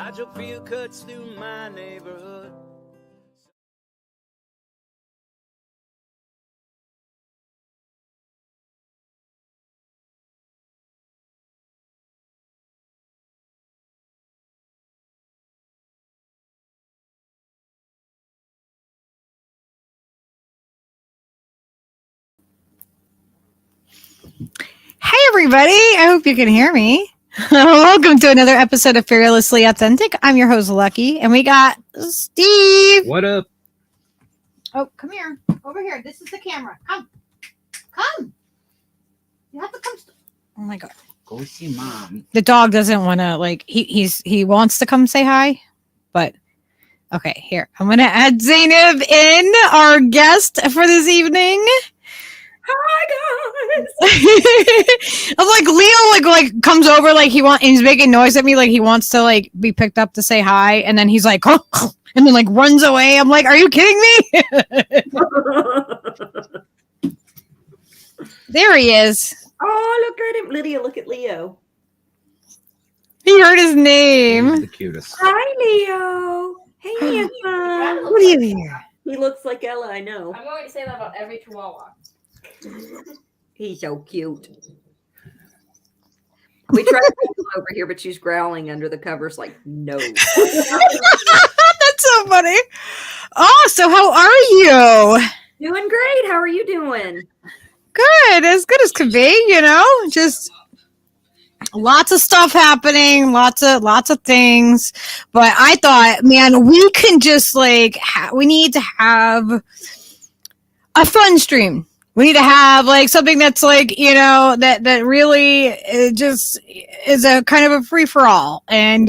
I drove field cuts through my neighborhood. Hey everybody, I hope you can hear me. Welcome to another episode of Fearlessly Authentic. I'm your host Lucky, and we got Steve. What up? Oh, come here. Over here. This is the camera. Come. You have to come. Oh my god. Go see mom. The dog doesn't want to he wants to come say hi, but okay, here. I'm going to add Zainab in, our guest for this evening. Hi guys. I'm like Leo like comes over he's making noise at me like he wants to be picked up to say hi, and then he's like and then runs away. I'm like, are you kidding me? There he is. Oh, look at him. Lydia, look at Leo. He heard his name. He's the cutest. Hi Leo. Hey handsome. What are you here? He looks like Ella, I know. I'm going to say that about every chihuahua. He's so cute. We tried to put him over here, but she's growling under the covers like, no. That's so funny. Oh, so how are you? Doing great. How are you doing? Good as could be, just lots of stuff happening, lots of things. But I thought, man, we can just we need to have a fun stream. We need to have something that's that really just is a kind of a free for all. And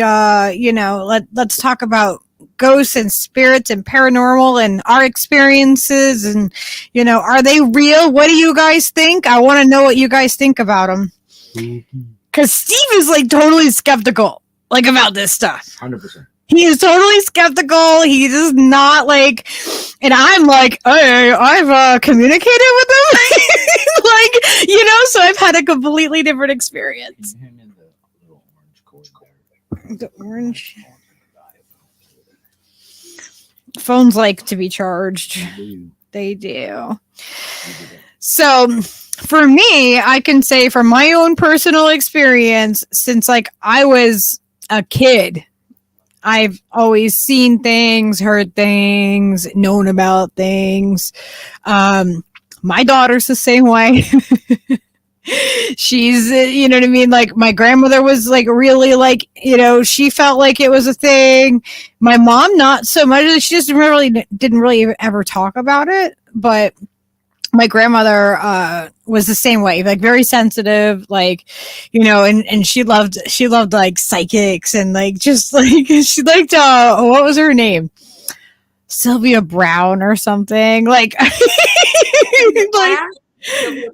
let's talk about ghosts and spirits and paranormal and our experiences, and are they real? What do you guys think? I want to know what you guys think about them, because Steve is totally skeptical about this stuff. 100%. He is totally skeptical. He does not and I'm I've communicated with him, so I've had a completely different experience. Him in the little orange cord. The orange phones like to be charged. They do. So for me, I can say from my own personal experience, since I was a kid, I've always seen things, heard things, known about things. My daughter's the same way. She's, you know what I mean? My grandmother was really she felt like it was a thing. My mom, not so much. She just didn't really ever talk about it. But my grandmother was the same way, very sensitive, and she loved psychics and she liked what was her name? Sylvia Brown or something. Sylvia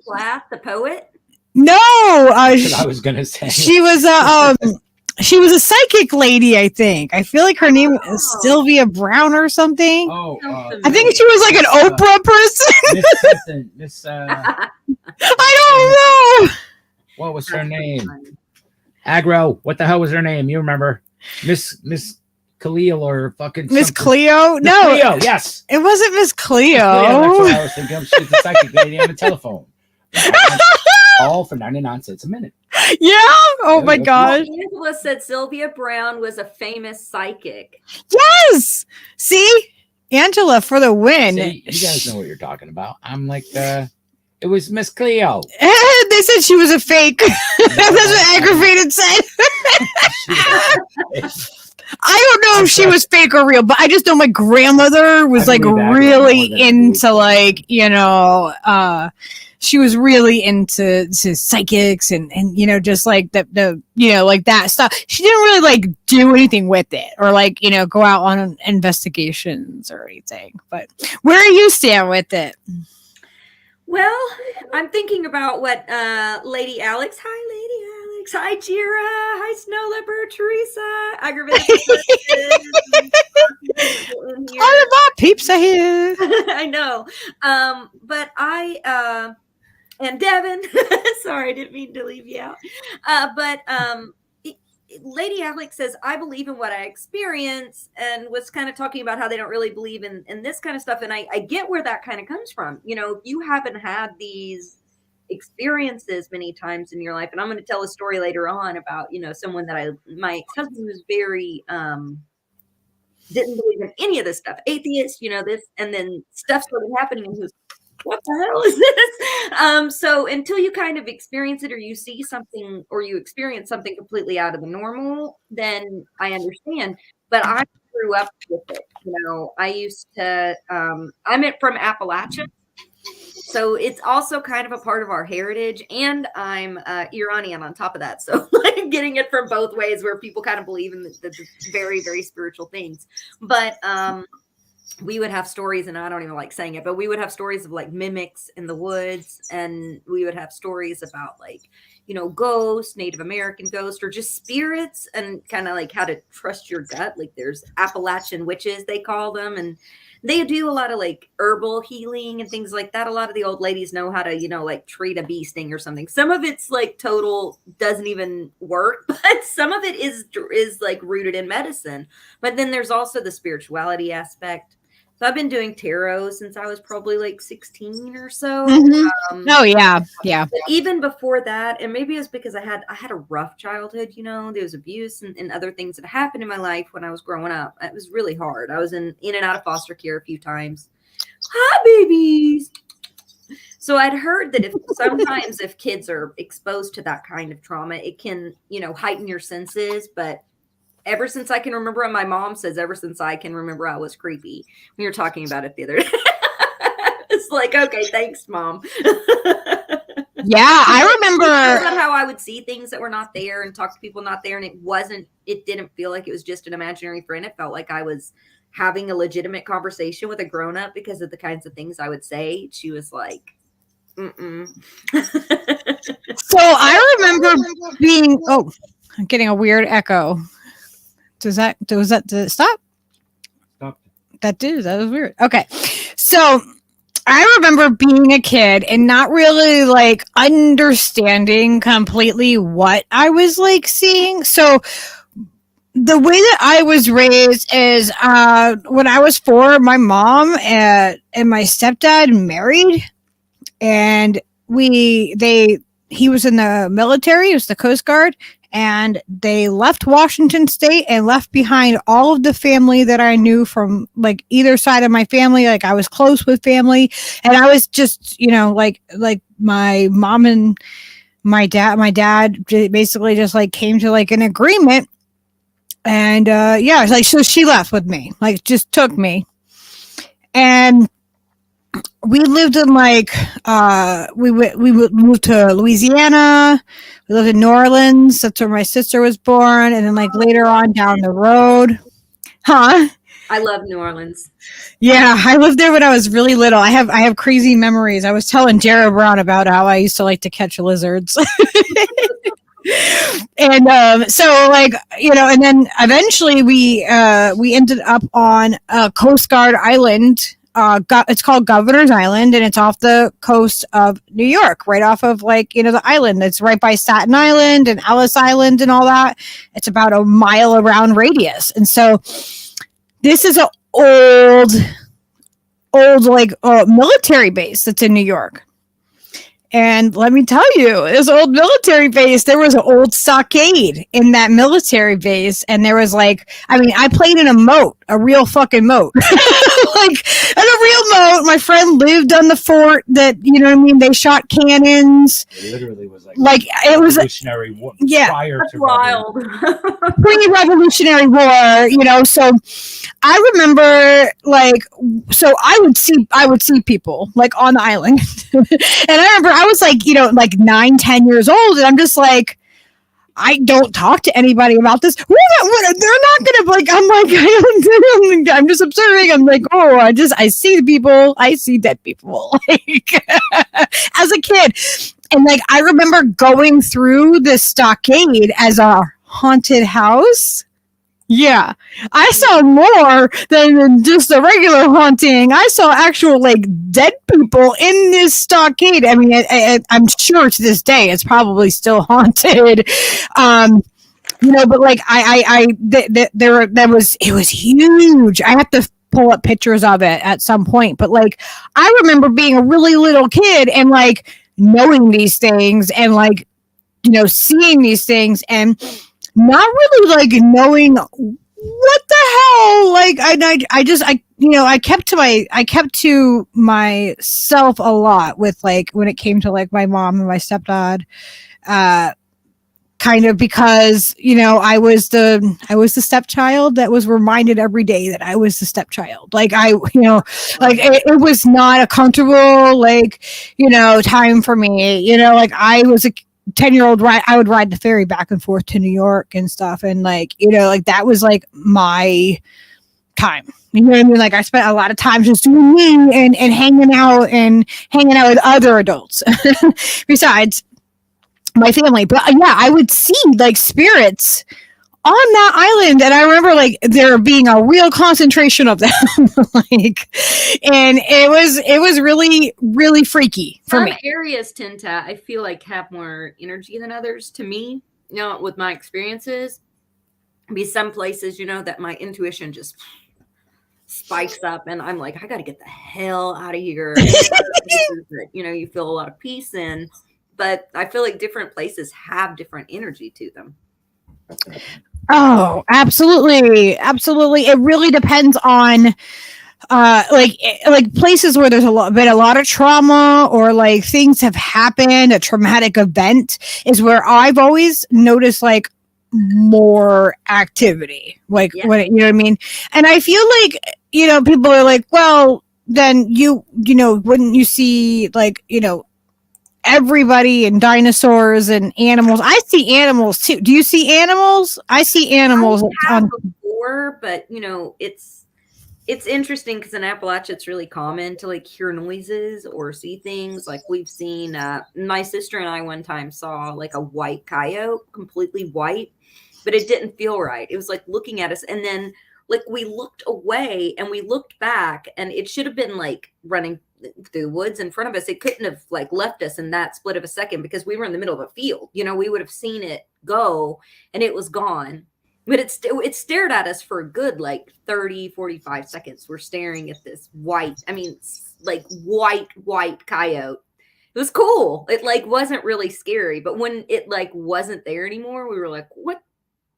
Plath, the poet? No, I was gonna say she was a psychic lady, I think. I feel like her name is Sylvia Brown or something. Oh, I think she was an Oprah person. Miss I don't know. what was her name? Agro. What the hell was her name? You remember? Miss Khalil or fucking Miss something. Cleo? Miss No, Cleo, yes. it wasn't Miss Cleo. That's what I was thinking. She's a psychic lady on the telephone. All for 99 cents a minute. Yeah. Oh my gosh. Angela said Sylvia Brown was a famous psychic. Yes. See, Angela for the win. See, you guys know what you're talking about. I'm it was Miss Cleo. They said she was a fake. That's what Aggravated said. I don't know if she was fake or real, but I just know my grandmother was really into she was really into psychics and just the that stuff. She didn't really do anything with it or go out on investigations or anything. But where are you stand with it? Well, I'm thinking about what Lady Alex. Hi, Lady Alex. Hi, Jira. Hi, Snow Leopard. Teresa. Aggravated. All of my peeps are here. I know. But I and Devin. Sorry, I didn't mean to leave you out. But Lady Alex says, I believe in what I experience, and was kind of talking about how they don't really believe in this kind of stuff. And I get where that kind of comes from. You know, you haven't had these experiences many times in your life. And I'm going to tell a story later on about, you know, someone that my ex-husband was very, didn't believe in any of this stuff, atheist, you know, this, and then stuff started happening and he was, what the hell is this? So until you kind of experience it, or you see something, or you experience something completely out of the normal, then I understand. But I grew up with it. You know, I used to, I'm from Appalachia. So it's also kind of a part of our heritage, and I'm Iranian on top of that. So like getting it from both ways, where people kind of believe in the very, very spiritual things. But we would have stories, and I don't even like saying it, but we would have stories of like mimics in the woods, and we would have stories about like, you know, ghosts, Native American ghosts, or just spirits, and kind of like how to trust your gut. Like there's Appalachian witches, they call them, and they do a lot of like herbal healing and things like that. A lot of the old ladies know how to, you know, like treat a bee sting or something. Some of it's like total doesn't even work, but some of it is like rooted in medicine. But then there's also the spirituality aspect. So I've been doing tarot since I was probably like 16 or so. Oh yeah. But even before that, and maybe it's because I had a rough childhood, you know, there was abuse and other things that happened in my life when I was growing up. It was really hard. I was in and out of foster care a few times. Hi, babies. So I'd heard that sometimes if kids are exposed to that kind of trauma, it can, you know, heighten your senses. But ever since I can remember, and my mom says ever since I can remember, I was creepy. We were talking about it the other day. It's like, okay, thanks, Mom. Yeah, I remember about how I would see things that were not there and talk to people not there, and it didn't feel like it was just an imaginary friend. It felt like I was having a legitimate conversation with a grown-up because of the kinds of things I would say. She was like, mm-mm. So I remember being, I'm getting a weird echo. Did it stop? Stop. That was weird. Okay. So I remember being a kid and not really like understanding completely what I was like seeing. So the way that I was raised is when I was 4, my mom and my stepdad married, and he was in the military, he was the Coast Guard, and they left Washington State and left behind all of the family that I knew from like either side of my family. Like I was close with family, and I was just, you know, like my mom and my dad basically just like came to like an agreement. And yeah, like so she left with me, like just took me. And we lived in like we moved to Louisiana. We lived in New Orleans. That's where my sister was born. And then like later on down the road. Huh? I love New Orleans. Yeah, I lived there when I was really little. I have crazy memories. I was telling Jared Brown about how I used to like to catch lizards. And so like, you know, and then eventually we ended up on a Coast Guard island. It's called Governor's Island, and it's off the coast of New York, right off of like, you know, the island. It's right by Staten Island and Ellis Island and all that. It's about a mile around radius. And so this is an old like military base that's in New York. And let me tell you, this old military base, there was an old stockade in that military base. And there was like, I mean, I played in a moat, a real fucking moat. Like, in a real moat. My friend lived on the fort that, you know what I mean? They shot cannons. It literally was like it was revolutionary war. Yeah. Prior to Wild. Pre-Revolutionary War, you know, so I remember like, so I would see people like on the island. And I remember I was like, you know, like 9-10 years old, and I'm just like, I don't talk to anybody about this. They're not gonna like. I'm like, I'm just observing. I'm like, oh, I see people. I see dead people. Like as a kid, and like I remember going through the stockade as a haunted house. Yeah, I saw more than just a regular haunting. I saw actual like dead people in this stockade. I mean, I'm sure to this day it's probably still haunted. but like it was huge. I have to pull up pictures of it at some point, but like I remember being a really little kid and like knowing these things and like seeing these things and not really like knowing what the hell. Like I kept to myself a lot with like when it came to like my mom and my stepdad, kind of because I was the stepchild that was reminded every day that I was the stepchild. Like like it was not a comfortable like time for me. Like I was a 10-year-old, I would ride the ferry back and forth to New York and stuff, and like like that was like my time. You know what I mean? Like I spent a lot of time just doing me and hanging out with other adults besides my family. But yeah, I would see like spirits on that island, and I remember like there being a real concentration of them. Like, and it was really, really freaky for me. Some areas tend to, I feel like, have more energy than others. To me, with my experiences, be some places that my intuition just spikes up, and I'm like, I got to get the hell out of here. And places that you feel a lot of peace in. But I feel like different places have different energy to them. Oh, absolutely. Absolutely. It really depends on like places where there's been a lot of trauma or like things have happened, a traumatic event is where I've always noticed like more activity. Like what you know what I mean? And I feel like, people are like, well, then wouldn't you see like, everybody and dinosaurs and animals. I see animals too. Do you see animals? I see animals before, but it's interesting because in Appalachia it's really common to like hear noises or see things. Like we've seen my sister and I one time saw like a white coyote, completely white, but it didn't feel right. It was like looking at us, and then like we looked away and we looked back, and it should have been like running through the woods in front of us. It couldn't have like left us in that split of a second because we were in the middle of a field. We would have seen it go and it was gone, but it stared at us for a good like 30-45 seconds. We're staring at this white coyote. It was cool. It like wasn't really scary, but when it like wasn't there anymore, we were like,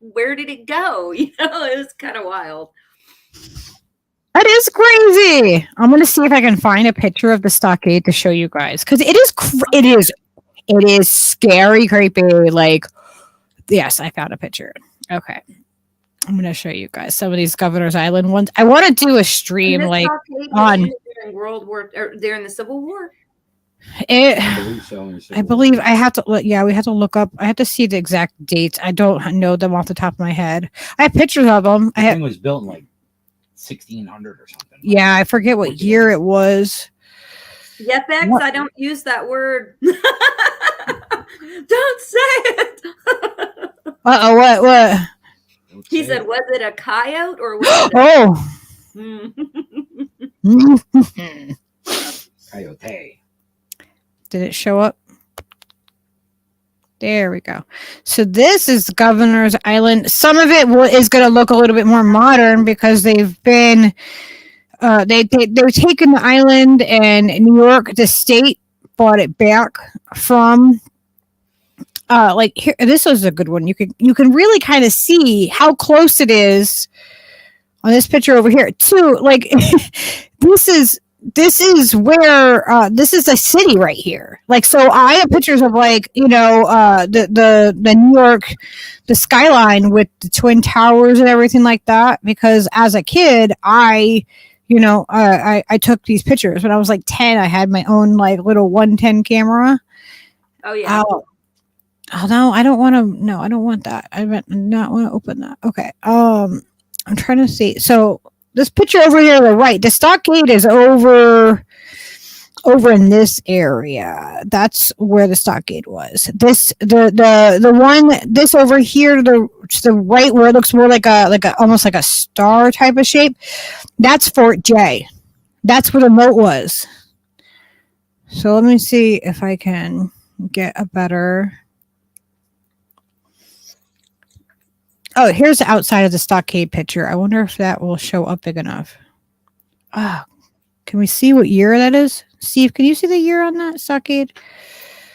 where did it go? It was kind of wild. That is crazy. I'm going to see if I can find a picture of the stockade to show you guys. Because it is scary, creepy. Like, yes, I found a picture. Okay. I'm going to show you guys some of these Governor's Island ones. I want to do a stream like on during World War or during the Civil War. I believe I have to. Yeah, we have to look up. I have to see the exact dates. I don't know them off the top of my head. I have pictures of them. It was built in like 1600 or something. Yeah, I forget what year it was. Yep, I don't use that word. Don't say it. What? He said, was it a coyote or was it Coyote. Did it show up? There we go. So this is Governor's Island. Some of it is going to look a little bit more modern because they've been they're taking the island, and New York, the state, bought it back from like here. This is a good one. You can really kind of see how close it is on this picture over here too. Like this is where this is a city right here. Like, so I have pictures of like, the New York, the skyline with the Twin Towers and everything like that. Because as a kid, I took these pictures when I was like 10. I had my own like little 110 camera. Oh yeah. Oh no, I don't want to. No, I don't want that. I not want to open that. Okay. I'm trying to see. So this picture over here on the right, the stockade is over in this area. That's where the stockade was. This the one this over here to the right, where it looks more like a almost like a star type of shape. That's Fort J. That's where the moat was. So let me see if I can get a better. Oh, here's the outside of the stockade picture. I wonder if that will show up big enough. Ah, can we see what year that is? Steve, can you see the year on that stockade?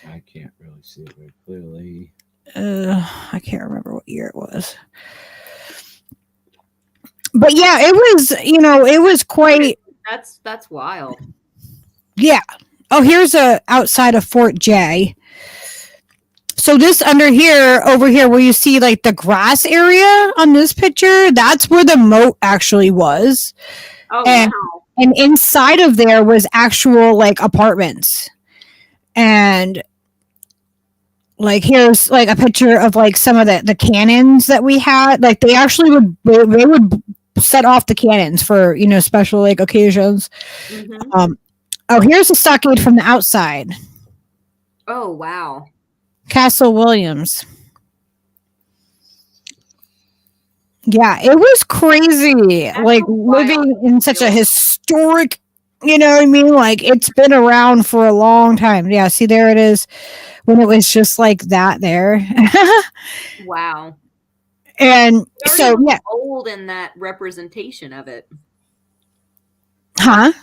I can't really see it very clearly. I can't remember what year it was. But yeah, it was, it was quite. That's wild. Yeah. Oh, here's a outside of Fort J. So this over here, where you see like the grass area on this picture, that's where the moat actually was. Oh, and, wow. And inside of there was actual like apartments. And like here's like a picture of like some of the cannons that we had. Like they actually would set off the cannons for special like occasions. Mm-hmm. Oh, here's the stockade from the outside. Oh, wow. Castle Williams. Yeah, it was crazy. That's like living in such a historic, you know what I mean? Like it's been around for a long time. Yeah, see there it is when it was just like that there. Wow. And so yeah, old in that representation of it. Huh?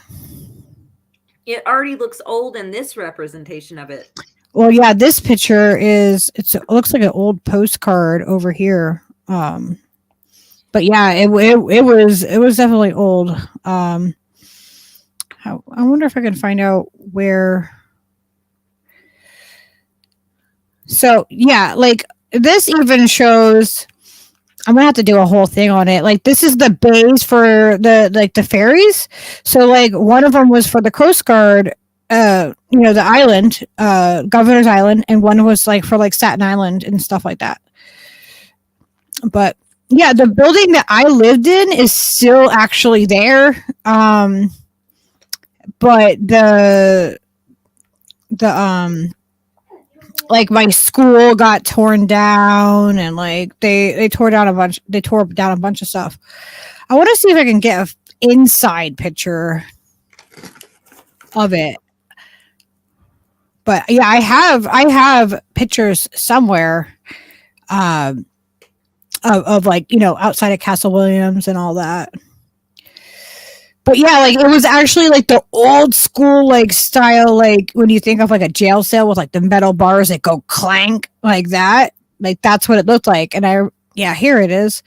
It already looks old in this representation of it. Well, yeah, this picture it looks like an old postcard over here. But yeah, it was definitely old. I wonder if I can find out where. So yeah, like this even shows. I'm gonna have to do a whole thing on it. Like this is the bays for the ferries. So like one of them was for the Coast Guard, the island, Governor's Island, and one was like for like Staten Island and stuff like that. But yeah, the building that I lived in is still actually there. But the like my school got torn down and like they tore down a bunch of stuff. I want to see if I can get an inside picture of it. But yeah, I have pictures somewhere of like, outside of Castle Williams and all that. But yeah, like it was actually like the old school like style, like when you think of like a jail cell with like the metal bars that go clank like that. Like that's what it looked like. And here it is.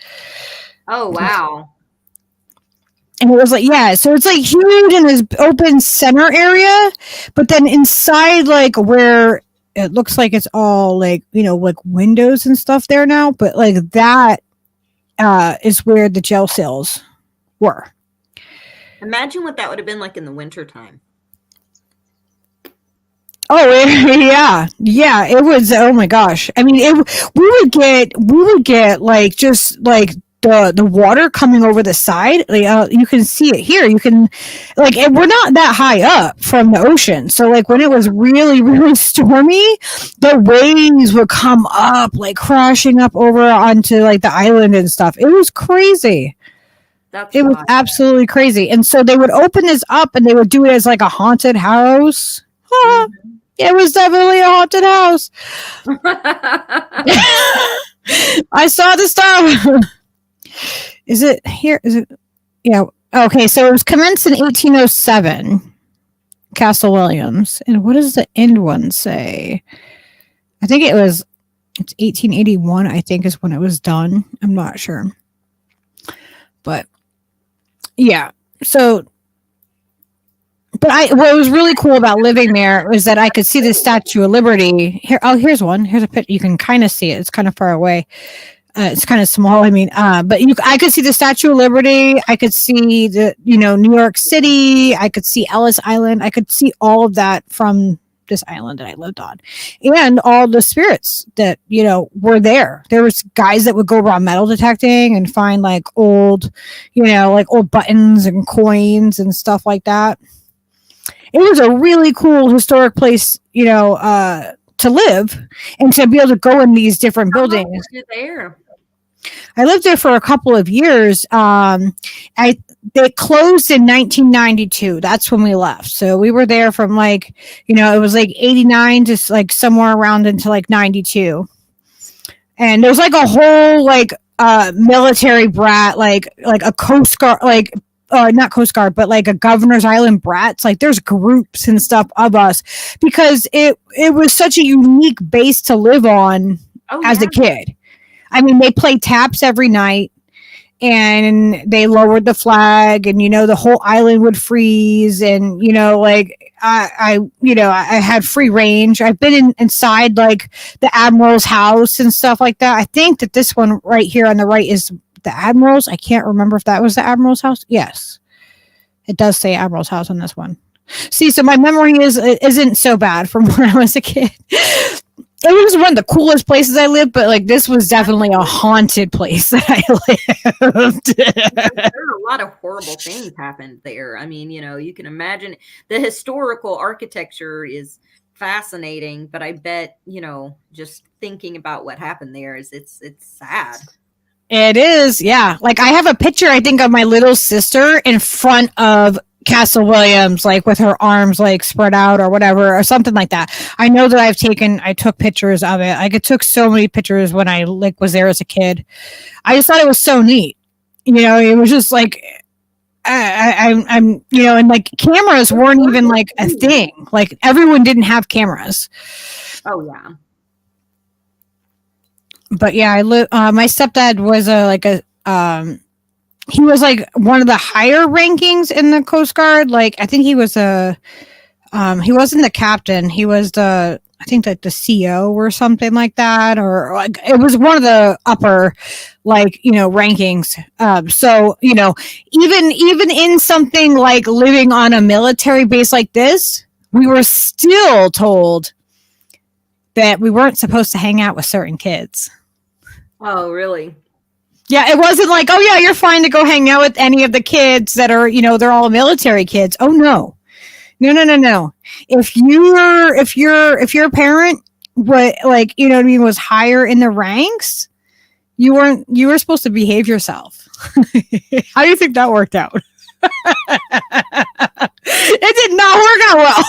Oh wow. And it was like, yeah, so it's like huge in this open center area, but then inside like where it looks like it's all like, like windows and stuff there now, but like that is where the jail cells were. Imagine what that would have been like in the wintertime. Oh yeah, it was. Oh my gosh! I mean, we would get like just like the water coming over the side. Like, you can see it here. You can like we're not that high up from the ocean, so like when it was really really stormy, the waves would come up like crashing up over onto like the island and stuff. It was crazy. It was absolutely crazy. And so they would open this up and they would do it as like a haunted house. Mm-hmm. It was definitely a haunted house. I saw the stuff. Is it here? Is it? Yeah. Okay. So it was commenced in 1807, Castle Williams. And what does the end one say? I think it's 1881, I think is when it was done. I'm not sure. But yeah, so, but what was really cool about living there was that I could see the Statue of Liberty. Here's one. Here's a picture. You can kind of see it. It's kind of far away. It's kind of small. I mean, but I could see the Statue of Liberty. I could see the, New York City. I could see Ellis Island. I could see all of that from this island that I lived on, and all the spirits that were there. There was guys that would go around metal detecting and find like old old buttons and coins and stuff like that. It was a really cool historic place to live and to be able to go in these different buildings. I lived there for a couple of years. They closed in 1992. That's when we left. So we were there from like, it was like 89 to like somewhere around into like 92. And there was like a whole like military brat, like a Coast Guard, like not Coast Guard, but like a Governor's Island brats. Like there's groups and stuff of us because it was such a unique base to live on as a kid. I mean, they played taps every night and they lowered the flag and, the whole island would freeze. And, like I had free range. I've been inside like the Admiral's house and stuff like that. I think that this one right here on the right is the Admiral's. I can't remember if that was the Admiral's house. Yes, it does say Admiral's house on this one. See, so my memory isn't so bad from when I was a kid. It was one of the coolest places I lived, but like this was definitely a haunted place that I lived. There are a lot of horrible things happened there. I mean, you can imagine the historical architecture is fascinating, but I bet, just thinking about what happened there it's sad. It is, yeah. Like I have a picture, I think, of my little sister in front of Castle Williams, like with her arms like spread out or whatever, or something like that. I know that I took pictures of it. Like I took so many pictures when I like was there as a kid. I just thought it was so neat. It was just like I'm and like cameras weren't even like a thing. Like everyone didn't have cameras. Oh yeah. But yeah, my stepdad was he was like one of the higher rankings in the Coast Guard. Like I think he was he wasn't the captain. He was I think like the CO or something like that, or like it was one of the upper rankings. So even in something like living on a military base like this, we were still told that we weren't supposed to hang out with certain kids. Oh, really? Yeah, it wasn't like, oh yeah, you're fine to go hang out with any of the kids that are, they're all military kids. Oh no. If your parent was higher in the ranks, you were supposed to behave yourself. How do you think that worked out? It did not work out well.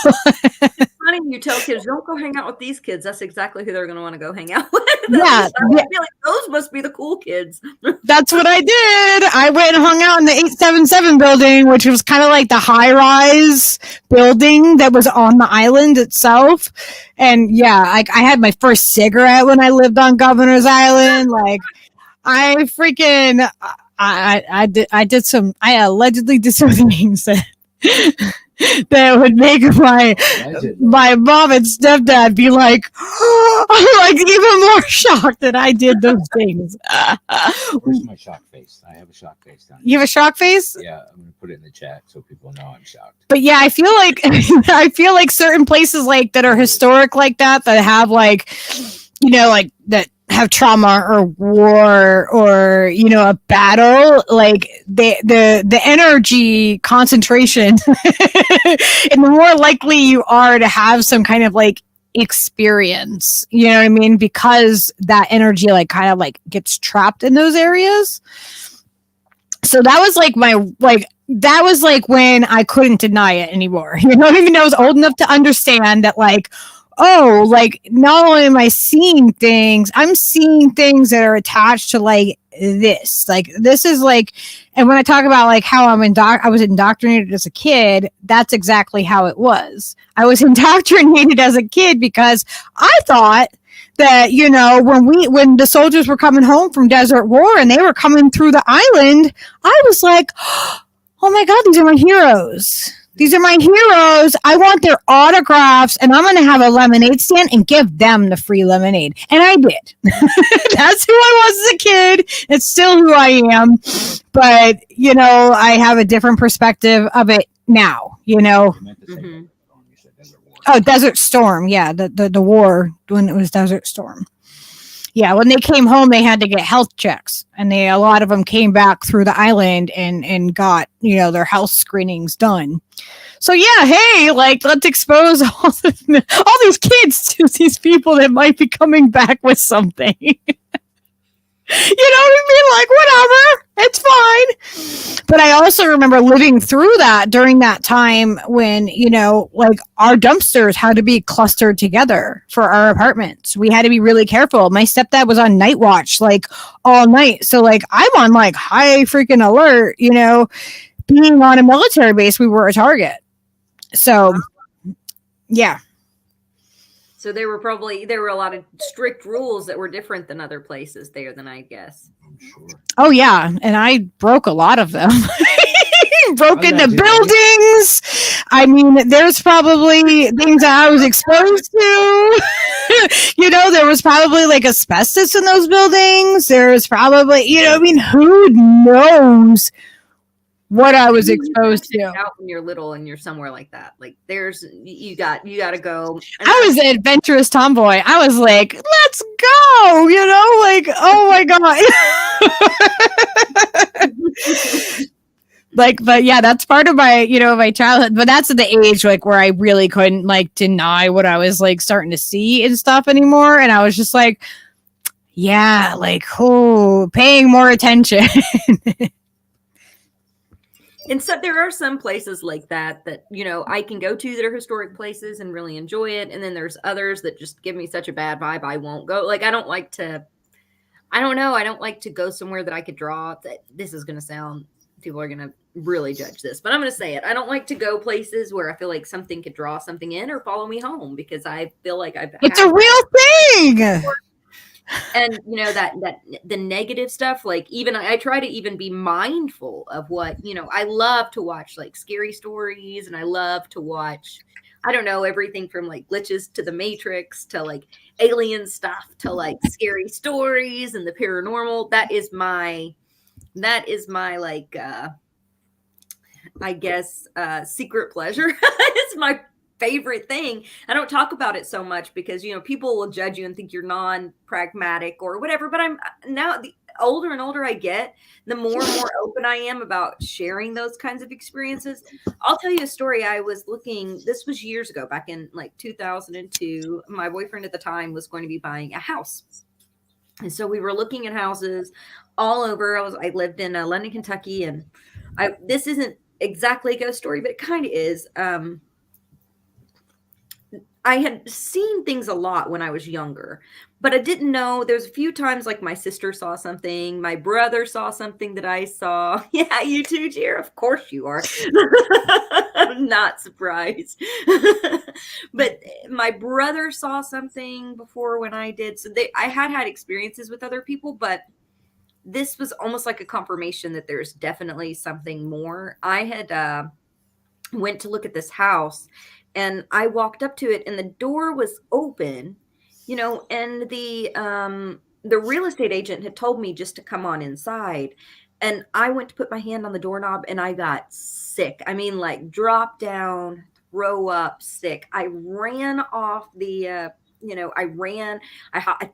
It's funny you tell kids don't go hang out with these kids. That's exactly who they're going to want to go hang out with. Yeah, I feel like those must be the cool kids. That's what I did. I went and hung out in the 877 building, which was kind of like the high-rise building that was on the island itself. And yeah, I had my first cigarette when I lived on Governor's Island. Like I freaking I allegedly did some things that would make my mom and stepdad be like even more shocked that I did those things. Where's my shock face? I have a shock face down here. You have a shock face? Yeah, I'm gonna put it in the chat so people know I'm shocked. But yeah, I feel like certain places like that are historic like that have like that have trauma or war or a battle, like the energy concentration and the more likely you are to have some kind of like experience, you know what I mean, because that energy like kind of like gets trapped in those areas. So that was like that was like when I couldn't deny it anymore. You know what I mean? I was old enough to understand that like, oh, like not only am I seeing things, I'm seeing things that are attached to like this. Like this is like, and when I talk about like how I was indoctrinated as a kid, that's exactly how it was. I was indoctrinated as a kid because I thought that, when the soldiers were coming home from Desert War and they were coming through the island, I was like, oh my God, these are my heroes. These are my heroes. I want their autographs, and I'm going to have a lemonade stand and give them the free lemonade. And I did. That's who I was as a kid. It's still who I am. But, I have a different perspective of it now, Mm-hmm. Oh, Desert Storm. Yeah, the war when it was Desert Storm. Yeah, when they came home, they had to get health checks, and a lot of them came back through the island and got their health screenings done. So yeah, hey, like let's expose all these kids to these people that might be coming back with something. You know what I mean? Like whatever, it's fine. But I also remember living through that during that time when, you know, like our dumpsters had to be clustered together for our apartments. We had to be really careful. My stepdad was on night watch like all night. So like I'm on like high freaking alert, you know, being on a military base, we were a target. So yeah. So there were a lot of strict rules that were different than other places there, then I guess. Sure. Oh yeah, and I broke a lot of them. Broke into buildings. I mean, there's probably things that I was exposed to. You know, there was probably like asbestos in those buildings. There's probably, you know, I mean, who knows what I was exposed to. Out when you're little and you're somewhere like that, like you got to go. I was an adventurous tomboy. I was like, let's go, you know, like, oh my god. Like, but yeah, that's part of my, you know, my childhood. But that's at the age like where I really couldn't like deny what I was like starting to see and stuff anymore. And I was just like, yeah, like, oh, paying more attention. And so there are some places like that, you know, I can go to that are historic places and really enjoy it. And then there's others that just give me such a bad vibe. I won't go. Like, I don't like to go somewhere that I could draw. That this is going to sound, people are going to really judge this, but I'm going to say it. I don't like to go places where I feel like something could draw something in or follow me home, because I feel like it's a real thing. And you know, that the negative stuff, like, even I try to even be mindful of what, you know, I love to watch like scary stories, and I love to watch, I don't know, everything from like glitches to the Matrix to like alien stuff to like scary stories and the paranormal. That is my like I guess secret pleasure. It's my favorite thing. I don't talk about it so much because, you know, people will judge you and think you're non-pragmatic or whatever. But I'm now, the older and older I get, the more and more open I am about sharing those kinds of experiences. I'll tell you a story. I was looking, this was years ago, back in like 2002. My boyfriend at the time was going to be buying a house. And so we were looking at houses all over. I lived in London, Kentucky, and this isn't exactly a ghost story, but it kind of is. I had seen things a lot when I was younger, but I didn't know. There's a few times like my sister saw something, my brother saw something that I saw. Yeah, you too, dear. Of course you are. I'm not surprised. But my brother saw something before when I did. So I had experiences with other people, but this was almost like a confirmation that there's definitely something more. I had went to look at this house, and I walked up to it, and the door was open, you know, and the real estate agent had told me just to come on inside. And I went to put my hand on the doorknob, and I got sick. I mean, like, drop down, throw up, sick. I ran off the, you know, I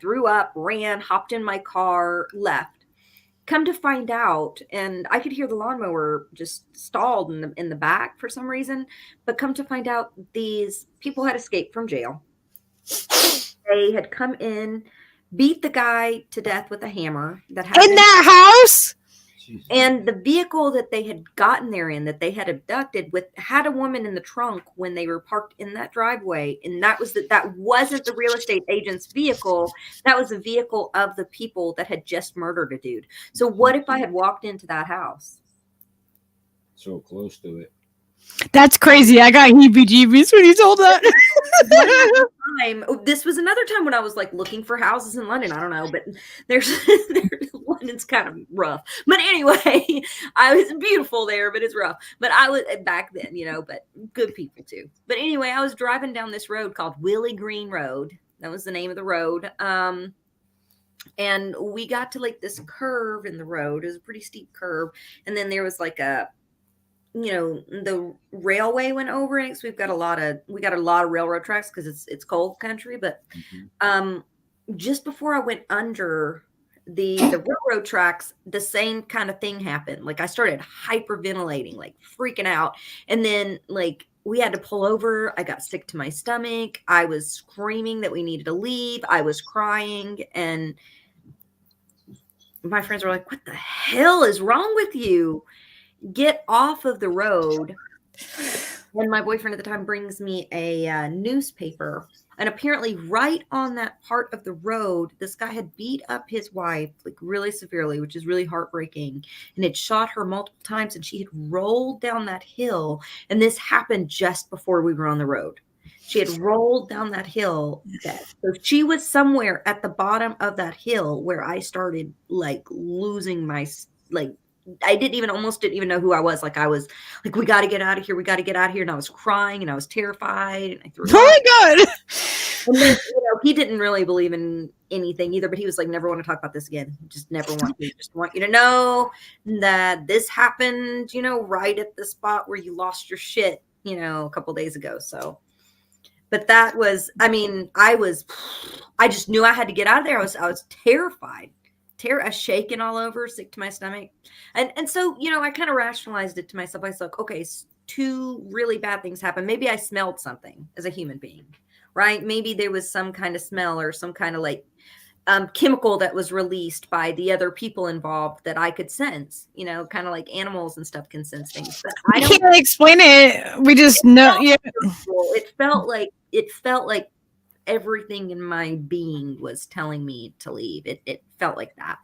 threw up, ran, hopped in my car, left. Come to find out, and I could hear the lawnmower just stalled in the back for some reason. But come to find out, these people had escaped from jail. They had come in, beat the guy to death with a hammer that had in that house. And the vehicle that they had gotten there in, that they had abducted with, had a woman in the trunk when they were parked in that driveway. And that wasn't the real estate agent's vehicle. That was the vehicle of the people that had just murdered a dude. So what if I had walked into that house? So close to it. That's crazy. I got heebie-jeebies when you told that. This was another time when I was like looking for houses in London. I don't know, but London's kind of rough. But anyway, I was beautiful there, but it's rough. But I was back then, you know, but good people too. But anyway, I was driving down this road called Willie Green Road. That was the name of the road. And we got to like this curve in the road. It was a pretty steep curve. And then there was like a, you know, the railway went over it. So we got a lot of railroad tracks because it's coal country. But just before I went under the railroad tracks, the same kind of thing happened. Like I started hyperventilating, like freaking out. And then like we had to pull over. I got sick to my stomach. I was screaming that we needed to leave. I was crying. And my friends were like, what the hell is wrong with you? get off of the road, and my boyfriend at the time brings me a newspaper. And apparently right on that part of the road, this guy had beat up his wife like really severely, which is really heartbreaking, and had shot her multiple times, and she had rolled down that hill. And this happened just before we were on the road. She had rolled down that hill dead. So she was somewhere at the bottom of that hill where I started like losing my, like, I almost didn't even know who I was. Like, I was like, we got to get out of here. We got to get out of here. And I was crying and I was terrified. And I threw Oh my God. And then, he didn't really believe in anything either, but he was like, never want to talk about this again. Just never want to. Just want you to know that this happened, right at the spot where you lost your shit, a couple days ago. So, but that was, I just knew I had to get out of there. I was terrified. Shaking all over, sick to my stomach. And so, I kind of rationalized it to myself. I was like, okay, 2 really bad things happened. Maybe I smelled something as a human being, right? Maybe there was some kind of smell or some kind of like chemical that was released by the other people involved that I could sense, kind of like animals and stuff can sense things. But I can't really explain it. We just know. Yeah. It felt like everything in my being was telling me to leave. It felt like that.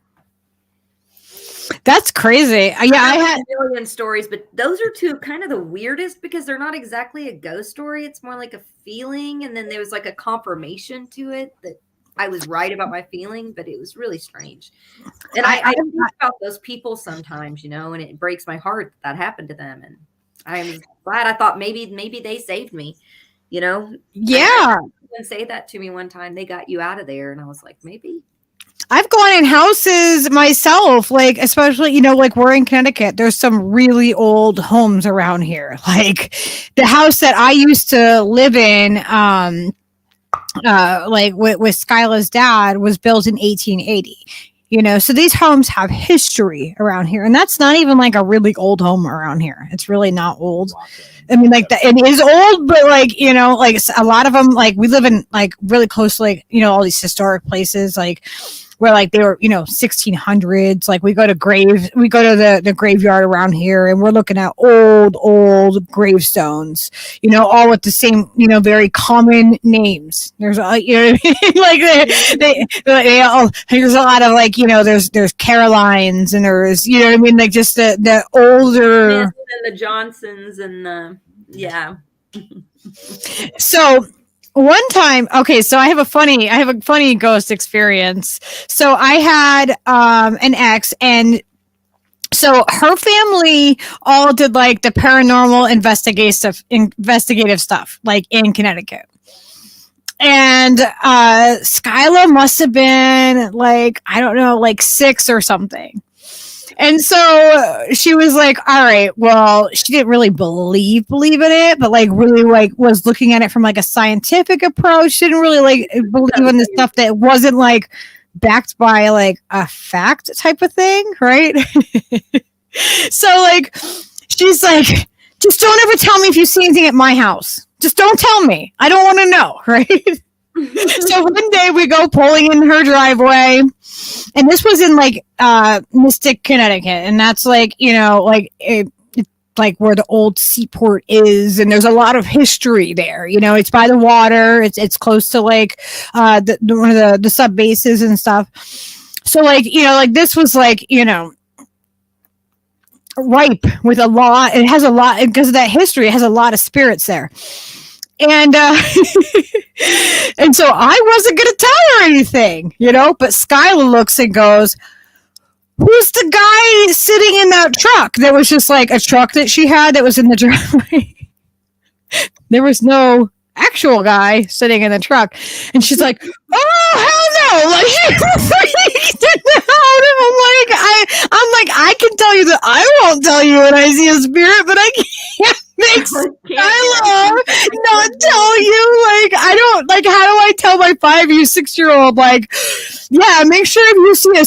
That's crazy. Yeah, I had a million stories, but those are 2 kind of the weirdest because they're not exactly a ghost story. It's more like a feeling, and then there was like a confirmation to it that I was right about my feeling, but it was really strange. And I think about those people sometimes, and it breaks my heart that happened to them. And I'm glad. I thought maybe they saved me. Yeah. And say that to me one time. They got you out of there, and I was like, maybe. I've gone in houses myself, like especially, like we're in Connecticut. There's some really old homes around here. Like the house that I used to live in, like with Skyla's dad, was built in 1880. So these homes have history around here, and that's not even like a really old home around here. It's really not old. I mean, like it is old, but like, like a lot of them, like we live in like really close to like, all these historic places, like where like they were, 1600s. Like we go to the graveyard around here, and we're looking at old gravestones, all with the same, very common names. There's, like they all, there's a lot of like, there's Carolines, and there's, like just the older, and the Johnsons and the, yeah. So one time, okay, so I have a funny ghost experience. So I had an ex, and so her family all did like the paranormal investigative stuff, like in Connecticut. And Skyla must have been like, I don't know, like 6 or something. And so she was like, all right, well, she didn't really believe in it, but like really like was looking at it from like a scientific approach. She didn't really like believe in the stuff that wasn't like backed by like a fact type of thing, right? So like she's like, just don't ever tell me if you see anything at my house. Just don't tell me. I don't want to know, right? So one day we go pulling in her driveway, and this was in like Mystic, Connecticut, and that's like, like where the old seaport is, and there's a lot of history there. It's by the water. It's close to like one of the sub bases and stuff. So like, like this was like, ripe with a lot. It has a lot because of that history. It has a lot of spirits there. And and so I wasn't going to tell her anything, but Skyla looks and goes, who's the guy sitting in that truck? That was just like a truck that she had that was in the driveway. There was no actual guy sitting in the truck. And she's like, oh, hell no. Like, she freaked out. I'm like, I can tell you that I won't tell you when I see a spirit, but I can't make Skyla not tell you. Like, I don't, like, how do I tell my 6-year-old, like, yeah, make sure if you see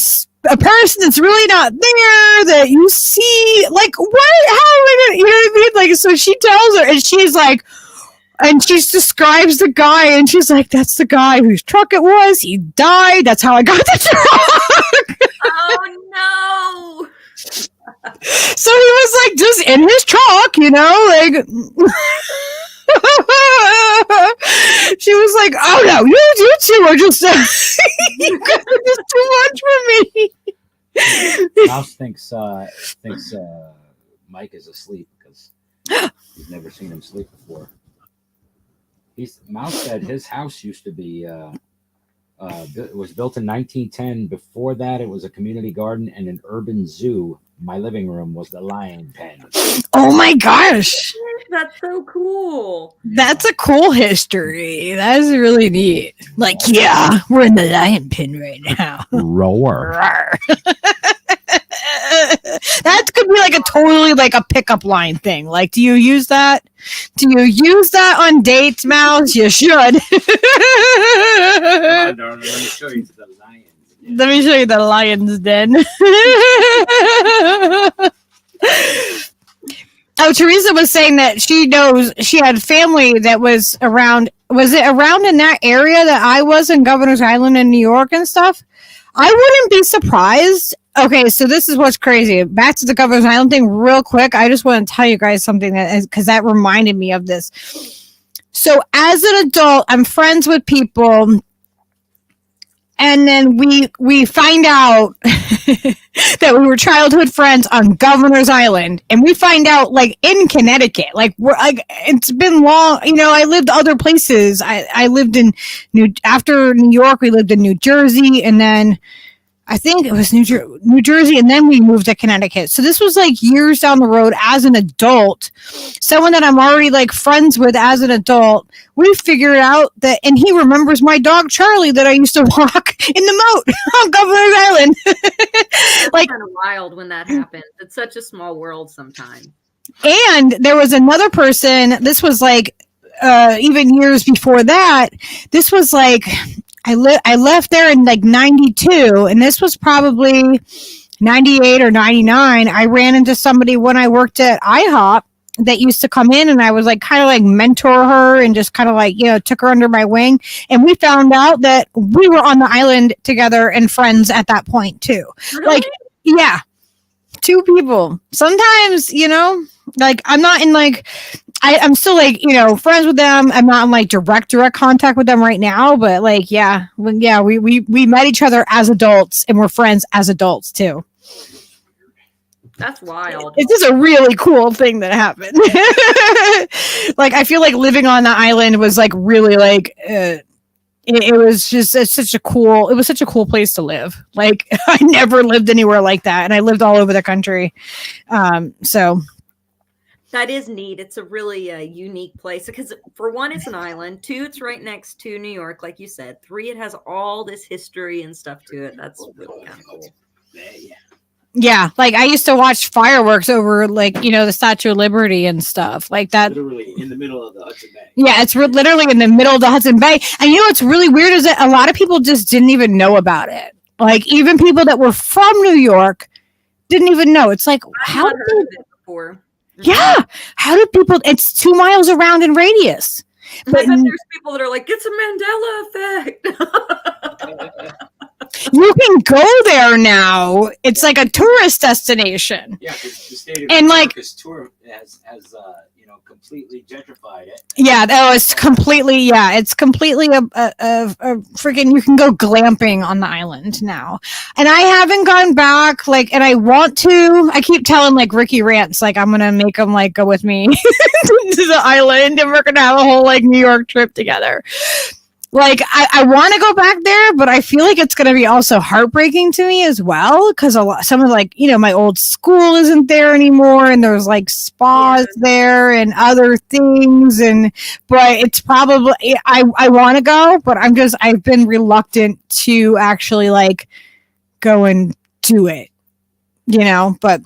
a person that's really not there, that you see, like, what, how am I gonna, you know what I mean? Like, so she tells her, and she's like, and she describes the guy, and she's like, that's the guy whose truck it was. He died. That's how I got the truck. Oh, no. So he was like just in his truck, you know, like she was like, "Oh no, you two are just you guys are just too much for me." Mouse thinks Mike is asleep because he's never seen him sleep before. Mouse said his house used to be it was built in 1910. Before that, it was a community garden and an urban zoo. My living room was the lion pen. Oh my gosh. That's so cool. That's a cool history. That is really neat. Like, yeah, we're in the lion pen right now. Roar. That could be like a totally like a pickup line thing. Like, do you use that? Do you use that on dates, Mouse? You should. Let me show you the lions. Let me show you the lion's den. Oh, Teresa was saying that she knows she had family that was around. Was it around in that area that I was in Governor's Island in New York and stuff? I wouldn't be surprised. Okay, so this is what's crazy. Back to the Governor's Island thing real quick. I just want to tell you guys something because that reminded me of this. So as an adult, I'm friends with people. And then we find out that we were childhood friends on Governor's Island, and we find out like in Connecticut, like we're like it's been long. You know, I lived other places. I lived in after New York, we lived in New Jersey, and then I think it was New Jersey, and then we moved to Connecticut. So this was like years down the road as an adult. Someone that I'm already like friends with as an adult. We figured out that, and he remembers my dog Charlie that I used to walk in the moat on Governor's Island. Like kind of wild when that happens. It's such a small world sometimes. And there was another person. This was like even years before that. This was like I left there in like 92, and this was probably 98 or 99. I ran into somebody when I worked at IHOP that used to come in, and I was like kind of like mentor her and just kind of like, you know, took her under my wing. And we found out that we were on the island together and friends at that point too. Really? Like, yeah, two people. Sometimes, you know, like I'm not in like, I'm still like, you know, friends with them. I'm not in like direct contact with them right now, but like, yeah, we met each other as adults and we're friends as adults too. That's wild. It's just a really cool thing that happened. Like, I feel like living on the island was like really like, it was just such a cool place to live. Like, I never lived anywhere like that. And I lived all over the country. So that is neat. It's a really unique place because for one, it's an island. Two, it's right next to New York, like you said. Three, it has all this history and stuff to it. That's really kind of cool. Yeah, like I used to watch fireworks over like, you know, the Statue of Liberty and stuff like that. Literally in the middle of the Hudson Bay. Yeah, it's literally in the middle of the Hudson Bay. And you know what's really weird is that a lot of people just didn't even know about it. Like even people that were from New York didn't even know. It's like, how did it before? Yeah. How do people? It's 2 miles around in radius. But then there's people that are like, it's a Mandela effect. You can go there now. It's like a tourist destination. Yeah, the state of and New like York tour has you know, completely gentrified it. Yeah, it's completely. Yeah, it's completely a freaking. You can go glamping on the island now, and I haven't gone back. Like, and I want to. I keep telling like Ricky Rants, like I'm gonna make him like go with me to the island, and we're gonna have a whole like New York trip together. Like, I want to go back there, but I feel like it's going to be also heartbreaking to me as well. Cause some of like, you know, my old school isn't there anymore. And there's like spas there and other things. But it's probably, I want to go, but I've been reluctant to actually like go and do it, you know, but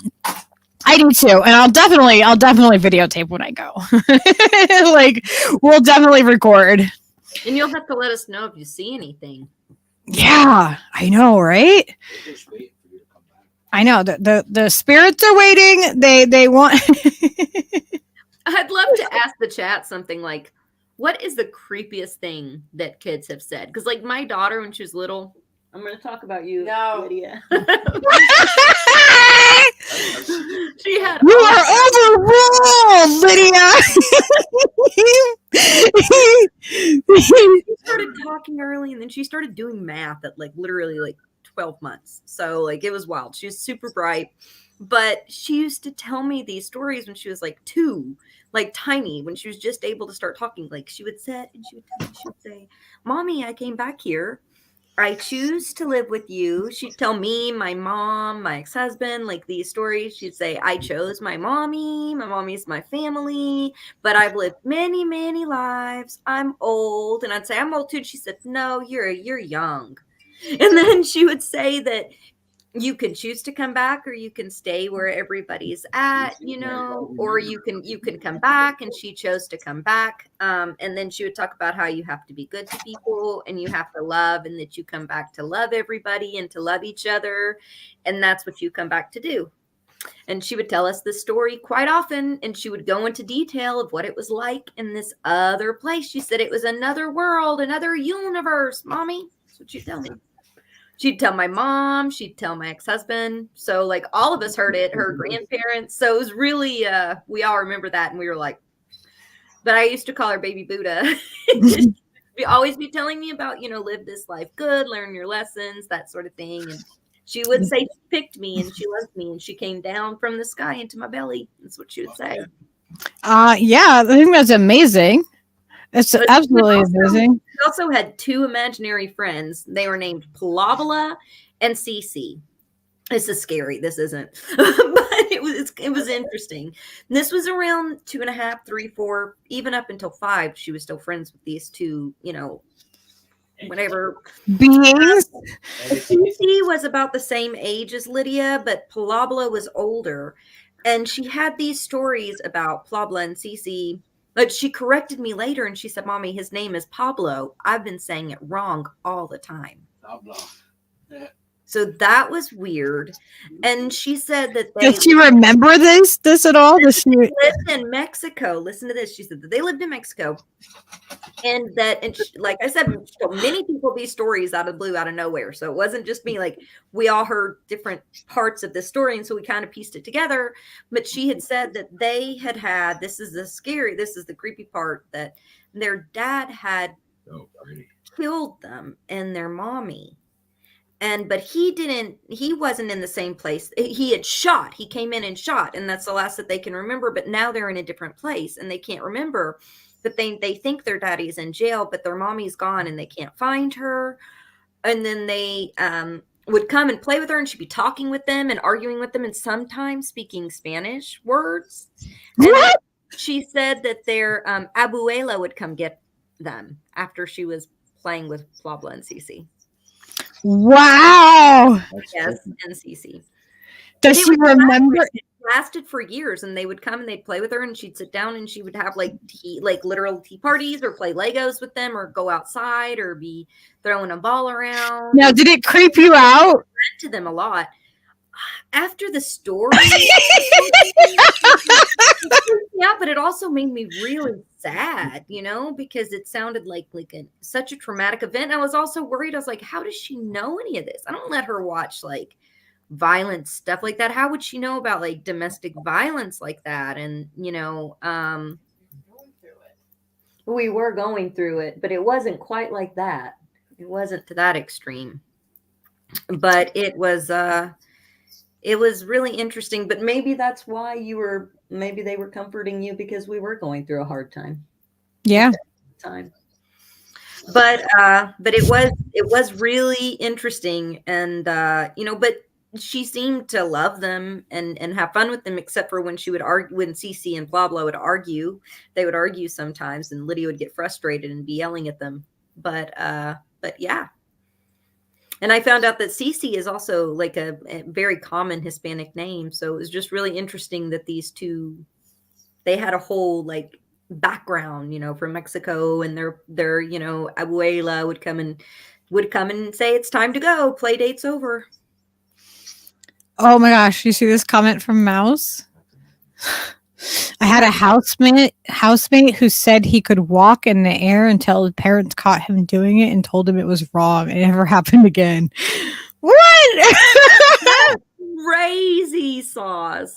I do too. And I'll definitely videotape when I go. Like, we'll definitely record. And you'll have to let us know if you see anything. Yeah, I know, right? I know the spirits are waiting. They want. I'd love to ask the chat something like, "What is the creepiest thing that kids have said?" Because like my daughter, when she was little, I'm going to talk about you, No. Lydia. She had She started talking early, and then she started doing math at like literally like 12 months. So like it was wild. She was super bright. But she used to tell me these stories when she was like 2, like tiny, when she was just able to start talking. Like she would sit and she would tell me, she would say, "Mommy, I came back here. I choose to live with you." She'd tell me, my mom, my ex-husband, like these stories. She'd say, "I chose my mommy. My mommy's my family, but I've lived many, many lives. I'm old." And I'd say, "I'm old too." She said, "No, you're young." And then she would say that you can choose to come back, or you can stay where everybody's at, or you can come back. And she chose to come back. And then she would talk about how you have to be good to people, and you have to love, and that you come back to love everybody and to love each other, and that's what you come back to do. And she would tell us this story quite often, and she would go into detail of what it was like in this other place. She said it was another world, another universe. Mommy, that's what she'd tell me. She'd tell my mom, she'd tell my ex-husband. So like all of us heard it, her grandparents. So it was really, we all remember that. And we were like, but I used to call her Baby Buddha. She'd always be telling me about, live this life good, learn your lessons, that sort of thing. And she would say she picked me and she loved me and she came down from the sky into my belly. That's what she would say. Yeah, I think that's amazing. It's absolutely amazing. We also had 2 imaginary friends. They were named Palabala and Cece. This is scary. This isn't, but it was interesting. And this was around 2.5, 3, 4, even up until 5. She was still friends with these 2, whatever beings. Cece was about the same age as Lydia, but Palabala was older, and she had these stories about Palabala and Cece. But she corrected me later and she said, "Mommy, his name is Pablo. I've been saying it wrong all the time." Pablo. Yeah. So that was weird. And she said that Does she remember this at all? Does she lived in Mexico? Listen to this. She said that they lived in Mexico. And like I said, so many people these stories out of the blue, out of nowhere. So it wasn't just me. Like we all heard different parts of this story, and so we kind of pieced it together. But she had said that they had this is the creepy part, that their dad had killed them and their mommy. But he wasn't in the same place. He came in and shot, and that's the last that they can remember. But now they're in a different place and they can't remember. But they think their daddy's in jail, but their mommy's gone and they can't find her. And then they would come and play with her, and she'd be talking with them and arguing with them, and sometimes speaking Spanish words. And she said that their abuela would come get them after she was playing with Pablo and Cece. Wow. Yes, and Cece. Does she remember? It lasted for years, and they would come and they'd play with her, and she'd sit down and she would have like literal tea parties, or play Legos with them, or go outside, or be throwing a ball around. Now, did it creep you out? To them a lot. After the story, yeah, but it also made me really sad, because it sounded like such a traumatic event. I was also worried. I was like, how does she know any of this? I don't let her watch like violent stuff like that. How would she know about like domestic violence like that? And we were going through it, but it wasn't quite like that. It wasn't to that extreme, but it was really interesting. But maybe that's why maybe they were comforting you, because we were going through a hard time. Yeah. But it was really interesting. And, but she seemed to love them and have fun with them, except for when she would argue, when Cece and Pablo would argue. They would argue sometimes, and Lydia would get frustrated and be yelling at them. But yeah. And I found out that Cece is also like a very common Hispanic name. So it was just really interesting that these 2, they had a whole like background, from Mexico, and their abuela would come and say, "It's time to go. Play date's over." Oh my gosh, you see this comment from Mouse? I had a housemate who said he could walk in the air until his parents caught him doing it and told him it was wrong. It never happened again. What? Crazy sauce.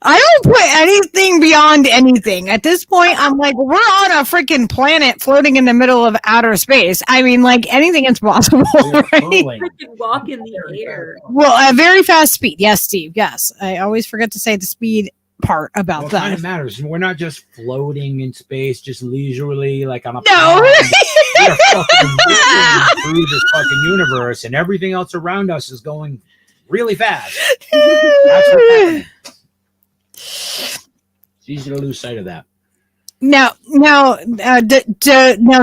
I don't put anything beyond anything. At this point, I'm like, we're on a freaking planet floating in the middle of outer space. I mean, like, anything is possible, right? I can walk in the air. Well, at very fast speed. Yes, Steve. Yes. I always forget to say the speed part about Well, it that. kind of matters. We're not just floating in space, just leisurely, like on a No. pond. We're fucking moving through this fucking universe, and everything else around us is going really fast. That's what's happening. It's easy to lose sight of that. Now,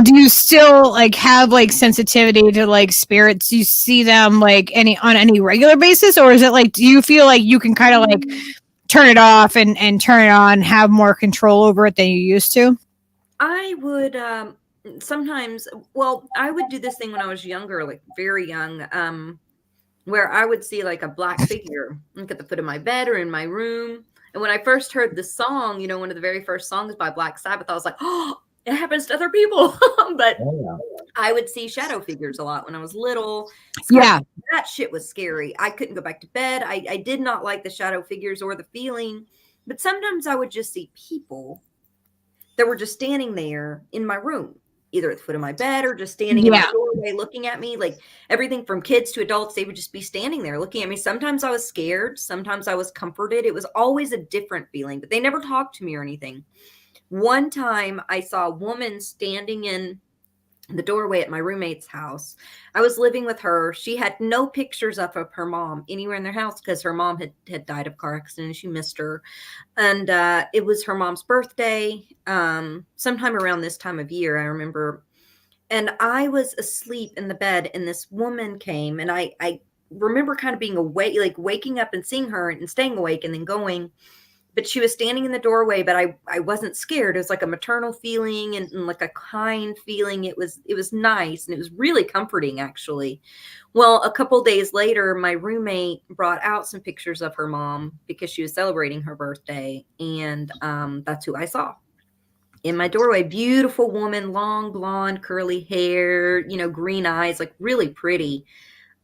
do you still like have like sensitivity to like spirits? Do you see them like on any regular basis, or is it like, do you feel like you can kind of like turn it off and turn it on, have more control over it than you used to? I would sometimes, well, I would do this thing when I was younger, like very young, where I would see like a black figure like at the foot of my bed or in my room. And when I first heard the song, you know, one of the very first songs by Black Sabbath, I was like, oh, it happens to other people. But I would see shadow figures a lot when I was little. Yeah. That shit was scary. I couldn't go back to bed. I did not like the shadow figures or the feeling. But sometimes I would just see people that were just standing there in my room, either at the foot of my bed or just standing in the doorway looking at me. Like everything from kids to adults, they would just be standing there looking at me. Sometimes I was scared. Sometimes I was comforted. It was always a different feeling, but they never talked to me or anything. One time I saw a woman standing in the doorway at my roommate's house. I was living with her. She had no pictures of her mom anywhere in their house because her mom had died of car accident and she missed her. And it was her mom's birthday, sometime around this time of year, I remember. And I was asleep in the bed and this woman came, and I remember kind of being awake, like waking up and seeing her and staying awake and then going. But she was standing in the doorway, but I wasn't scared. It was like a maternal feeling and like a kind feeling. It was nice, and it was really comforting, actually. Well, a couple days later, my roommate brought out some pictures of her mom because she was celebrating her birthday, and that's who I saw in my doorway. Beautiful woman, long blonde, curly hair, you know, green eyes, like really pretty.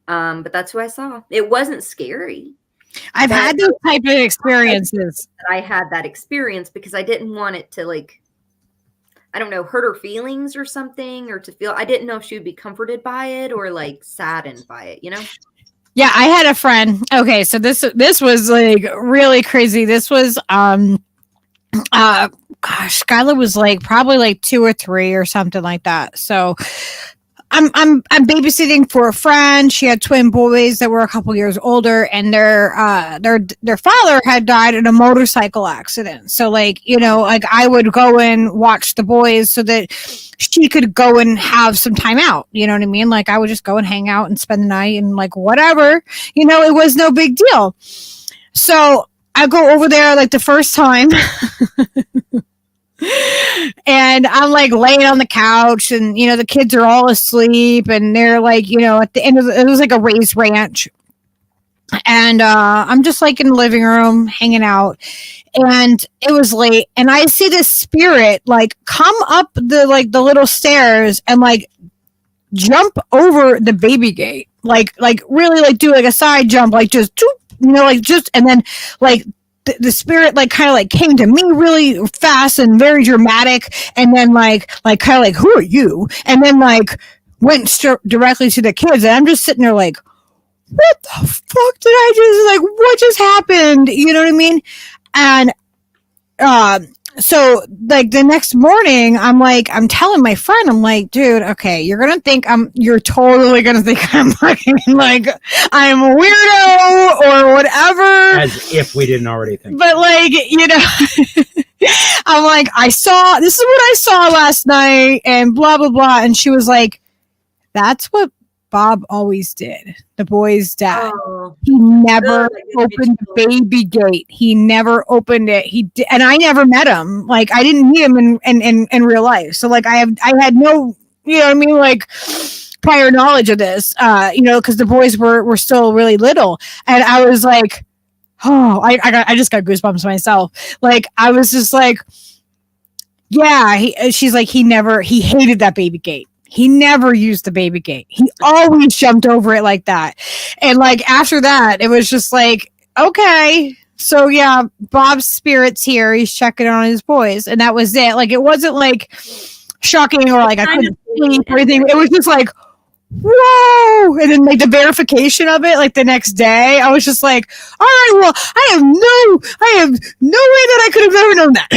But that's who I saw. It wasn't scary. I've had those type of experiences. I had that experience because I didn't want it to, like, I don't know, hurt her feelings or something, or to feel, I didn't know if she would be comforted by it or like saddened by it, you know? Yeah, I had a friend. Okay, so this was like really crazy. This was Skylar was like probably like 2 or 3 or something like that. So I'm babysitting for a friend. She had twin boys that were a couple years older, and their father had died in a motorcycle accident. So like, you know, like I would go and watch the boys so that she could go and have some time out. You know what I mean? Like I would just go and hang out and spend the night and like whatever, you know, it was no big deal. So I go over there like the first time. And I'm like laying on the couch, and you know the kids are all asleep, and they're like, you know, at the end of it was like a raised ranch, and I'm just like in the living room hanging out, and it was late, and I see this spirit like come up the little stairs and like jump over the baby gate, like really like do like a side jump, like just, you know, like just, and then like the spirit like kind of like came to me really fast and very dramatic, and then like kind of like, who are you? And then like went directly to the kids, and I'm just sitting there like, what the fuck did I just, like, what just happened? You know what I mean? And so like the next morning, I'm telling my friend, I'm like, dude, okay, you're totally gonna think I'm fucking like I'm a weirdo or whatever. As if we didn't already think. But like, you know, I'm like, this is what I saw last night and blah, blah, blah. And she was like, that's what Bob always did. The boy's dad. Oh. He never opened the baby gate. He never opened it. He did, and I never met him. Like I didn't meet him in real life. So like I had no, you know what I mean, like prior knowledge of this. You know, because the boys were still really little, and I was like, oh, I just got goosebumps myself. Like I was just like, yeah. She's like, he hated that baby gate. He never used the baby gate. He always jumped over it like that. And like after that, it was just like, okay. So yeah, Bob's spirit's here. He's checking on his boys, and that was it. Like, it wasn't like shocking or like I couldn't sleep or anything. It was just like, whoa! And then like the verification of it, like the next day, I was just like, all right, well, I have no way that I could have ever known that.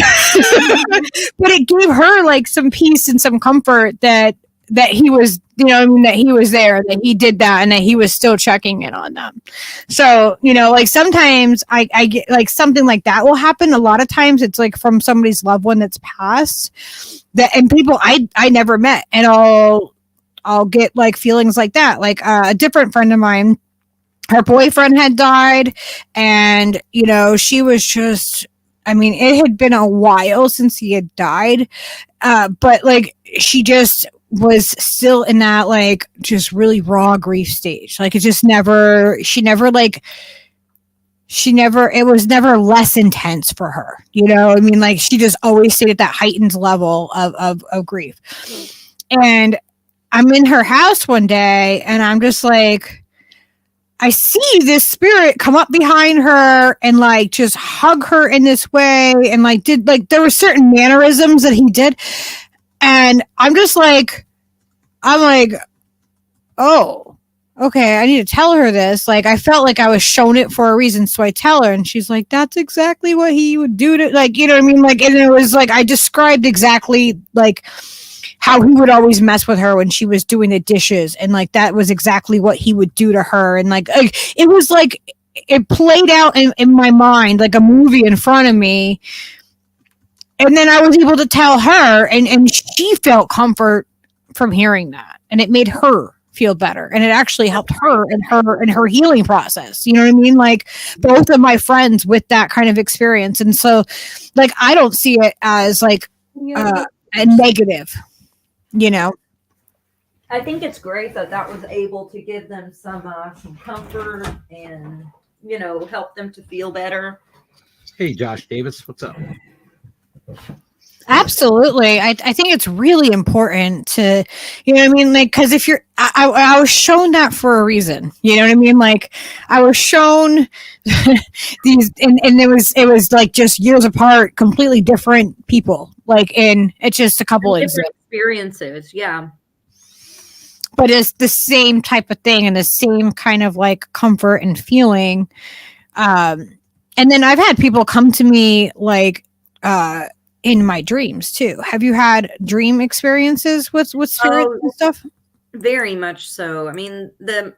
But it gave her like some peace and some comfort that he was, you know, I mean, that he was there, that he did that, and that he was still checking in on them. So, you know, like sometimes I get like something like that will happen. A lot of times it's like from somebody's loved one that's passed, that, and people I never met, and I'll get like feelings like that. Like a different friend of mine, her boyfriend had died, and you know, she was just, I mean, it had been a while since he had died, but like she just was still in that like just really raw grief stage. Like it just never, it was never less intense for her. You know, I mean, like she just always stayed at that heightened level of grief. And I'm in her house one day, and I'm just like, I see this spirit come up behind her and like just hug her in this way, and like did like there were certain mannerisms that he did, and I'm like, oh, okay, I need to tell her this. Like I felt like I was shown it for a reason, so I tell her, and she's like, that's exactly what he would do to, like, you know what I mean? Like, and it was like I described exactly like how he would always mess with her when she was doing the dishes, and like that was exactly what he would do to her, and like it was like it played out in my mind like a movie in front of me, and then I was able to tell her, and she felt comfort from hearing that, and it made her feel better, and it actually helped her in her healing process. You know what I mean? Like both of my friends with that kind of experience, and so like I don't see it as like a negative. You know, I think it's great that was able to give them some comfort and, you know, help them to feel better. Hey, Josh Davis, what's up? Absolutely. I think it's really important to, you know what I mean? Like, because if you're, I was shown that for a reason. You know what I mean? Like, I was shown these, and it was like just years apart, completely different people. Like, it's just a couple of experiences. Yeah. But it's the same type of thing and the same kind of like comfort and feeling. And then I've had people come to me like, in my dreams too. Have you had dream experiences with spirits and stuff? Very much so. I mean,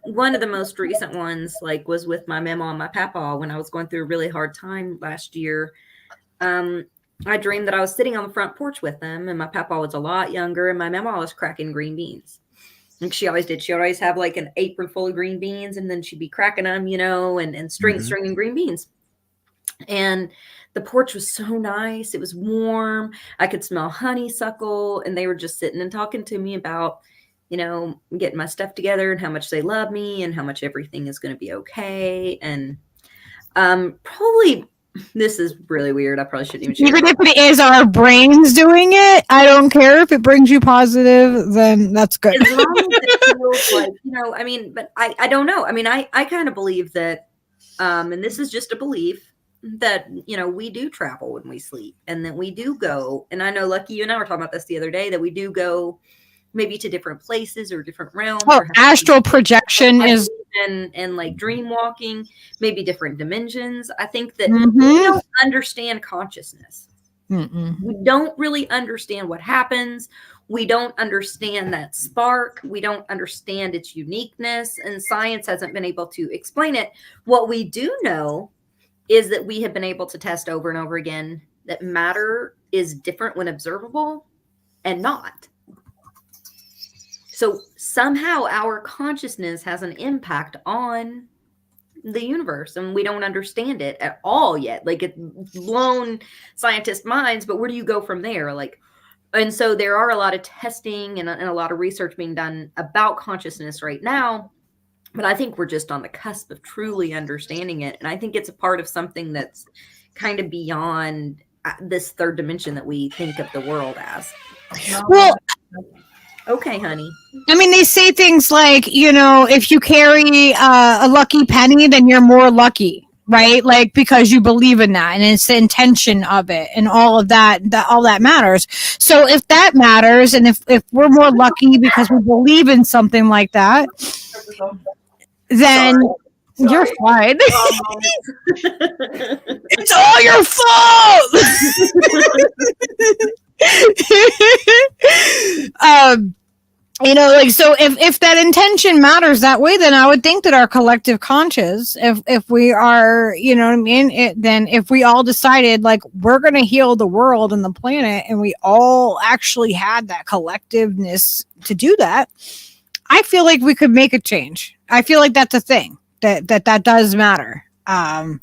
one of the most recent ones like was with my mama and my papa when I was going through a really hard time last year. I dreamed that I was sitting on the front porch with them, and my papa was a lot younger, and my mama was cracking green beans. Like she always did. She always have like an apron full of green beans, and then she'd be cracking them, you know, and stringing green beans. And the porch was so nice. It was warm. I could smell honeysuckle, and they were just sitting and talking to me about, you know, getting my stuff together and how much they love me and how much everything is going to be okay. And probably this is really weird. I probably shouldn't even share Even if it is our brains doing it, I don't care. If it brings you positive, then that's good. As long as it feels like, you know, I mean, but I don't know. I mean, I kind of believe that, and this is just a belief, that, you know, we do travel when we sleep, and that we do go. And I know, Lucky, you and I were talking about this the other day, that we do go maybe to different places or different realms. Oh, astral projection is, and like dream walking, maybe different dimensions. I think that we don't understand consciousness. We don't really understand what happens. We don't understand that spark. We don't understand its uniqueness, and science hasn't been able to explain it. What we do know is that we have been able to test over and over again that matter is different when observable and not. So somehow our consciousness has an impact on the universe, and we don't understand it at all yet. Like, it's blown scientists' minds, but where do you go from there? Like, and so there are a lot of testing and a lot of research being done about consciousness right now. But I think we're just on the cusp of truly understanding it. And I think it's a part of something that's kind of beyond this third dimension that we think of the world as. well, Okay, honey. I mean, they say things like, you know, if you carry a lucky penny, then you're more lucky. right? Like, because you believe in that and it's the intention of it and all of that, all that matters. So if that matters, and if we're more lucky because we believe in something like that, then you're fine. It's all your fault. You know, like, so if that intention matters that way, then I would think that our collective conscious, if we are, you know what I mean, then if we all decided like we're going to heal the world and the planet, and we all actually had that collectiveness to do that, I feel like we could make a change. I feel like that's a thing that does matter. And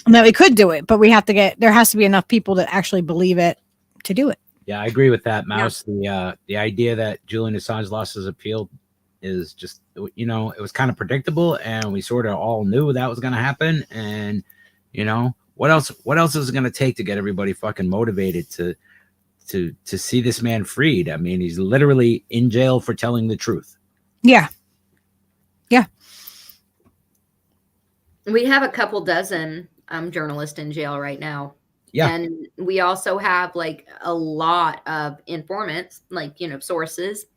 that we could do it, but there has to be enough people that actually believe it to do it. Yeah, I agree with that, Mouse. Yeah. The idea that Julian Assange lost his appeal is just, you know, it was kind of predictable, and we sort of all knew that was going to happen. And, you know, what else is it going to take to get everybody fucking motivated to see this man freed? I mean, he's literally in jail for telling the truth. Yeah. Yeah. We have a couple dozen journalists in jail right now. Yeah. And we also have like a lot of informants, like, you know, sources.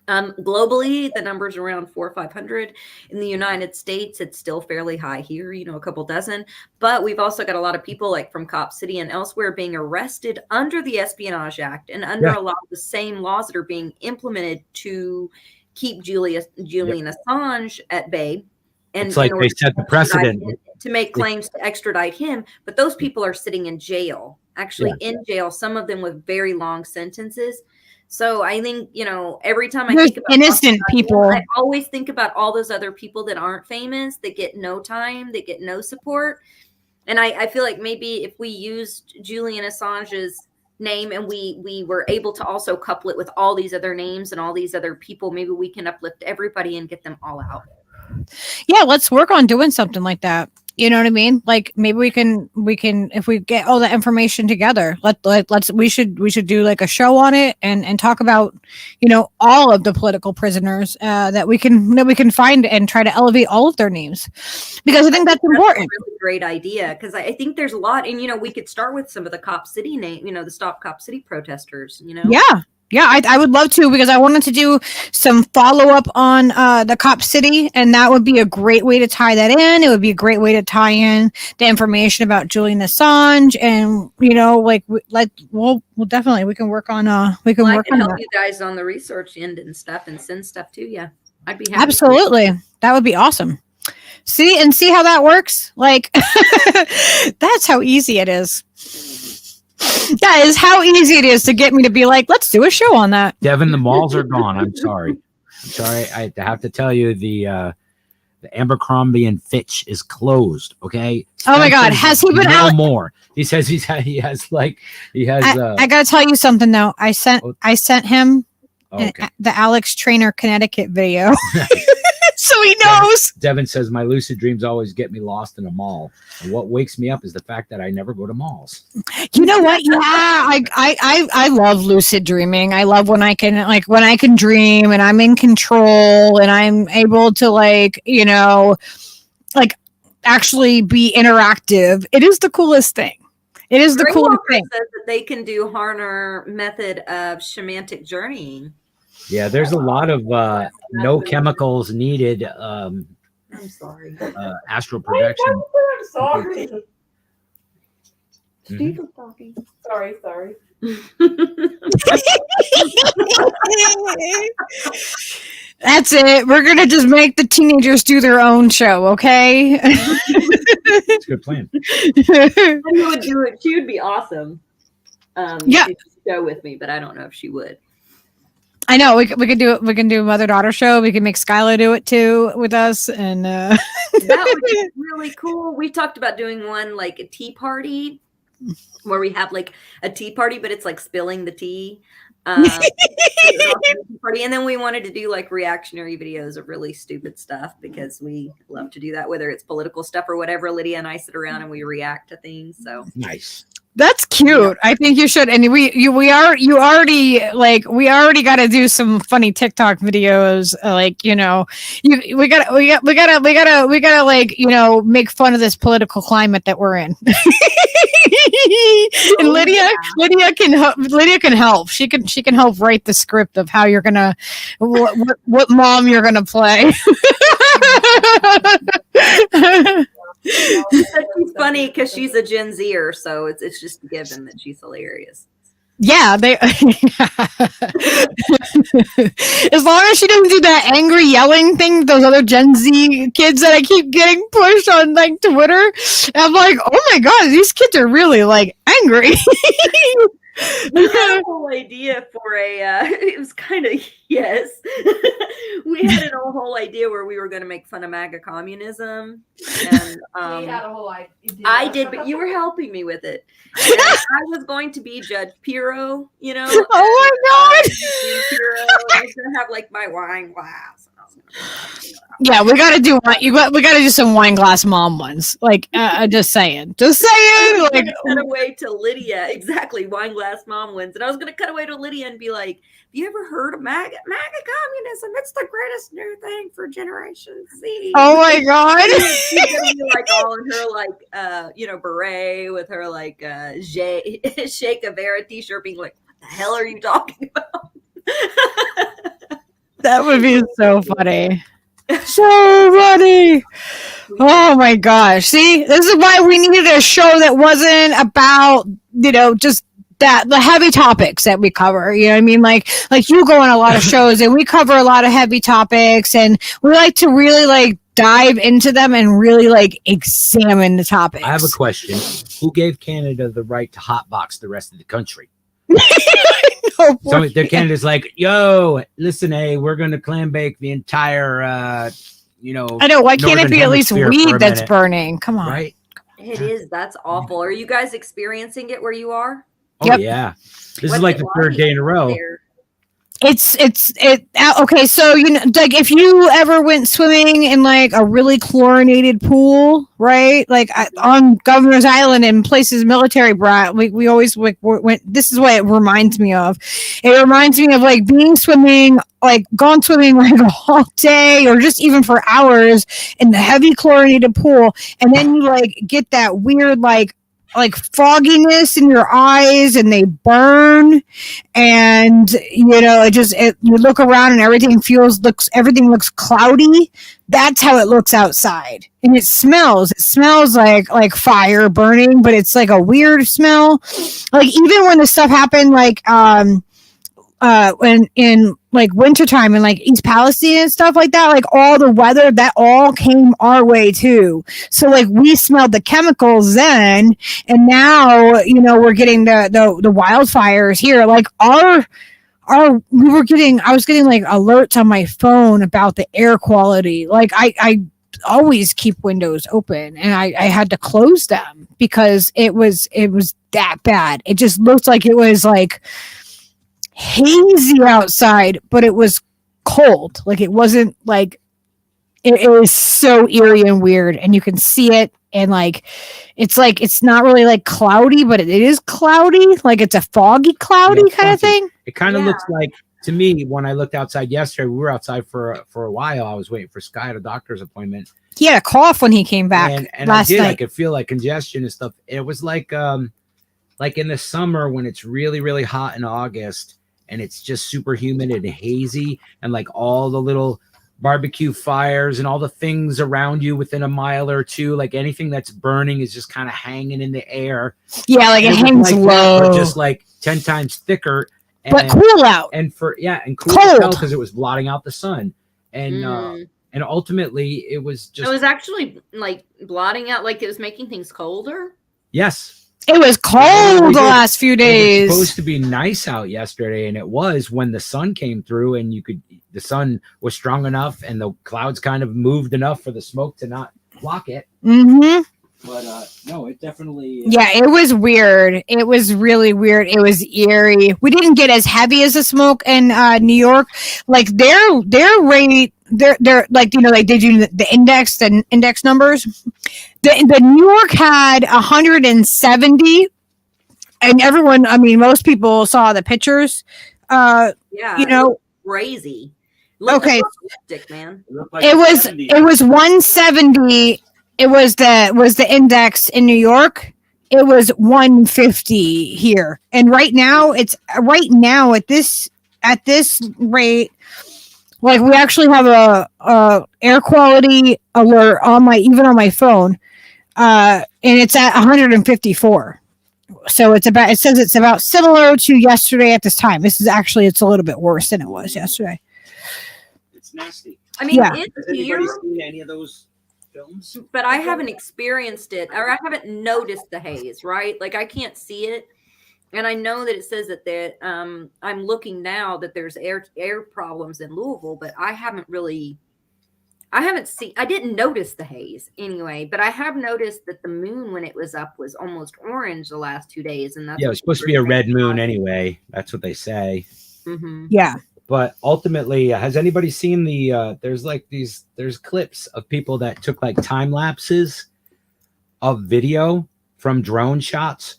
Globally, the number's around 400 or 500. In the United States, it's still fairly high here, you know, a couple dozen. But we've also got a lot of people like from Cop City and elsewhere being arrested under the Espionage Act and under a lot of the same laws that are being implemented to keep Julian Assange at bay. And it's like they set the precedent to make claims to extradite him, but those people are sitting in jail, actually in jail, some of them with very long sentences. So I think, you know, every time I think about innocent people, I always think about all those other people that aren't famous, that get no time, that get no support. And I feel like maybe if we used Julian Assange's name and we were able to also couple it with all these other names and all these other people, maybe we can uplift everybody and get them all out. Yeah, let's work on doing something like that. You know what I mean? Like maybe we can if we get all that information together, we should do like a show on it and talk about, you know, all of the political prisoners that we can find and try to elevate all of their names, because I think that's important. A really great idea, because I think there's a lot, and you know, we could start with some of the Cop City name, you know, the Stop Cop City protesters, you know. Yeah, I would love to, because I wanted to do some follow-up on the Cop City, and that would be a great way to tie that in. It would be a great way to tie in the information about Julian Assange, and, you know, we'll definitely, we can work on I can help you guys on the research end and stuff and send stuff to you. I'd be happy. Absolutely. That would be awesome. See how that works? Like, that's how easy it is. That is how easy it is to get me to be like, let's do a show on that. Devin, the malls are gone. I'm sorry. I have to tell you, the Abercrombie and Fitch is closed. Okay. Oh my God. Has he been out more? He says he has. I gotta tell you something though. I sent him the Alex Trainer Connecticut video. So he knows. Devin says my lucid dreams always get me lost in a mall, and what wakes me up is the fact that I never go to malls. You know what? Yeah, I love lucid dreaming. I love when I can dream and I'm in control and I'm able to, like, you know, like actually be interactive. It is the coolest thing. It is the coolest thing. Says that they can do Harner method of shamanic journeying. Yeah, there's a lot of no chemicals needed. I'm sorry. Astral projection. I'm sorry. Steve was talking. Sorry. That's it. We're gonna just make the teenagers do their own show, okay? It's a good plan. She would do it. She would be awesome. Yeah, she'd go with me, but I don't know if she would. I know we could do it. We can do a mother-daughter show. We can make Skylar do it too with us, and that would be really cool. We talked about doing one like a tea party, where we have like a tea party, but it's like spilling the tea. Party, and then we wanted to do like reactionary videos of really stupid stuff, because we love to do that, whether it's political stuff or whatever. Lydia and I sit around and we react to things. So nice. That's cute. I think you should. And we already got to do some funny TikTok videos. We gotta like, make fun of this political climate that we're in. And Lydia can help. She can help write the script of how you're gonna, what mom you're gonna play. She's funny because she's a Gen Zer, so it's just a given that she's hilarious. Yeah, as long as she doesn't do that angry yelling thing, those other Gen Z kids that I keep getting pushed on like Twitter, I'm like, oh my god, these kids are really like angry. We had a whole idea for it was kind of, yes. We had a whole idea where we were going to make fun of MAGA communism. And We had a whole idea. I did, but you were helping me with it. And I was going to be Judge Pirro, Oh my god. Pirro. I was going to have like my wine glass. Yeah, we gotta do some wine glass mom ones. Like, just saying. Like, cut away to Lydia, exactly, wine glass mom ones, and I was gonna cut away to Lydia and be like, "Have you ever heard of MAGA communism? It's the greatest new thing for Generation Z." oh my god. She's gonna be like all in her like beret with her like Che Guevara t-shirt, being like, "What the hell are you talking about?" That would be so funny. So funny. Oh my gosh. See, this is why we needed a show that wasn't about, just the heavy topics that we cover. You know what I mean? Like you go on a lot of shows and we cover a lot of heavy topics, and we like to really like dive into them and really like examine the topics. I have a question. Who gave Canada the right to hotbox the rest of the country? So their Canada's like, yo, listen, we're going to clam bake the entire, I know. Why can't it be at least weed that's burning? Come on. Right? It is. That's awful. Are you guys experiencing it where you are? Oh, Yep. yeah. This is like the third day in a row. Okay, so like if you ever went swimming in like a really chlorinated pool, right? Like on Governor's Island and places military brat, we always went. This is what it reminds me of. It reminds me of like gone swimming like all day or just even for hours in the heavy chlorinated pool, and then you like get that weird like fogginess in your eyes and they burn, and you look around and everything looks cloudy. That's how it looks outside, and it smells like fire burning, but it's like a weird smell. Like even when the stuff happened when in like wintertime in like East Palestine and stuff like that, like all the weather, that all came our way too. So like we smelled the chemicals then, and now, we're getting the wildfires here. Like I was getting like alerts on my phone about the air quality. Like I always keep windows open, and I had to close them because it was that bad. It just looked like it was like hazy outside, but it was cold. Like it wasn't like it was so eerie and weird, and you can see it, and like it's not really like cloudy, but it is cloudy. Like it's a foggy cloudy kind of thing. It kind of looks like, to me, when I looked outside yesterday, we were outside for a while. I was waiting for Sky at a doctor's appointment. He had a cough when he came back and last night. I could feel like congestion and stuff. It was like in the summer when it's really, really hot in August, and it's just super humid and hazy, and like all the little barbecue fires and all the things around you within a mile or two, like anything that's burning is just kind of hanging in the air. Yeah, like it hangs like low. That, but just like 10 times thicker. But cool out. And cold because it was blotting out the sun. And ultimately it was just. It was actually like blotting out, like it was making things colder. Yes. It was cold the last few days. It was supposed to be nice out yesterday, and it was when the sun came through, and the sun was strong enough, and the clouds kind of moved enough for the smoke to not block it. Mm-hmm. But no, it definitely. Yeah, it was weird. It was really weird. It was eerie. We didn't get as heavy as the smoke in New York. Like their rate, they're like, like they do the index numbers. The New York had 170 and everyone, I mean, most people saw the pictures. Yeah, You know, crazy. Okay. Apocalyptic, man. it was 170. It was the index in New York. It was 150 here, and right now at this rate, like we actually have a air quality alert on my phone, and it's at 154. So it says it's about similar to yesterday at this time. It's a little bit worse than it was yesterday. It's nasty. I mean, Yeah. it's Has anybody here, seen any of those films? but I haven't experienced it, or I haven't noticed the haze, right? Like I can't see it. And I know that it says that I'm looking now that there's air problems in Louisville, but I didn't notice the haze anyway, but I have noticed that the moon when it was up was almost orange the last 2 days. And that's Yeah, it was supposed to be a red moon anyway. That's what they say. Mm-hmm. Yeah. But ultimately, has anybody seen there's clips of people that took like time lapses of video from drone shots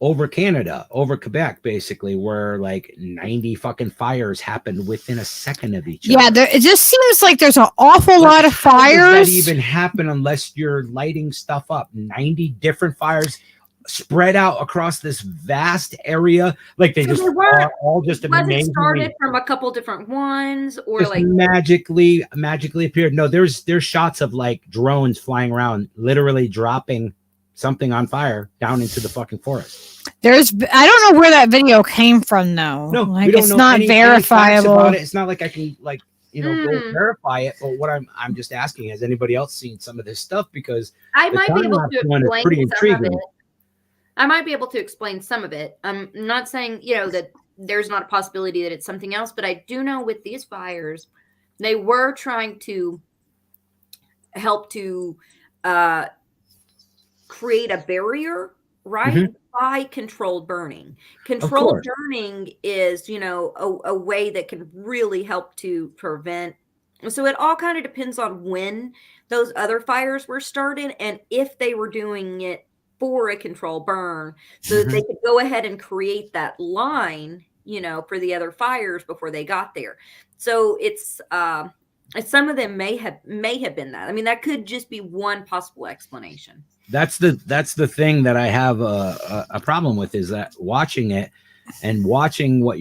over Canada, over Quebec, basically, where like 90 fucking fires happened within a second of each other. Yeah, it just seems like there's an awful lot of How does fires. that even happen unless you're lighting stuff up? 90 different fires spread out across this vast area, like they just are all just amazingly started from a couple different ones, or just like magically appeared. No, there's shots of like drones flying around, literally dropping something on fire down into the fucking forest. I don't know where that video came from though. No, like we don't it's know not any verifiable. facts about it. It's not like I can go verify it. But what I'm just asking, has anybody else seen some of this stuff? Because I might be able to explain pretty intriguing. I might be able to explain some of it. I'm not saying, that there's not a possibility that it's something else, but I do know with these fires, they were trying to help to create a barrier, right? Mm-hmm. By controlled burning. Controlled burning is, a way that can really help to prevent. So it all kind of depends on when those other fires were started and if they were doing it for a control burn so that they could go ahead and create that line, for the other fires before they got there. So it's some of them may have been that. I mean, that could just be one possible explanation. That's the thing that I have a problem with, is that watching it and watching what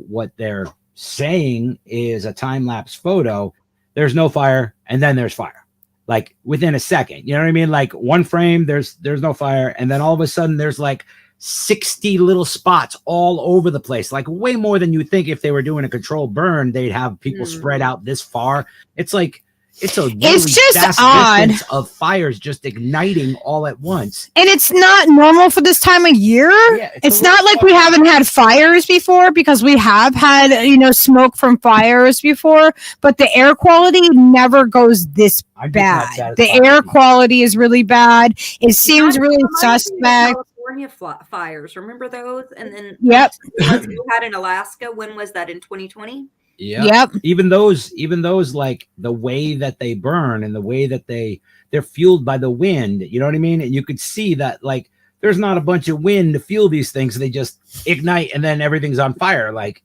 what they're saying is a time-lapse photo. There's no fire, and then there's fire. Like within a second, you know what I mean? Like one frame, there's no fire, and then all of a sudden there's like 60 little spots all over the place, like way more than you would think. If they were doing a controlled burn, they'd have people spread out this far. It's like it's just vast odd of fires just igniting all at once, and it's not normal for this time of year. Yeah, it's not like we haven't had fires before, because we have had smoke from fires before, but the air quality never goes this bad. The air quality is really bad. It seems really suspect. California fires, remember those? And then yep, you had in Alaska. When was that? In 2020? Yep. Even those like the way that they burn and the way that they're fueled by the wind, you know what I mean? And you could see that like there's not a bunch of wind to fuel these things. They just ignite and then everything's on fire. Like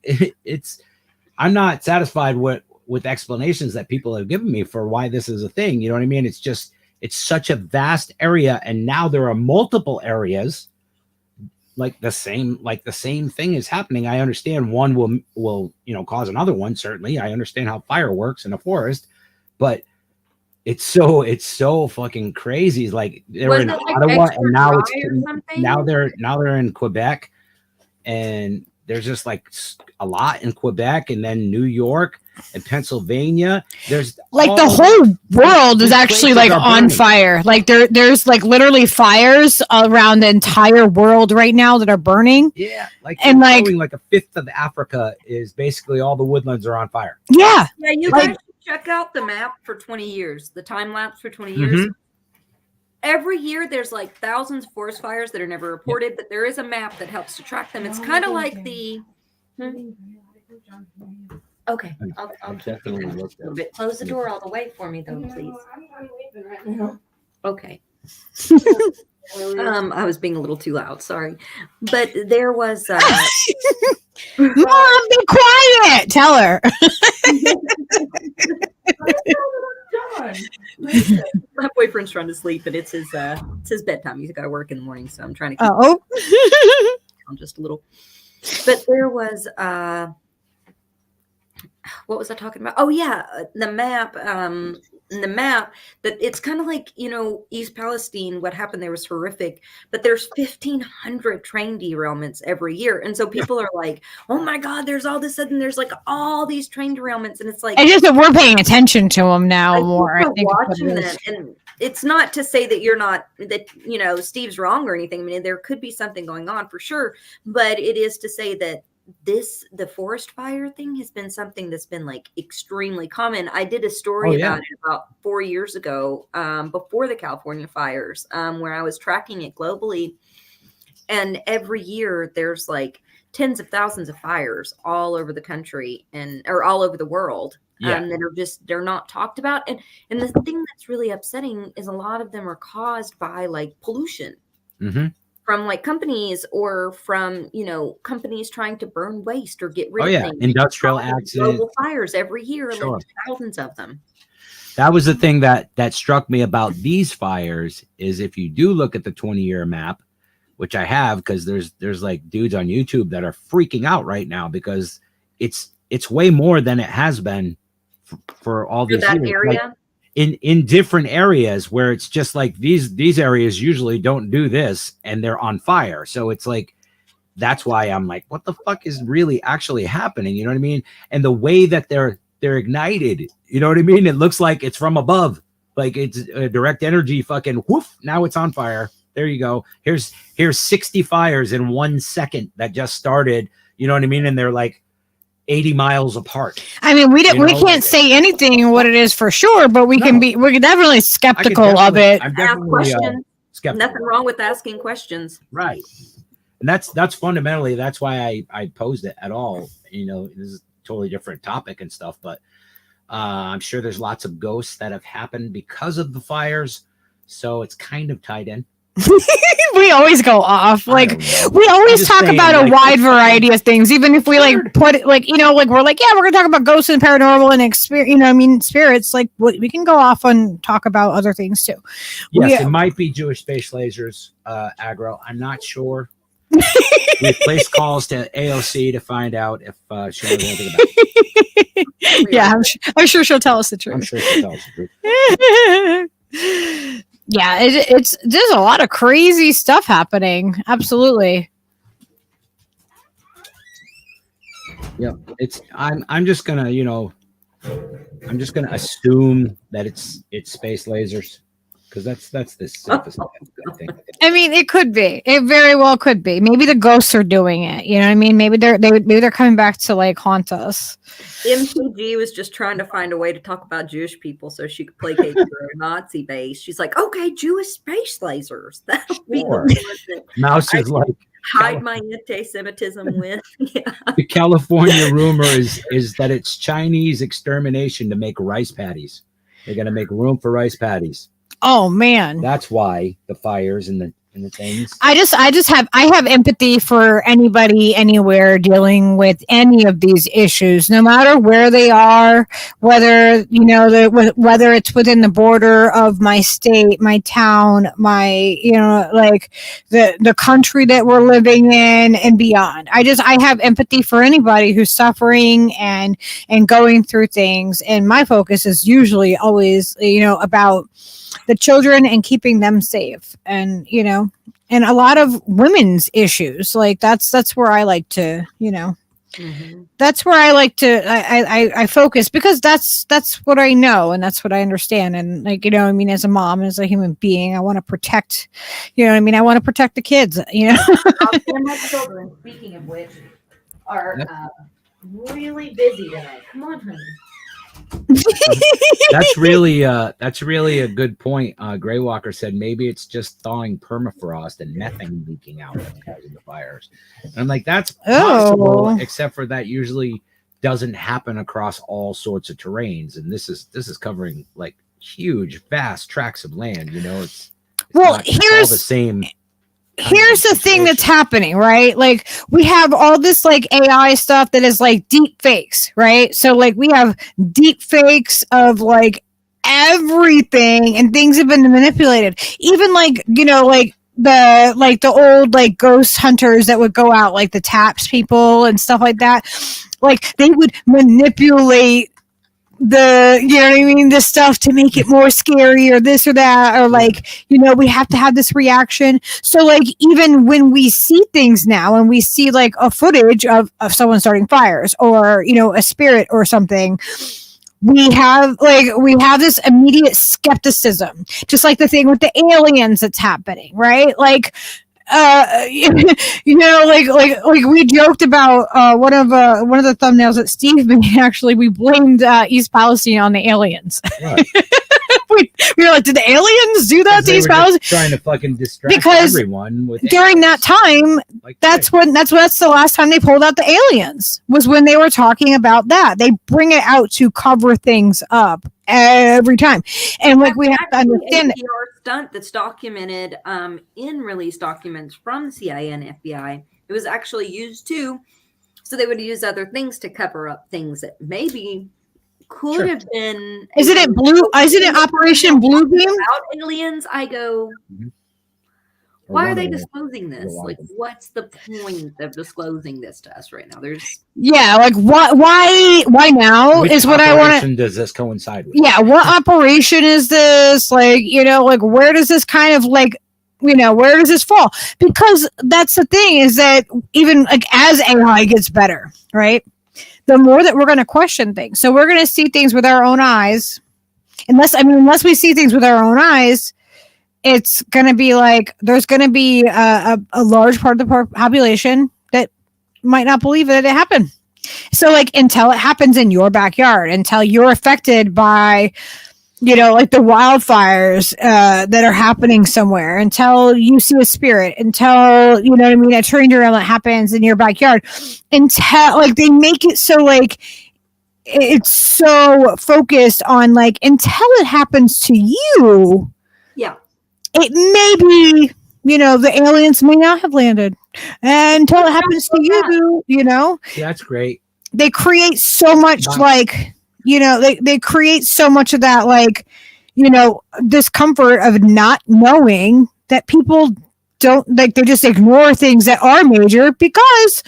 I'm not satisfied with explanations that people have given me for why this is a thing. You know what I mean? It's such a vast area, and now there are multiple areas. Like the same thing is happening. I understand one will cause another one. Certainly, I understand how fire works in a forest, but it's so fucking crazy. It's like they were in Ottawa, and now they're in Quebec, and there's just like a lot in Quebec, and then New York and Pennsylvania. There's like the whole world is actually like on fire. Like there's like literally fires around the entire world right now that are burning. Yeah, and like a fifth of Africa is basically all the woodlands are on fire. Yeah, you guys should check out the map for 20 years, the time lapse for 20 years. Every year there's like thousands of forest fires that are never reported, but there is a map that helps to track them. It's kind of like the okay. I'll definitely look a little bit. Close the door all the way for me, though, please. Okay. I was being a little too loud, sorry. But there was Mom, be quiet. Tell her. my boyfriend's trying to sleep, and it's his bedtime. He's got to work in the morning, so I'm trying to keep Oh. just a little. But there was what was I talking about? Oh yeah, the map. The map that it's kind of like, you know, East Palestine. What happened there was horrific, but there's 1,500 train derailments every year, and so people are like, "Oh my God, there's all of a sudden there's like all these train derailments," and it's like, I just that we're paying attention to them now more. I we're think watching them, and it's not to say that you're not that you know Steve's wrong or anything. I mean, there could be something going on for sure, but it is to say that the forest fire thing has been something that's been like extremely common. I did a story about it about 4 years ago, before the California fires, where I was tracking it globally, and every year there's like tens of thousands of fires all over the country or all over the world. That are they're not talked about, and the thing that's really upsetting is a lot of them are caused by like pollution. From like companies or from, you know, companies trying to burn waste or get rid of things. Industrial accidents. Global fires every year, like thousands of them. That was the thing that struck me about these fires is if you do look at the 20-year map, which I have, because there's like dudes on YouTube that are freaking out right now because it's way more than it has been for all these years. Area? Like, in different areas where it's just like these areas usually don't do this and they're on fire. So it's like, that's why I'm like, what the fuck is really actually happening? You know what I mean? And the way that they're ignited, you know what I mean? It looks like it's from above, like it's a direct energy fucking whoof. Now it's on fire. There you go. Here's 60 fires in 1 second that just started, you know what I mean? And they're like 80 miles apart. I mean, we can't say anything what it is for sure, but we're definitely skeptical of it. I'm definitely skeptical. Nothing wrong with asking questions. Right. And that's fundamentally, that's why I posed it at all. You know, this is a totally different topic and stuff, but I'm sure there's lots of ghosts that have happened because of the fires. So it's kind of tied in. We always go off, like we always talk about a wide variety of things, even if we like put it like, you know, like we're like, yeah, we're gonna talk about ghosts and paranormal and experience, you know, I mean spirits, like we can go off and talk about other things too. Yes, it might be Jewish space lasers, aggro, I'm not sure. We placed calls to AOC to find out if she knows anything about it. Yeah, I'm sure she'll tell us the truth. I'm sure she'll tell us the truth. Yeah, it's there's a lot of crazy stuff happening. Absolutely. Yeah, I'm just gonna, you know, I'm just gonna assume that it's space lasers because that's the safest thing. I mean, it could be. It very well could be. Maybe the ghosts are doing it. You know what I mean? Maybe they're coming back to like haunt us. MTG was just trying to find a way to talk about Jewish people so she could placate her Nazi base. She's like, okay, Jewish space lasers. That'll be the Mouse is like hide my anti-Semitism with. Yeah. The California rumor is that it's Chinese extermination to make rice patties. They're gonna make room for rice patties. Oh man, that's why the fires and the things. I have empathy for anybody anywhere dealing with any of these issues, no matter where they are, whether you know whether it's within the border of my state, my town, my like the country that we're living in and beyond. I have empathy for anybody who's suffering and going through things, and my focus is usually always about the children and keeping them safe, and and a lot of women's issues. Like that's where I like to that's where I like to I focus, because that's what I know and that's what I understand. And as a mom, as a human being, I want to protect I want to protect the kids. My children, speaking of which, are really busy tonight. Come on, honey. That's really a good point. Grey Walker said maybe it's just thawing permafrost and methane leaking out that's causing the fires. And I'm like, that's possible, except for that usually doesn't happen across all sorts of terrains. And this is covering like huge, vast tracts of land. It's Well, It's all the same. Here's the thing that's happening, right? Like we have all this like AI stuff that is like deep fakes, right? So like we have deep fakes of like everything, and things have been manipulated. Even like, you know, like the old like ghost hunters that would go out, like the taps people and stuff like that. Like they would manipulate the, you know what I mean, this stuff to make it more scary or this or that, or like, you know, we have to have this reaction. So like even when we see things now and we see like a footage of someone starting fires or, you know, a spirit or something, we have this immediate skepticism, just like the thing with the aliens that's happening, right? Like you know, like we joked about one of the thumbnails that Steve made. Actually, we blamed East Palestine on the aliens. Right. we were like, did the aliens do that to East Palestine? Trying to fucking distract everyone with during that time. Like that's the last time they pulled out the aliens, was when they were talking about that. They bring it out to cover things up every time, and like we have to understand that. Stunt that's documented in release documents from the CIA and FBI. It was actually used too, so they would use other things to cover up things that maybe could have been. Isn't it Operation Bluebeam? About aliens, I go. Why are they disclosing this? Like, what's the point of disclosing this to us right now? Like why now is what I want to. Does this coincide with? Yeah, what operation is this? Like, you know, like where does this kind of like, you know, where does this fall? Because that's the thing, is that even like as AI gets better, right? The more that we're going to question things, so we're going to see things with our own eyes. Unless we see things with our own eyes, it's going to be like there's going to be a large part of the population that might not believe that it happened. So like until it happens in your backyard, until you're affected by, you know, like the wildfires that are happening somewhere, until you see a spirit, until, you know what I mean, a train derailment happens in your backyard, until like they make it so like it's so focused on like until it happens to you. Yeah. It may be, you know, the aliens may not have landed until it happens to you, you know? Yeah, that's great. They create so much like, you know, they create so much of that, like, you know, discomfort of not knowing that people don't, like, they just ignore things that are major because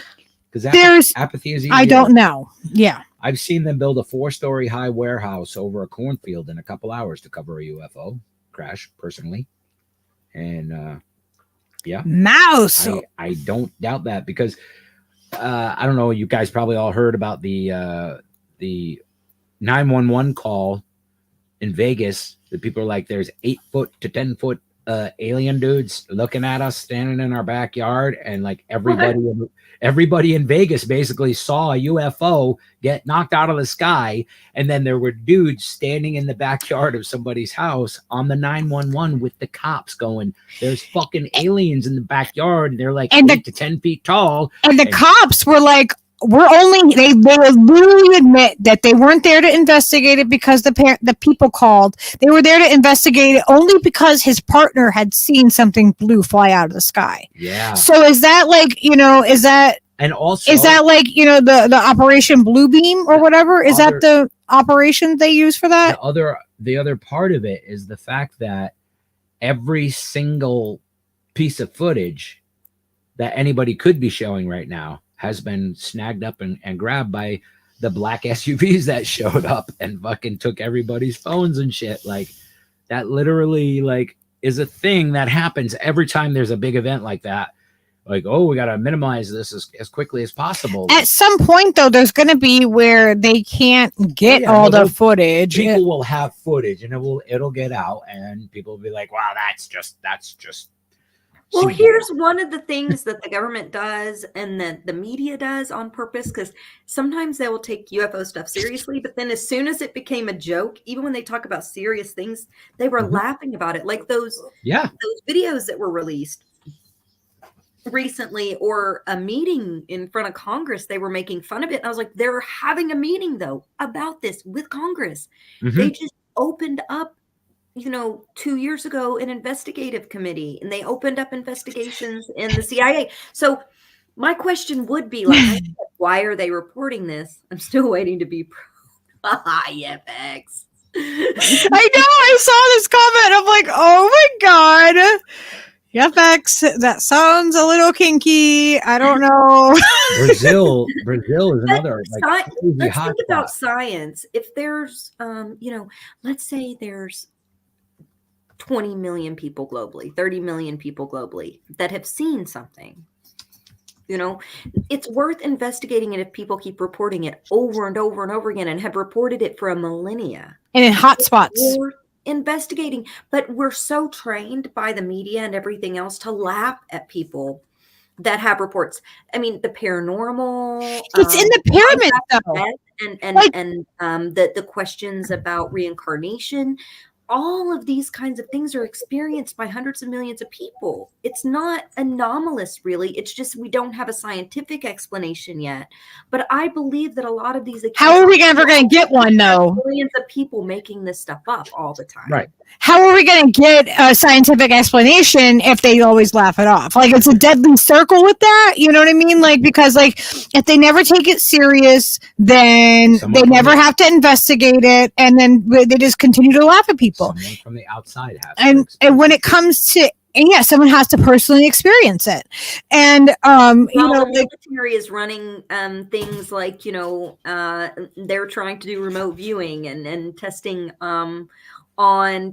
there's apathy is easier. I don't know. Yeah. I've seen them build a 4-story high warehouse over a cornfield in a couple hours to cover a UFO crash, personally. And yeah, mouse. I don't doubt that, because I don't know, you guys probably all heard about the 911 call in Vegas. The people are like, there's 8 foot to 10 foot alien dudes looking at us standing in our backyard, and like everybody in Vegas basically saw a UFO get knocked out of the sky, and then there were dudes standing in the backyard of somebody's house on the 911 with the cops going, there's fucking aliens in the backyard, and they're like 8 to 10 feet tall, and the cops were like, they literally admit that they weren't there to investigate it because the people called. They were there to investigate it only because his partner had seen something blue fly out of the sky. Yeah. So is that like, you know, is that like, you know, the Operation Bluebeam or whatever? Is that the operation they use for that? The other part of it is the fact that every single piece of footage that anybody could be showing right now has been snagged up and grabbed by the black SUVs that showed up and fucking took everybody's phones and shit. Like, that literally like is a thing that happens every time there's a big event like that. Like, oh, we got to minimize this as quickly as possible. At some point, though, there's going to be where they can't get all the footage. People will have footage, and it'll get out, and people will be like, wow, that's just. Well, here's one of the things that the government does and that the media does on purpose, because sometimes they will take UFO stuff seriously, but then as soon as it became a joke, even when they talk about serious things, they were laughing about it. Like those videos that were released recently, or a meeting in front of Congress, they were making fun of it. And I was like, they're having a meeting though about this with Congress. They just opened up 2 years ago, an investigative committee, and they opened up investigations in the CIA. So my question would be like, why are they reporting this? I'm still waiting to be FX. I know. I saw this comment. I'm like, oh my god. FX, that sounds a little kinky. I don't know. Brazil is another like crazy Let's hot think about spot. science. If there's, let's say there's 20 million people globally, 30 million people globally that have seen something. It's worth investigating it if people keep reporting it over and over and over again and have reported it for a millennia. And in hot spots. Worth investigating, but we're so trained by the media and everything else to laugh at people that have reports. I mean, the paranormal. It's in the pyramid, and the questions about reincarnation. All of these kinds of things are experienced by hundreds of millions of people. It's not anomalous, really. It's just we don't have a scientific explanation yet. But I believe that a lot of these. How are we ever going to get one, though? Millions of people making this stuff up all the time. Right. How are we going to get a scientific explanation if they always laugh it off? Like, it's a deadly circle with that. You know what I mean? Like, because like if they never take it serious, then they never have to investigate it, and then they just continue to laugh at people. Someone from the outside has And when it comes to someone has to personally experience it. And the military is running things like they're trying to do remote viewing and testing on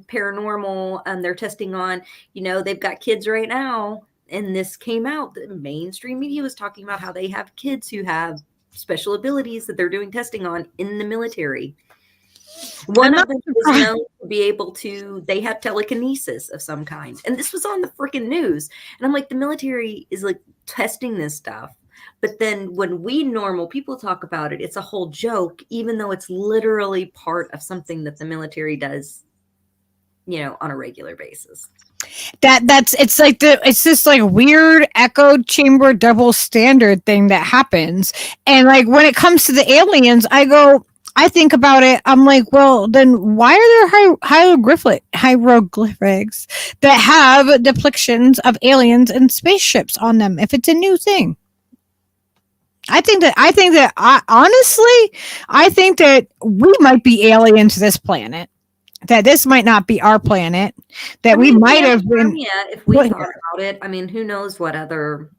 paranormal, and they're testing on they've got kids right now, and this came out, the mainstream media was talking about how they have kids who have special abilities that they're doing testing on in the military. One of them was known to be able to, they have telekinesis of some kind. And this was on the freaking news. And I'm like, the military is like testing this stuff. But then when we normal people talk about it, it's a whole joke, even though it's literally part of something that the military does, on a regular basis. It's this like weird echo chamber double standard thing that happens. And like when it comes to the aliens, I think about it. I'm like, well, then why are there hieroglyphics that have depictions of aliens and spaceships on them if it's a new thing? I think that we might be alien to this planet. That this might not be our planet. That we might have been. Yeah, if we thought about it, I mean, who knows what other,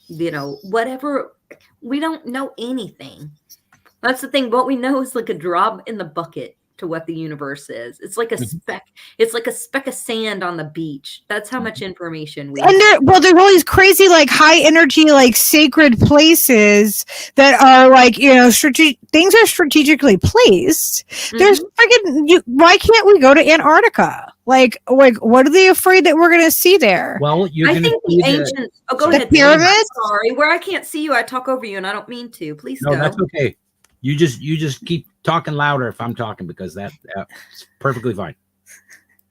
whatever. We don't know anything. That's the thing. What we know is like a drop in the bucket to what the universe is. It's like a speck. It's like a speck of sand on the beach. That's how much information we have. There's all these crazy, like high energy, like sacred places that are like, things are strategically placed. Mm-hmm. There's freaking, why can't we go to Antarctica? Like, what are they afraid that we're going to see there? Well, I think the ancients. Oh, go ahead. The pyramids? Sorry, where I can't see you, I talk over you, and I don't mean to. Please go. No, that's okay. You just keep talking louder if I'm talking, because that's perfectly fine.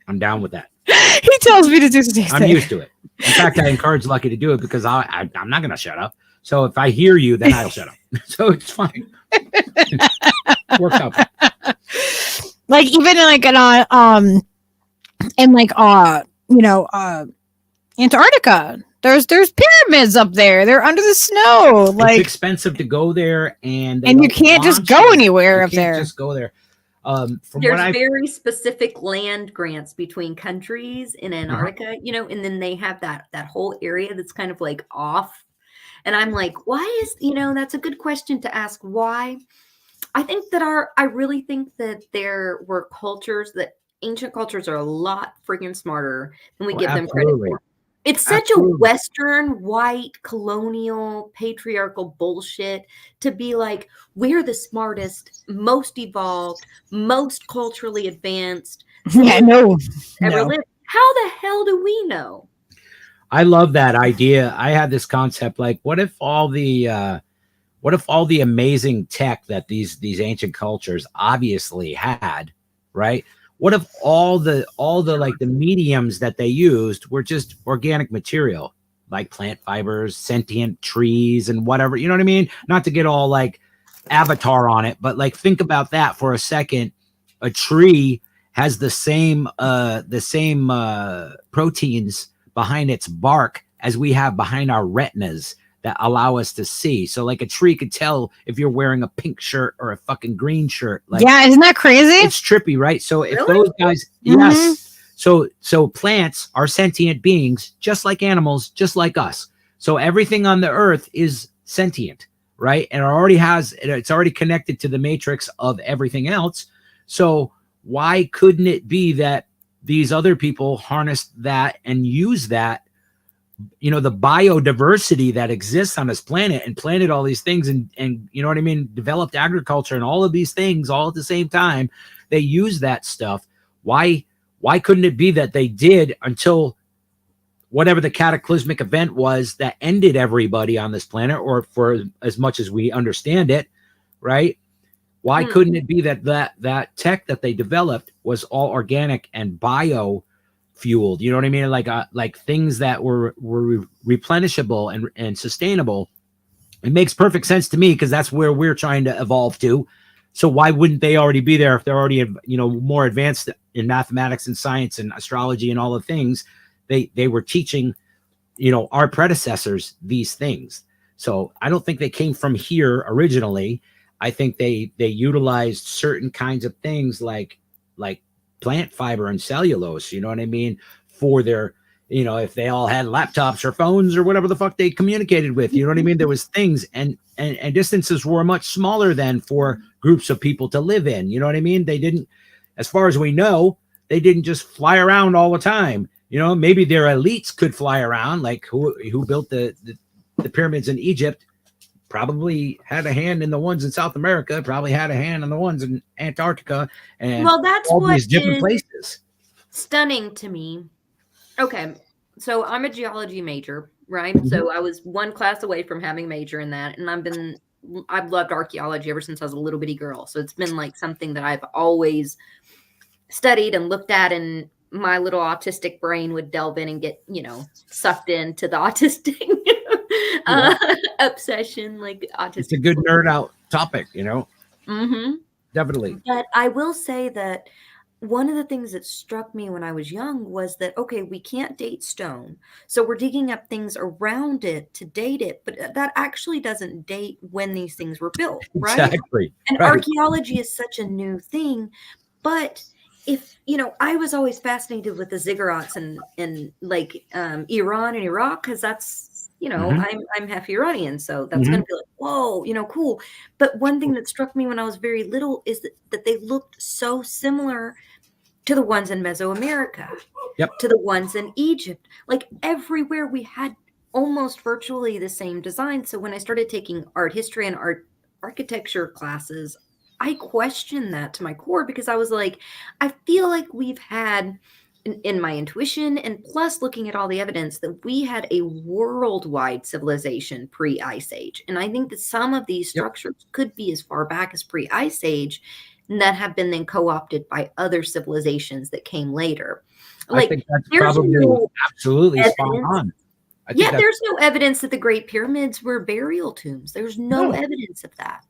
I'm down with that. He tells me to do the same thing. I'm used to it. In fact, I encourage Lucky to do it because I'm not going to shut up. So if I hear you, then I'll shut up. So it's fine. Works out. Like even Antarctica. There's pyramids up there. They're under the snow. Like it's expensive to go there, and you can't just go anywhere up there. Just go there. There's very specific land grants between countries in Antarctica, and then they have that whole area that's kind of like off. And I'm like, why is that's a good question to ask. Why? I really think that there were cultures that ancient cultures are a lot freaking smarter than we give them credit for. It's such a Western, white, colonial, patriarchal bullshit to be like, we're the smartest, most evolved, most culturally advanced. Yeah, no. Ever lived. How the hell do we know? I love that idea. I had this concept like, what if all the amazing tech that these ancient cultures obviously had, right? What if all the like the mediums that they used were just organic material, like plant fibers, sentient trees, and whatever, you know what I mean? Not to get all like Avatar on it, but like think about that for a second. A tree has the same proteins behind its bark as we have behind our retinas that allow us to see. So like a tree could tell if you're wearing a pink shirt or a fucking green shirt. Like, yeah, isn't that crazy? it's trippy, right? So if Really? those guys, yes. So plants are sentient beings, just like animals, just like us. So everything on the earth is sentient, right? And it's already connected to the matrix of everything else. So why couldn't it be that these other people harnessed that and use that, you know, the biodiversity that exists on this planet and planted all these things and you know what I mean, developed agriculture and all of these things all at the same time? They use that stuff. Why couldn't it be that they did until whatever the cataclysmic event was that ended everybody on this planet, or for as much as we understand it, right? Why couldn't it be that tech that they developed was all organic and bio fueled? You know what I mean? Like things that were replenishable and sustainable. It makes perfect sense to me, because that's where we're trying to evolve to. So why wouldn't they already be there if they're already, you know, more advanced in mathematics and science and astrology and all the things? They were teaching, you know, our predecessors these things. So I don't think they came from here originally. I think they utilized certain kinds of things like plant fiber and cellulose, you know what I mean, for their, you know, if they all had laptops or phones or whatever the fuck they communicated with, you know what I mean? There was things, and distances were much smaller than for groups of people to live in, you know what I mean? They didn't, as far as we know, they didn't just fly around all the time. You know, maybe their elites could fly around, like who built the pyramids in Egypt probably had a hand in the ones in South America, probably had a hand in the ones in Antarctica, and Well, that's all what these different is places. stunning to me. Okay, so I'm a geology major, right? So I was one class away from having a major in that, and I've loved archaeology ever since I was a little bitty girl. So it's been like something that I've always studied and looked at, and my little autistic brain would delve in and get, you know, sucked into the autistic obsession, like autistic. It's a good nerd out topic, you know. Mm-hmm. Definitely. But I will say that one of the things that struck me when I was young was that, okay, we can't date stone. So we're digging up things around it to date it, but that actually doesn't date when these things were built, right? Exactly. And right. archaeology is such a new thing. But if, you know, I was always fascinated with the ziggurats and like Iran and Iraq, because that's, you know, I'm half Iranian, so that's going to be like, whoa, you know, cool. But one thing that struck me when I was very little is that they looked so similar to the ones in Mesoamerica, to the ones in Egypt. Like everywhere we had almost virtually the same design. So when I started taking art history and architecture classes, I questioned that to my core, because I was like, I feel like we've had in my intuition, and plus looking at all the evidence, that we had a worldwide civilization pre-Ice Age. And I think that some of these structures could be as far back as pre-Ice Age, and that have been then co-opted by other civilizations that came later. Like, I think that's probably absolutely spot on. There's no evidence that the Great Pyramids were burial tombs. There's no evidence of that.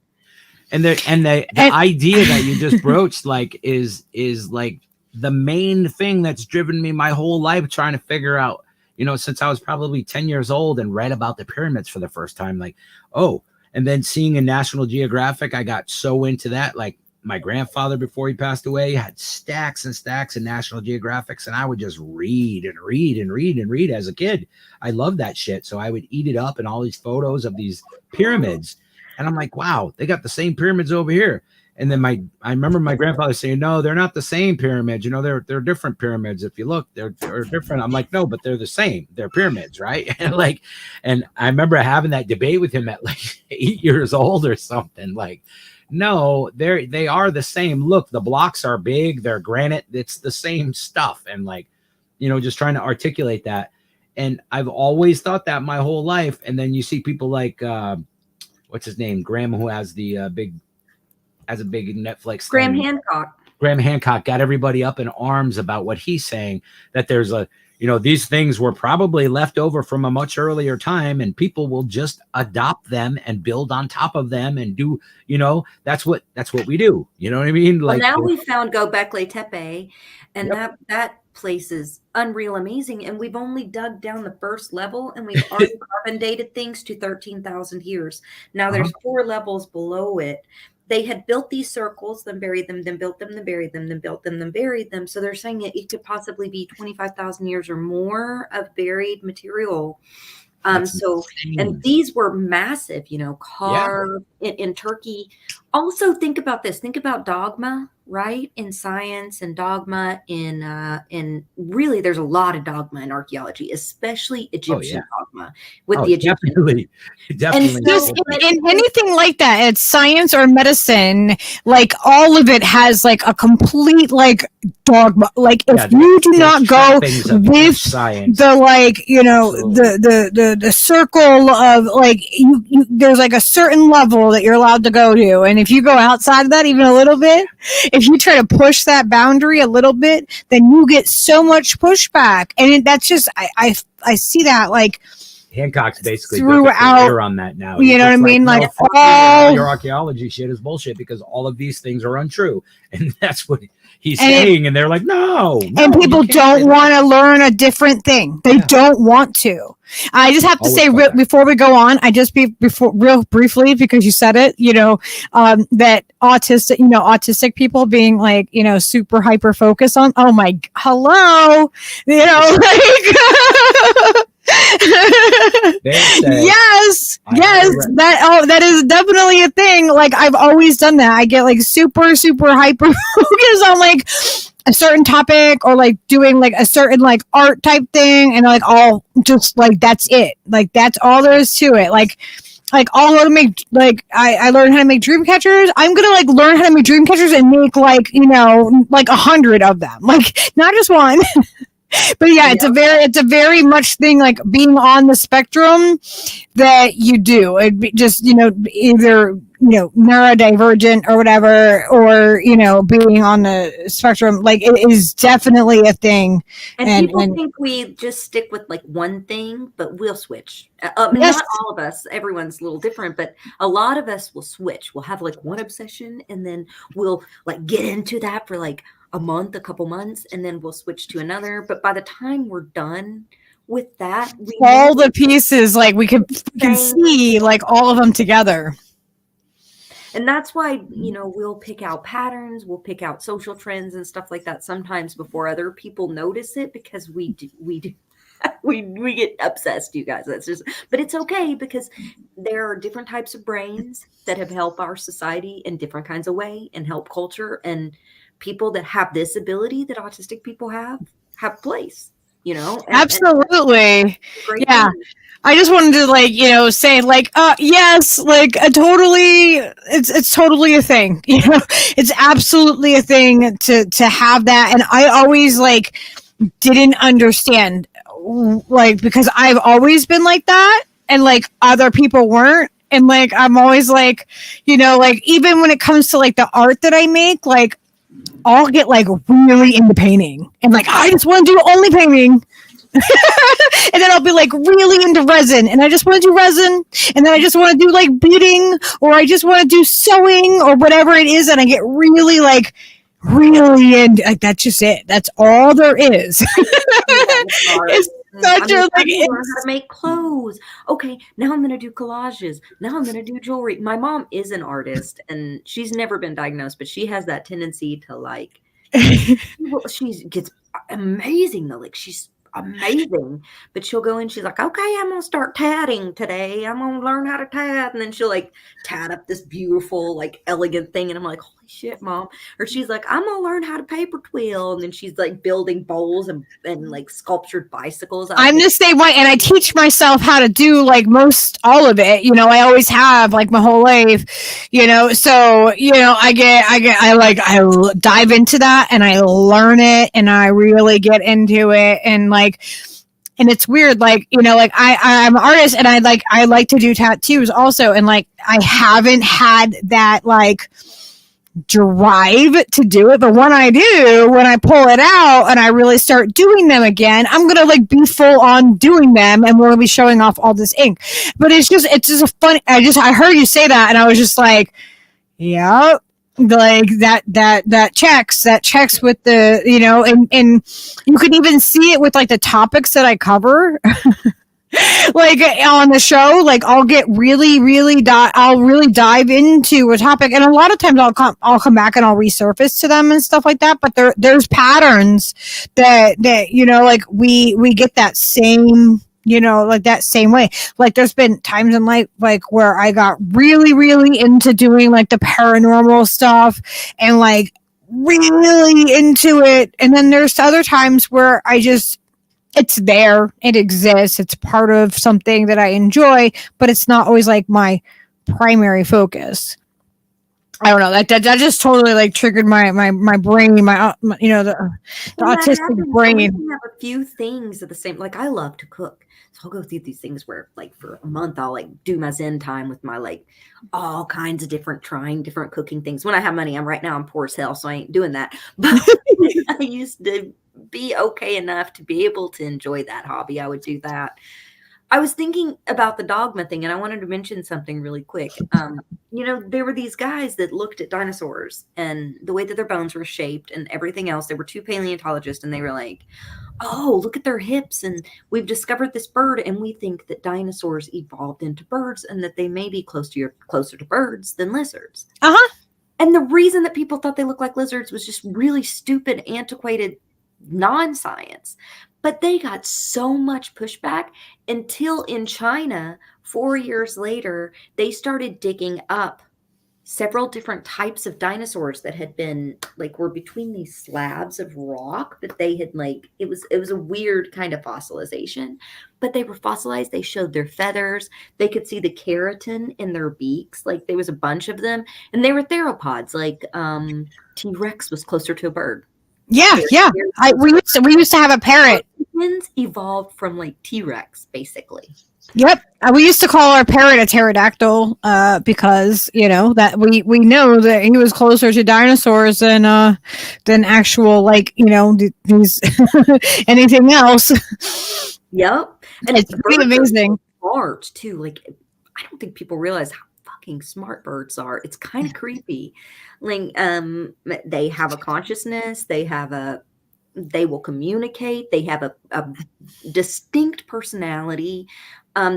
And the idea that you just broached, like, is like the main thing that's driven me my whole life, trying to figure out, you know, since I was probably 10 years old and read about the pyramids for the first time, like, oh, and then seeing a National Geographic, I got so into that. Like, my grandfather, before he passed away, had stacks and stacks of National Geographics, and I would just read and read and read and read as a kid. I loved that shit. So I would eat it up, and all these photos of these pyramids. And I'm like, wow, they got the same pyramids over here. And then I remember my grandfather saying, no, they're not the same pyramids. You know, they're different pyramids. If you look, they're different. I'm like, no, but they're the same. They're pyramids, right? And I remember having that debate with him at like 8 years old or something. Like, no, they are the same. Look, the blocks are big. They're granite. It's the same stuff. And like, you know, just trying to articulate that. And I've always thought that my whole life. And then you see people like, what's his name? Graham, who has the big Netflix Graham thing. Hancock. Graham Hancock got everybody up in arms about what he's saying, that there's a these things were probably left over from a much earlier time, and people will just adopt them and build on top of them and do, that's what we do. You know what I mean? Well, Like, now we found Göbekli Tepe, and Yep. that place is unreal amazing. And we've only dug down the first level, and we've already carbon dated things to 13,000 years. Now there's 4 levels below it. They had built these circles, then buried them, then built them, then buried them, then built them, then buried them. So they're saying that it could possibly be 25,000 years or more of buried material. So, and these were massive, carved in Turkey. Also, think about this. Think about dogma, right? In science and dogma in really, there's a lot of dogma in archaeology, especially Egyptian dogma with the Egyptians. Definitely. And just in anything like that, it's science or medicine, like all of it has like a complete like dogma. Like if you do not go with science, the like, the circle of like you there's like a certain level that you're allowed to go to, and if you go outside of that even a little bit, if you try to push that boundary a little bit, then you get so much pushback, and that's just I see that like Hancock's basically throughout on that now. You know what I mean? No, like all your archaeology shit is bullshit because all of these things are untrue, and that's what he's saying. And they're like, no. And people don't want to learn a different thing. They don't want to. I just have to say before we go on, real briefly, because you said it, that autistic people being like, super hyper focused on, hello, like, yes, that is definitely a thing. Like I've always done that. I get like super hyper focused on like a certain topic or like doing like a certain like art type thing, and like all just like that's it. Like that's all there is to it. Like I'll learn to make like I learned how to make dream catchers. I'm gonna like learn how to make dream catchers and make like like 100 of them, like not just one. But yeah, it's a very much thing like being on the spectrum that you do. It just either neurodivergent or whatever, or being on the spectrum, like it is definitely a thing. And people think we just stick with like one thing, but we'll switch. Not all of us. Everyone's a little different, but a lot of us will switch. We'll have like one obsession, and then we'll like get into that for like a couple months, and then we'll switch to another. But by the time we're done with that, all the pieces, like we can see like all of them together. And that's why, we'll pick out patterns, we'll pick out social trends and stuff like that sometimes before other people notice it, because we get obsessed, you guys. But it's okay, because there are different types of brains that have helped our society in different kinds of way and help culture, and people that have this ability that autistic people have place, Absolutely. Yeah. Thing. I just wanted to say yes, like it's totally a thing. It's absolutely a thing to have that. And I always didn't understand, because I've always been like that, and other people weren't. And I'm always even when it comes to the art that I make, I'll get really into painting, and I just want to do only painting. And then I'll be really into resin, and I just want to do resin, and then I just want to do beading, or I just want to do sewing, or whatever it is, and I get really into that's just it. That's all there is. It's such learn how to make clothes. Okay, now I'm going to do collages. Now I'm going to do jewelry. My mom is an artist, and she's never been diagnosed, but she has that tendency to she gets amazing though. She's amazing, but she'll go in, she's like, okay, I'm gonna start tatting today, I'm gonna learn how to tat, and then she'll tat up this beautiful elegant thing, and I'm like, holy shit, Mom. Or she's like, I'm gonna learn how to paper twill, and then she's building bowls and sculptured bicycles. I'm the same way, and I teach myself how to do most all of it. I always have my whole life. So I dive into that, and I learn it, and I really get into it, and and it's weird, I'm an artist, and I like to do tattoos also, and I haven't had that drive to do it, but when I do, when I pull it out and I really start doing them again, I'm gonna like be full on doing them, and we're gonna be showing off all this ink. But it's just a funny. I heard you say that, and I was just like, yeah, like that checks with the, you know, and you can even see it with like the topics that I cover. Like on the show, like I'll get I'll really dive into a topic, and a lot of times I'll come back and I'll resurface to them and stuff like that. But there's patterns that you know, like we get that same, you know, like that same way. Like there's been times in life like where I got really into doing like the paranormal stuff and like really into it, and then there's other times where it's there, it exists, it's part of something that I enjoy, but it's not always like my primary focus. I don't know, that just totally like triggered my brain, my you know, the autistic brain. I have a few things at the same, like I love to cook, so I'll go through these things where like for a month I'll like do my Zen time with my like all kinds of trying different cooking things. When I have money, right now I'm poor as hell, so I ain't doing that. But I used to be okay enough to be able to enjoy that hobby. I would do that. I was thinking about the dogma thing, and I wanted to mention something really quick. You know, there were these guys that looked at dinosaurs and the way that their bones were shaped and everything else. There were two paleontologists, and they were like, oh, look at their hips, and we've discovered this bird, and we think that dinosaurs evolved into birds and that they may be closer to birds than lizards. Uh-huh. And the reason that people thought they looked like lizards was just really stupid, antiquated non-science. But they got so much pushback until in China, 4 years later, they started digging up several different types of dinosaurs that had been like were between these slabs of rock that they had like it was a weird kind of fossilization, but they were fossilized. They showed their feathers. They could see the keratin in their beaks. Like there was a bunch of them, and they were theropods. Like T-Rex was closer to a bird. Yeah. We used to have a parrot. Humans evolved from like T-Rex, basically. Yep, we used to call our parrot a pterodactyl because you know that we know that he was closer to dinosaurs than actual like you know these anything else. Yep, and it's pretty amazing. Smart too. Like I don't think people realize how fucking smart birds are. It's kind of creepy. Like they have a consciousness. They will communicate. They have a distinct personality.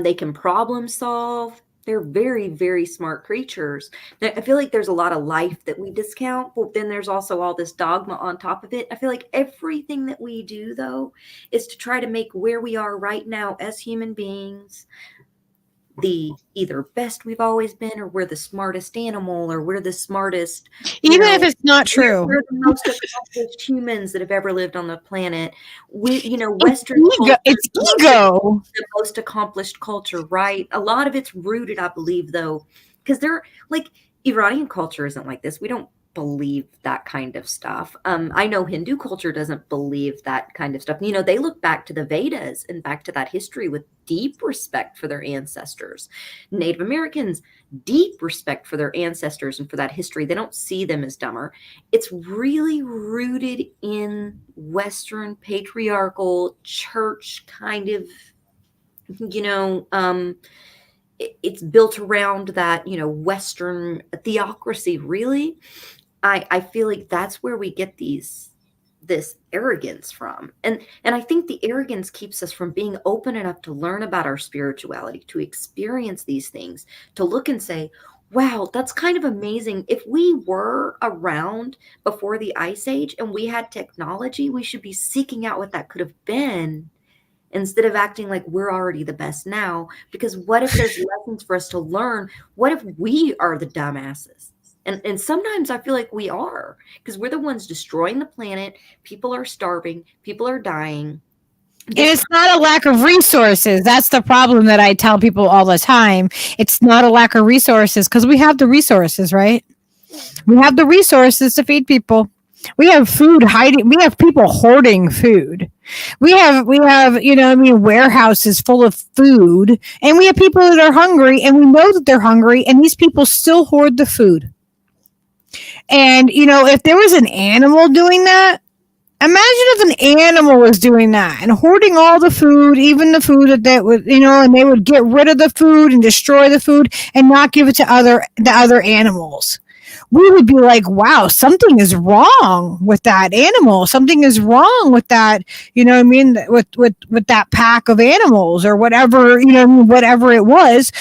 They can problem solve. They're very, very smart creatures. Now, I feel like there's a lot of life that we discount, but then there's also all this dogma on top of it. I feel like everything that we do, though, is to try to make where we are right now as human beings the either best we've always been, or we're the smartest animal, or we're the smartest. Even if it's not true. We're the most accomplished humans that have ever lived on the planet. Western it's ego. The most accomplished culture, right? A lot of it's rooted, I believe, though, because they're like Iranian culture isn't like this. We don't believe that kind of stuff. I know Hindu culture doesn't believe that kind of stuff. You know, they look back to the Vedas and back to that history with deep respect for their ancestors. Native Americans, deep respect for their ancestors and for that history. They don't see them as dumber. It's really rooted in Western patriarchal church kind of, it's built around that, Western theocracy, really. I feel like that's where we get this arrogance from. And I think the arrogance keeps us from being open enough to learn about our spirituality, to experience these things, to look and say, wow, that's kind of amazing. If we were around before the Ice Age and we had technology, we should be seeking out what that could have been, instead of acting like we're already the best now. Because what if there's lessons for us to learn? What if we are the dumbasses? And sometimes I feel like we are, because we're the ones destroying the planet. People are starving. People are dying. And it's not a lack of resources. That's the problem that I tell people all the time. It's not a lack of resources, because we have the resources, right? We have the resources to feed people. We have food hiding. We have people hoarding food. We have, warehouses full of food, and we have people that are hungry, and we know that they're hungry, and these people still hoard the food. And, if there was an animal doing that, imagine if an animal was doing that and hoarding all the food, even the food that would, and they would get rid of the food and destroy the food and not give it to the other animals. We would be like, wow, something is wrong with that animal. Something is wrong with that, with that pack of animals or whatever, whatever it was.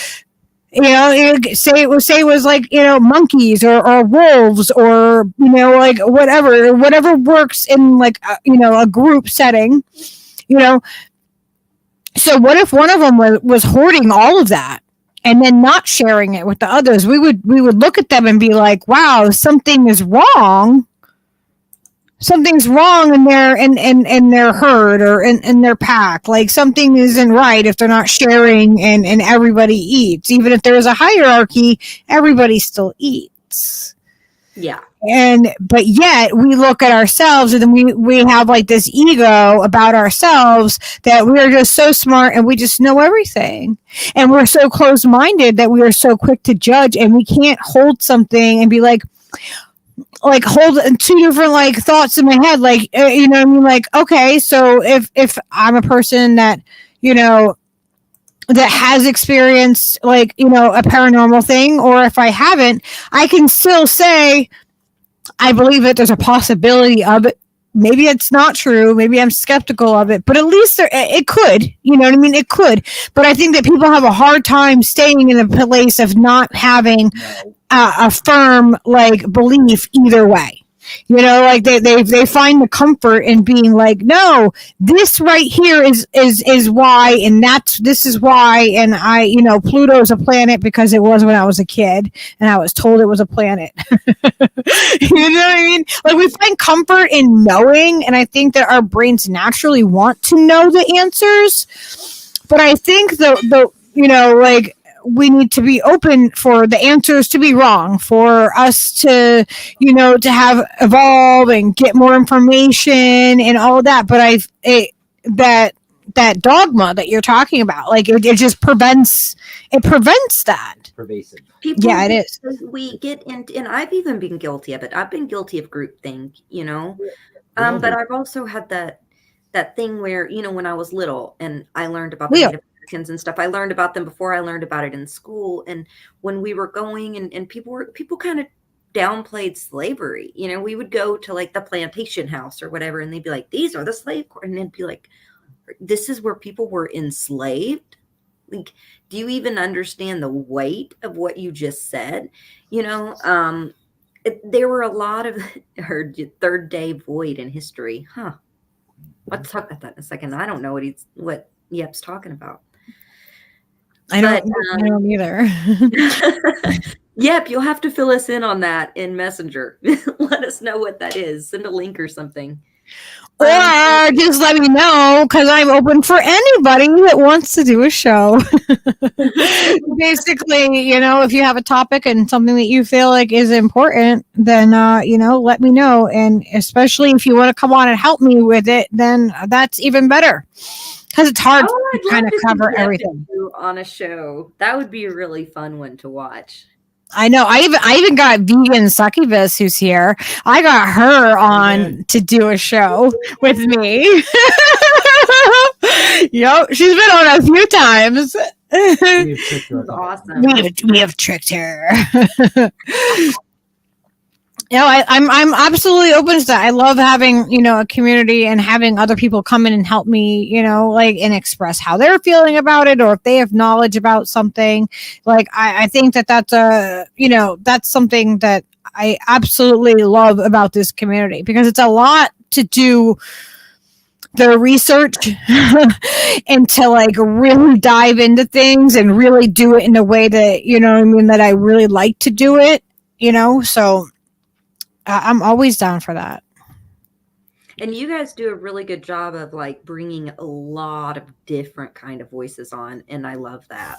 Say it was like, monkeys or wolves or, like whatever works in like, a group setting, So what if one of them was hoarding all of that and then not sharing it with the others? We would look at them and be like, wow, something is wrong. Something's wrong in their herd or in their pack. Like something isn't right if they're not sharing and everybody eats. Even if there's a hierarchy, everybody still eats. Yeah. But yet we look at ourselves and then we have like this ego about ourselves that we are just so smart and we just know everything. And we're so closed-minded that we are so quick to judge, and we can't hold something and be like hold two different like thoughts in my head. Like, like, okay, so if I'm a person that, that has experienced like, a paranormal thing, or if I haven't, I can still say, I believe that there's a possibility of it. Maybe it's not true. Maybe I'm skeptical of it, but at least it could, it could. But I think that people have a hard time staying in a place of not having a firm like belief either way. Like they find the comfort in being like, no, this right here is why, and this is why, and Pluto's a planet because it was when I was a kid and I was told it was a planet. You know what I mean? Like we find comfort in knowing, and I think that our brains naturally want to know the answers. But I think like we need to be open for the answers to be wrong, for us to, to have evolve and get more information and all of that. But that dogma that you're talking about, like it just prevents that. Pervasive. People, yeah, it is. We get into, and I've even been guilty of it. I've been guilty of groupthink, but I've also had that thing where, when I was little and I learned about the Native Americans and stuff, I learned about them before I learned about it in school. And when we were going and people kind of downplayed slavery, we would go to like the plantation house or whatever, and they'd be like, these are the slave quarters. And they'd be like, this is where people were enslaved. Like, do you even understand the weight of what you just said? There were a lot of her third day void in history. Let's talk about that in a second. I don't know what Yep's talking about. I don't either. Yep, you'll have to fill us in on that in Messenger. Let us know what that is. Send a link or something. Or just let me know, because I'm open for anybody that wants to do a show. Basically, if you have a topic and something that you feel like is important, then, let me know. And especially if you want to come on and help me with it, then that's even better. Because it's hard to kind of cover everything. On a show. That would be a really fun one to watch. I know. I even got vegan succubus who's here. I got her on to do a show with me. Yep, she's been on a few times. Awesome. We have tricked her. I'm absolutely open to that. I love having, a community and having other people come in and help me, and express how they're feeling about it, or if they have knowledge about something. Like, I think that's that's something that I absolutely love about this community, because it's a lot to do the research and to like really dive into things and really do it in a way that, that I really like to do it, so I'm always down for that. And you guys do a really good job of like bringing a lot of different kind of voices on. And I love that.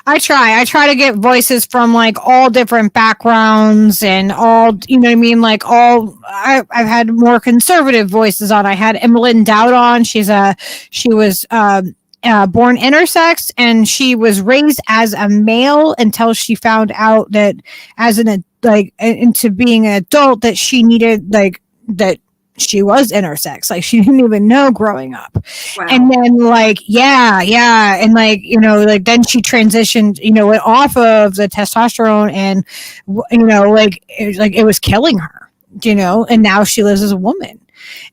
I try to get voices from like all different backgrounds and all, like I've had more conservative voices on. I had Emmeline Dowd on. She was born intersex, and she was raised as a male until she found out that as an like into being an adult that she needed, like that she was intersex, like she didn't even know growing up. Wow. And then like and like, you know, like then she transitioned, you know, went off of the testosterone, and you know, like it was killing her, you know, and now she lives as a woman.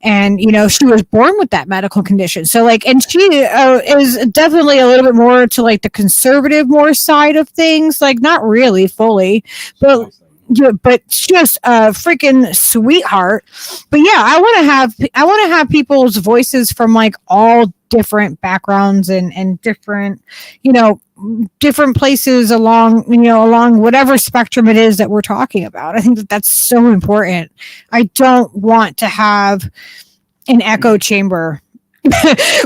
And you know, she was born with that medical condition, so like, and she is definitely a little bit more to like the conservative more side of things, like not really fully, but just a freaking sweetheart. But yeah, I want to have people's voices from like all different backgrounds and different, you know, different places along, you know, along whatever spectrum it is that we're talking about. I think that that's so important. I don't want to have an echo chamber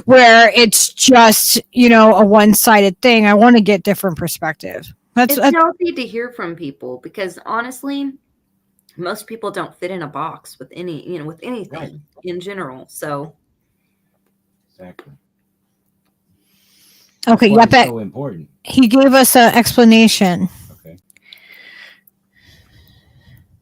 where it's just, you know, a one-sided thing. I want to get different perspective. It's healthy to hear from people, because honestly, most people don't fit in a box with any, you know, with anything in general. So Exactly. Okay, That's why yep. it's so important. He gave us an explanation. Okay.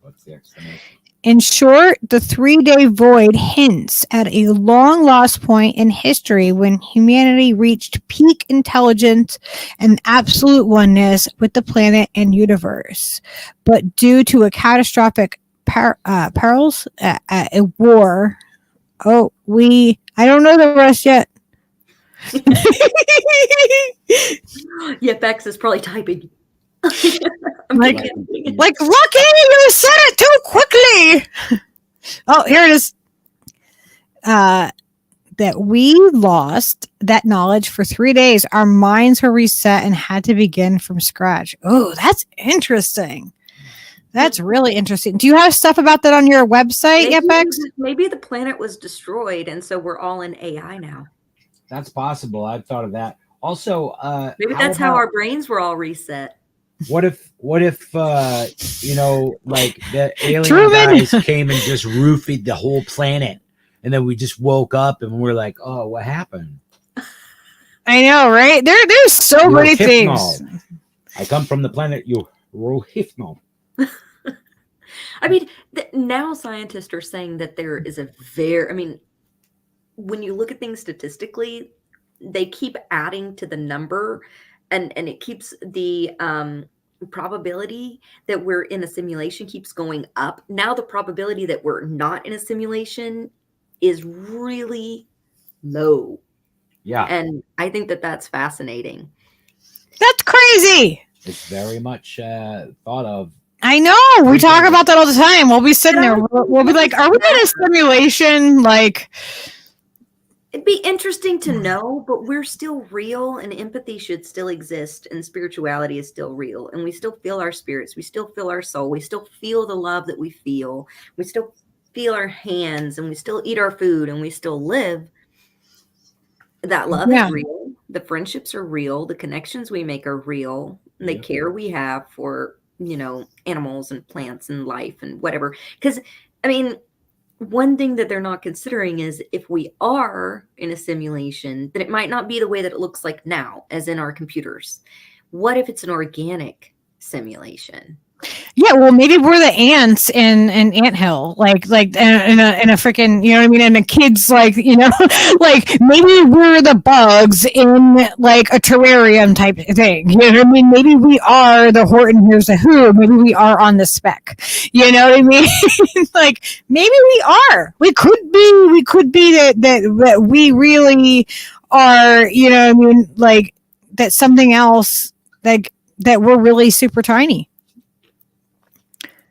What's the explanation? In short, the 3-day void hints at a long lost point in history when humanity reached peak intelligence and absolute oneness with the planet and universe. But due to a catastrophic perils, a war, I don't know the rest yet. Bex is probably typing. like Lucky, you said it too quickly. Oh, here it is. That we lost that knowledge for 3 days. Our minds were reset and had to begin from scratch. Oh, that's interesting. That's really interesting. Do you have stuff about that on your website yet, Bex? Maybe the planet was destroyed, and so we're all in AI now. That's possible. I've thought of that. Also, maybe that's how our brains were all reset. What if you know, like the alien guys came and just roofied the whole planet, and then we just woke up and we're like, oh, what happened? I know, right? There's so many things. I come from the planet Rohithno. I mean, now scientists are saying that there is when you look at things statistically, they keep adding to the number, and it keeps the probability that we're in a simulation keeps going up. Now the probability that we're not in a simulation is really low. Yeah. And I think that that's fascinating. That's crazy. It's very much thought of. I know. We talk about that all the time. We'll be sitting there. We'll be like, are we in a simulation? Like, it'd be interesting to know, but we're still real, and empathy should still exist, and spirituality is still real, and we still feel our spirits. We still feel our soul. We still feel the love that we feel. We still feel our hands, and we still eat our food, and we still live. That love is real. The friendships are real. The connections we make are real. And the care we have for, you know, animals and plants and life and whatever. Because, I mean, one thing that they're not considering is if we are in a simulation, then it might not be the way that it looks like now, as in our computers. What if it's an organic simulation? Yeah, well, maybe we're the ants in Anthill, like in a freaking, you know what I mean? And the kids, like, you know, like maybe we're the bugs in like a terrarium type thing. You know what I mean? Maybe we are the Horton Hears a Who. Maybe we are on the spec. You know what I mean? Like maybe we are. We could be that we really are. You know what I mean? Like that something else, like that we're really super tiny.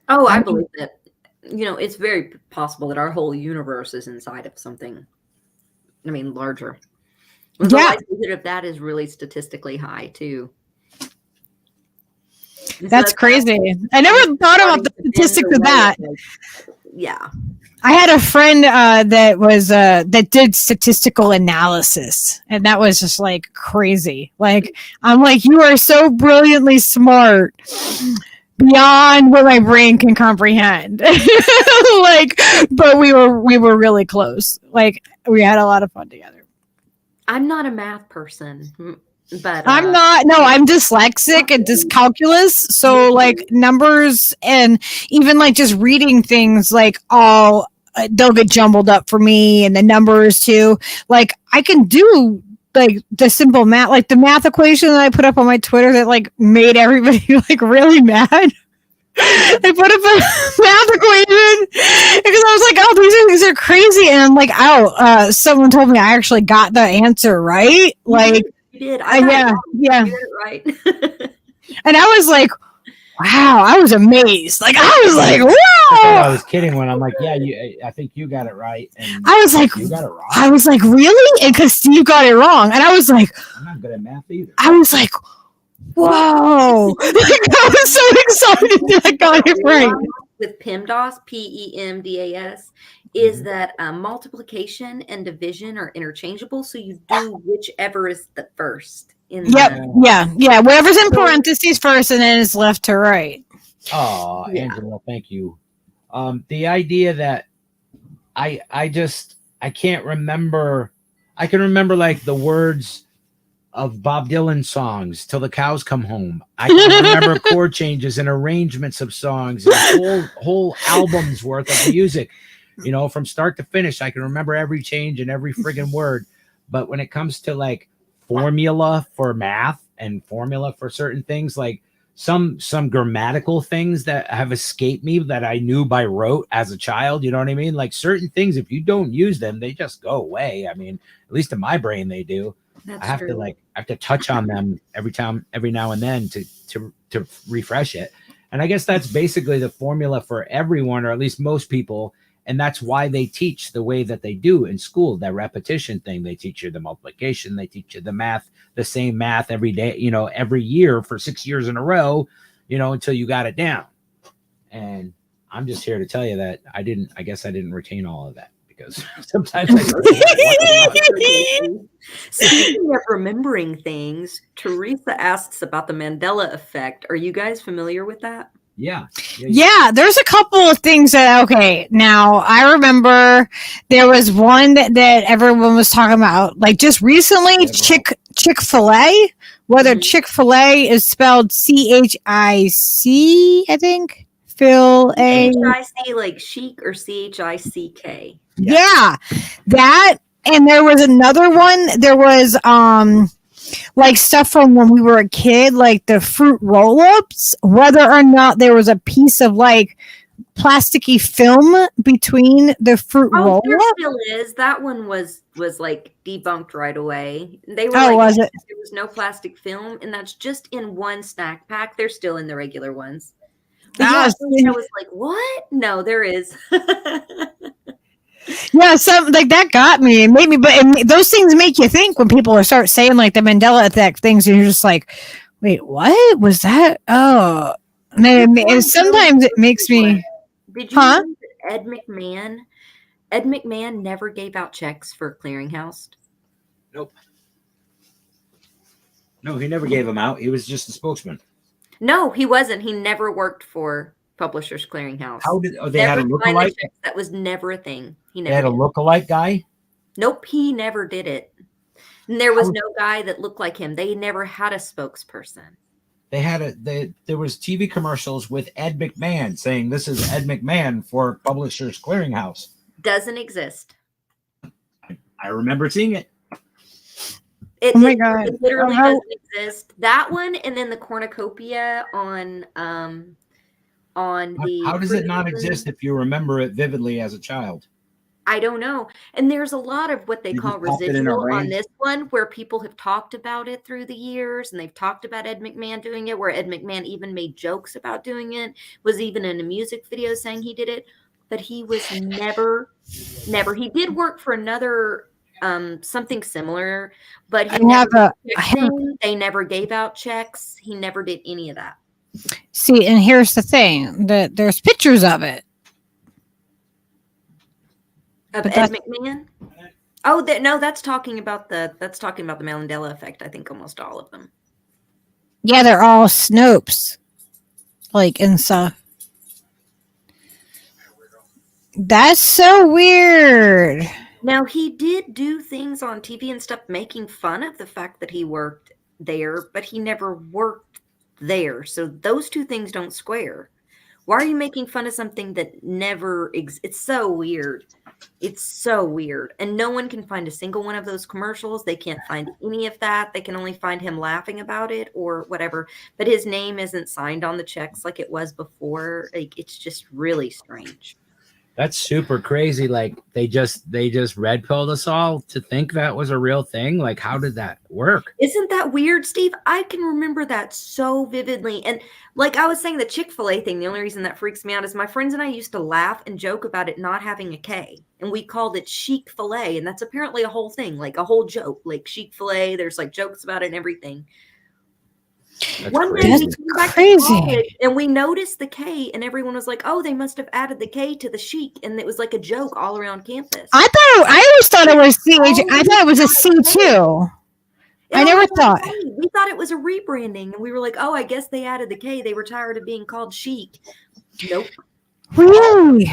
Oh, I believe that. You know, it's very possible that our whole universe is inside of something, I mean, larger. The likelihood of that is really statistically high, too. That's crazy. I never thought about the statistics of that. Yeah. I had a friend that did statistical analysis, and that was just like crazy. Like, I'm like, you are so brilliantly smart. Beyond what my brain can comprehend. Like, but we were really close. Like, we had a lot of fun together. I'm not a math person. But I'm not. No, I'm dyslexic and dyscalculus. So like numbers and even like just reading things like all they'll get jumbled up for me, and the numbers too. Like I can do like the simple math, like the math equation that I put up on my Twitter that like made everybody like really mad. I put up a math equation because I was like, "Oh, these are crazy," and I'm like, "Oh, someone told me I actually got the answer right." Like, you did. yeah. You did it right. And I was like, "Wow!" I was amazed. Like, I was like, I thought I "Whoa!" was kidding when I'm like, yeah, I think you got it right. And I was like, you got it wrong. I was like, "Really?" And because Steve got it wrong, and I was like, I'm not good at math either. I was like, "Whoa!" Like, I was so excited that I got it right. With PEMDAS, PEMDAS, is that multiplication and division are interchangeable. So you do whichever is the first. Yep. Yeah. Whatever's in parentheses first, and then it's left to right. Oh, Angela, thank you. The idea that I can't remember. I can remember like the words of Bob Dylan songs till the cows come home. I can remember chord changes and arrangements of songs, and whole albums worth of music, from start to finish. I can remember every change and every friggin' word. But when it comes to like formula for math and formula for certain things, like some grammatical things that have escaped me that I knew by rote as a child, you know what I mean? Like certain things, if you don't use them, they just go away. I mean, at least in my brain, they do. I have to touch on them every now and then to refresh it. And I guess that's basically the formula for everyone, or at least most people. And that's why they teach the way that they do in school, that repetition thing. They teach you the multiplication, they teach you the math, the same math every day, every year for 6 years in a row, until you got it down. And I'm just here to tell you that I guess I didn't retain all of that. Because sometimes Speaking of remembering things, Teresa asks about the Mandela effect. Are you guys familiar with that? Yeah, there's a couple of things that now I remember there was one that everyone was talking about, like just recently, Chick-fil-A, whether Chick-fil-A is spelled CHIC, I think. CHIC like chic or CHICK. Yeah, that, and there was another one. There was like stuff from when we were a kid, like the fruit roll-ups, whether or not there was a piece of like plasticky film between the fruit roll-up. There still is. That one was like debunked right away. They were was it? There was no plastic film, and that's just in one snack pack. They're still in the regular ones. But I was like, what? No, there is. Yeah, something like that got me and made me. But those things make you think when people start saying like the Mandela effect things, and you're just like, wait, what was that? Oh, and sometimes it makes me. Did you know that Ed McMahon? Ed McMahon never gave out checks for Clearinghouse. Nope. No, he never gave them out. He was just a spokesman. No, he wasn't. He never worked for Publishers Clearinghouse. How did they had a lookalike? That was never a thing. He never had a lookalike guy. Nope, he never did it. And there was no guy that looked like him. They never had a spokesperson. They had there was TV commercials with Ed McMahon saying this is Ed McMahon for Publishers Clearinghouse. Doesn't exist. I remember seeing it. Oh my God. It literally doesn't exist. That one, and then the cornucopia on the. How does it not exist if you remember it vividly as a child? I don't know. And there's a lot of what they call residual on this one, where people have talked about it through the years, and they've talked about Ed McMahon doing it, where Ed McMahon even made jokes about doing it, was even in a music video saying he did it, but he was never. He did work for another something similar, but they never gave out checks. He never did any of that. See, and here's the thing: that there's pictures of it. Of Ed McMahon? Oh, no, that's talking about the Mandela effect. I think almost all of them. Yeah, they're all Snopes, like and stuff. That's so weird. Now, he did do things on TV and stuff making fun of the fact that he worked there, but he never worked there. So those two things don't square. Why are you making fun of something that never it's so weird. It's so weird. And no one can find a single one of those commercials. They can't find any of that. They can only find him laughing about it or whatever. But his name isn't signed on the checks like it was before. Like, it's just really strange. That's super crazy. Like they just red pilled us all to think that was a real thing. Like, how did that work? Isn't that weird, Steve? I can remember that so vividly. And like I was saying, the Chick-fil-A thing, the only reason that freaks me out is my friends and I used to laugh and joke about it not having a K. And we called it Chic-fil-A. And that's apparently a whole thing, like a whole joke, like Chic-fil-A. There's like jokes about it and everything. One day we came back to college and we noticed the K, and everyone was like, "Oh, they must have added the K to the chic," and it was like a joke all around campus. I always thought it was CH. I thought it was a C too. I never thought. We thought it was a rebranding, and we were like, "Oh, I guess they added the K. They were tired of being called chic." Nope. Really?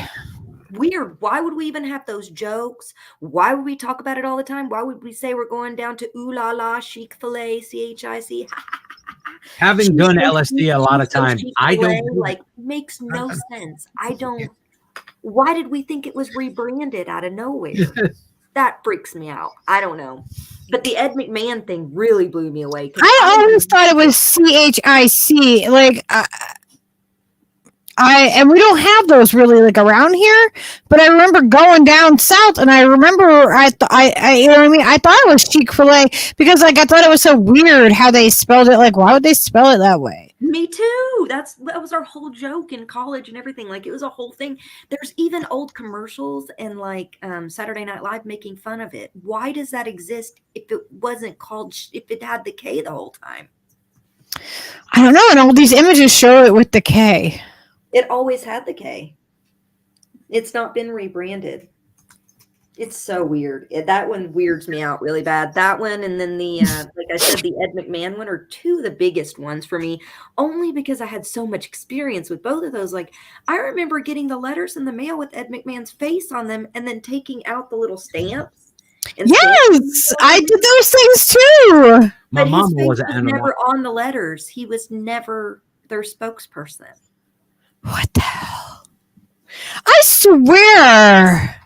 Weird. Why would we even have those jokes? Why would we talk about it all the time? Why would we say we're going down to ooh la la Chick-fil-A, CHIC? Having done LSD a lot of times, I don't like makes no sense. I don't. Why did we think it was rebranded out of nowhere? That freaks me out. I don't know. But the Ed McMahon thing really blew me away. I always thought it was CHIC. Like, and we don't have those really like around here, but I remember going down south, and I remember you know what I mean? I thought it was Chick-fil-A because like I thought it was so weird how they spelled it. Like, why would they spell it that way? Me too. That was our whole joke in college and everything. Like, it was a whole thing. There's even old commercials and like Saturday Night Live making fun of it. Why does that exist if it wasn't called, if it had the K the whole time? I don't know. And all these images show it with the K. It always had the K. It's not been rebranded. It's so weird. That one weirds me out really bad. That one, and then the, like I said, the Ed McMahon one are two of the biggest ones for me, only because I had so much experience with both of those. Like, I remember getting the letters in the mail with Ed McMahon's face on them and then taking out the little stamps. Yes, I did those things too. My But mom his face was was an animal. never on the letters. He was never their spokesperson. What the hell? I swear.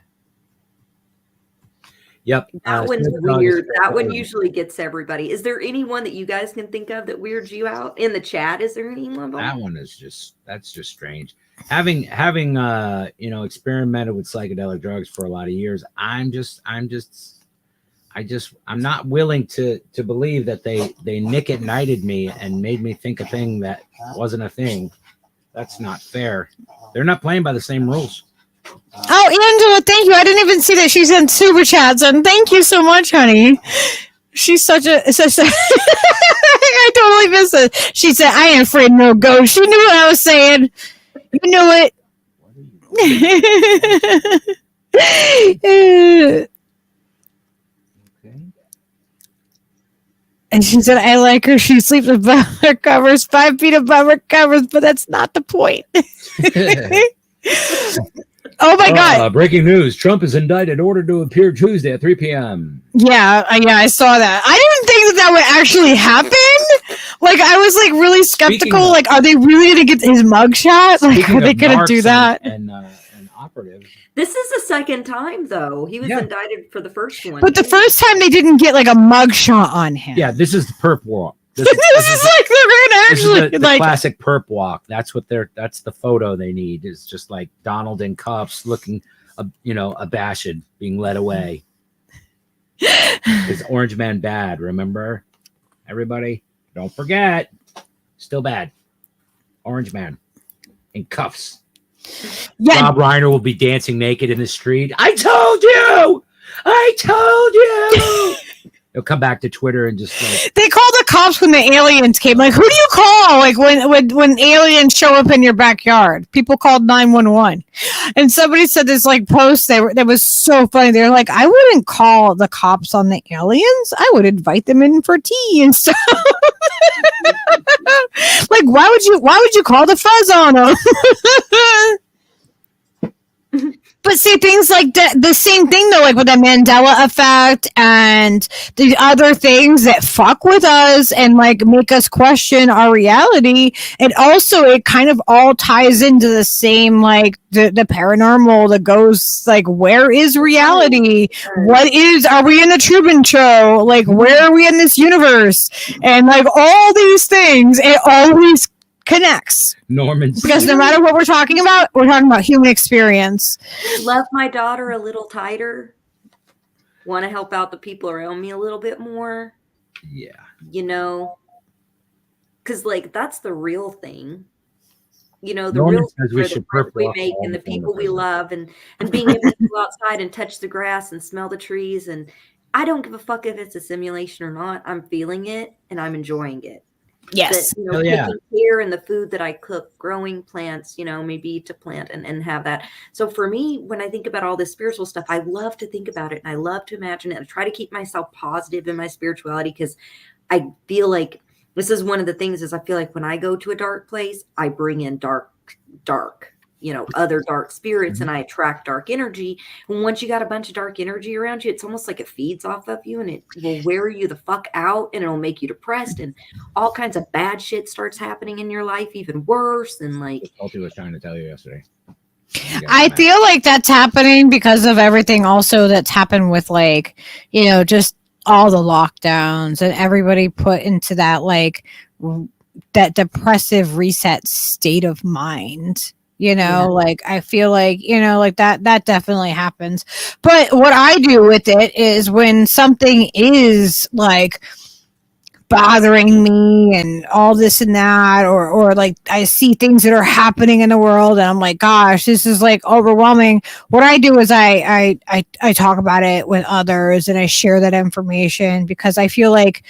Yep. That one's Snoop Dogg weird. is- That one usually gets everybody. Is there anyone that you guys can think of that weirds you out in the chat? Is there anyone? That one is that's just strange. Having experimented with psychedelic drugs for a lot of years, I'm not willing to believe that they Nick at Nighted me and made me think a thing that wasn't a thing. That's not fair. They're not playing by the same rules. Oh, Angela, thank you. I didn't even see that she sent super chats, and thank you so much, honey. She's such a I totally missed it. She said, "I ain't afraid of no ghost." She knew what I was saying. You knew it. And she said, "I like her. She sleeps above her covers, 5 feet above her covers, but that's not the point." Oh my God. Breaking news. Trump is indicted, ordered to appear Tuesday at 3 p.m. Yeah, I saw that. I didn't think that would actually happen. Like, I was like really skeptical. Like, are they really going to get his mugshot? Like, are they going to do that? And operative. This is the second time, though. He was indicted for the first one. But the first time they didn't get like a mugshot on him. Yeah, this is the perp walk. This is like they're going to actually the like classic perp walk. That's the photo they need. Is just like Donald in cuffs, looking, abashed, being led away. Is Orange Man bad? Remember, everybody, don't forget. Still bad. Orange Man in cuffs. Yeah. Rob Reiner will be dancing naked in the street. I told you. He'll come back to Twitter and just like, they called the cops when the aliens came. Like, who do you call? Like when aliens show up in your backyard, people called 911. And somebody said this like post that was so funny. They're like, I wouldn't call the cops on the aliens. I would invite them in for tea and stuff. Like, why would you call the fuzz on them? But but see, things like the same thing though, like with the Mandela effect and the other things that fuck with us and like make us question our reality. And also it kind of all ties into the same, like the paranormal, the ghosts, like where is reality? Are we in the Truman Show? Like where are we in this universe? And like all these things, it always connects. Norman. Because no matter what we're talking about human experience. Love my daughter a little tighter. Want to help out the people around me a little bit more. Yeah. You know, because like that's the real thing. You know, the Norman real says we the should work we purple make all and the the people we photos. love and being able to go outside and touch the grass and smell the trees. And I don't give a fuck if it's a simulation or not. I'm feeling it and I'm enjoying it. Yes. That, you know, Hell yeah. taking care in the food that I cook, growing plants, you know, maybe to plant and have that. So for me, when I think about all this spiritual stuff, I love to think about it and I love to imagine it. I try to keep myself positive in my spirituality because I feel like this is one of the things is I feel like when I go to a dark place, I bring in dark, you know, other dark spirits and I attract dark energy. And once you got a bunch of dark energy around you, it's almost like it feeds off of you and it will wear you the fuck out and it'll make you depressed and all kinds of bad shit starts happening in your life, even worse. And like, Salty was trying to tell you yesterday. I feel like that's happening because of everything also that's happened with like, you know, just all the lockdowns and everybody put into that like that depressive reset state of mind. You know, like I feel like, you know, like that definitely happens. But what I do with it is when something is like bothering me and all this and that, or like I see things that are happening in the world and I'm like, gosh, this is like overwhelming. What I do is I talk about it with others and I share that information because I feel like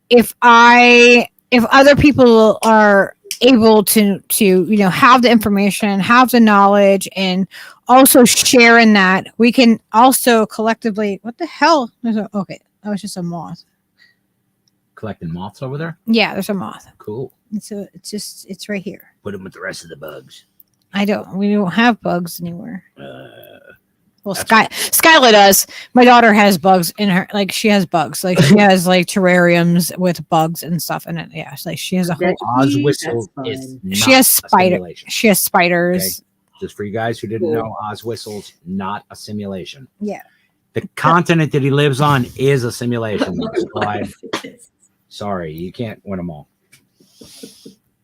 if other people are able to you know have the information, have the knowledge, and also share in that, we can also collectively. What the hell? Okay, that was just a moth. Collecting moths over there? Yeah, there's a moth. Cool. It's right here. Put them with the rest of the bugs. We don't have bugs anywhere. Well, Skyla does. My daughter has bugs in her. Like she has bugs. Like she has like terrariums with bugs and stuff in it. Yeah, it's like she has a whole. Oz whistle is She has not a simulation. She has spiders. Okay? Just for you guys who didn't know, Oz whistle's not a simulation. Yeah. The continent that he lives on is a simulation. Sorry, you can't win them all.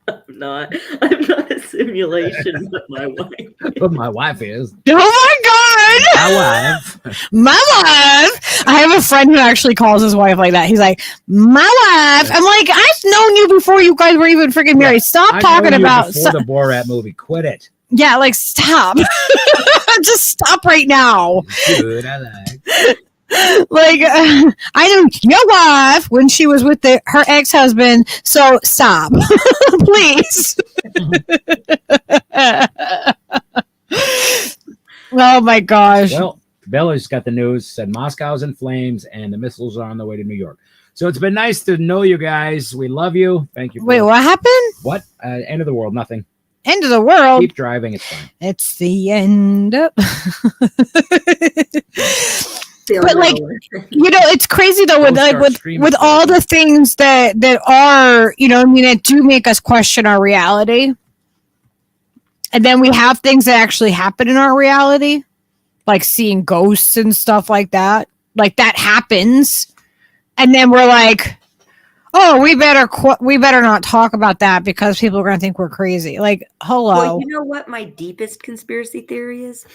I'm not a simulation, but my wife. But my wife is. Oh my god! My wife. My wife. I have a friend who actually calls his wife like that. He's like, my wife. I'm like, I've known you before you guys were even freaking married. Stop talking about before the Borat movie. Quit it. Yeah, like stop. Just stop right now. Good, I like. Like I knew your wife when she was with her ex-husband, so stop. Please. Oh my gosh. Well, Bella's got the news, said Moscow's in flames and the missiles are on the way to New York. So it's been nice to know you guys. We love you. Thank you. Wait, what happened? What? End of the world. Nothing. End of the world. Keep driving. It's fine. It's the end. But like, you know, it's crazy though with all the things that are, you know, I mean, that do make us question our reality. And then we have things that actually happen in our reality, like seeing ghosts and stuff like that. Like that happens. And then we're like, oh, we better not talk about that because people are going to think we're crazy. Like, hello. Well, you know what my deepest conspiracy theory is?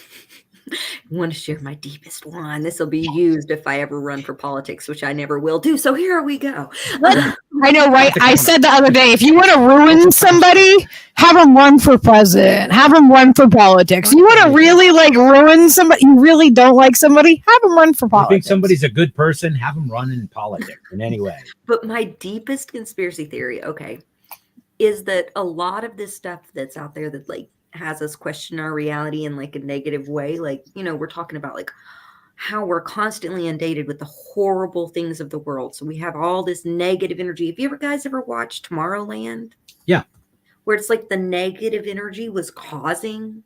I want to share my deepest one. This will be used if I ever run for politics, which I never will do. So here we go. I know, right? I said the other day, if you want to ruin somebody, have them run for president. Have them run for politics. You want to really like ruin somebody, you really don't like somebody, have them run for politics. You think somebody's a good person, have them run in politics in any way. But my deepest conspiracy theory, okay, is that a lot of this stuff that's out there that like has us question our reality in like a negative way. Like, you know, we're talking about like how we're constantly inundated with the horrible things of the world. So we have all this negative energy. Have you guys ever watched Tomorrowland? Yeah. Where it's like the negative energy was causing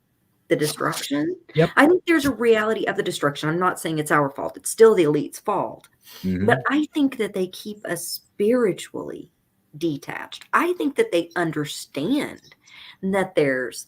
the destruction. Yep. I think there's a reality of the destruction. I'm not saying it's our fault. It's still the elite's fault. Mhm. But I think that they keep us spiritually detached. I think that they understand that there's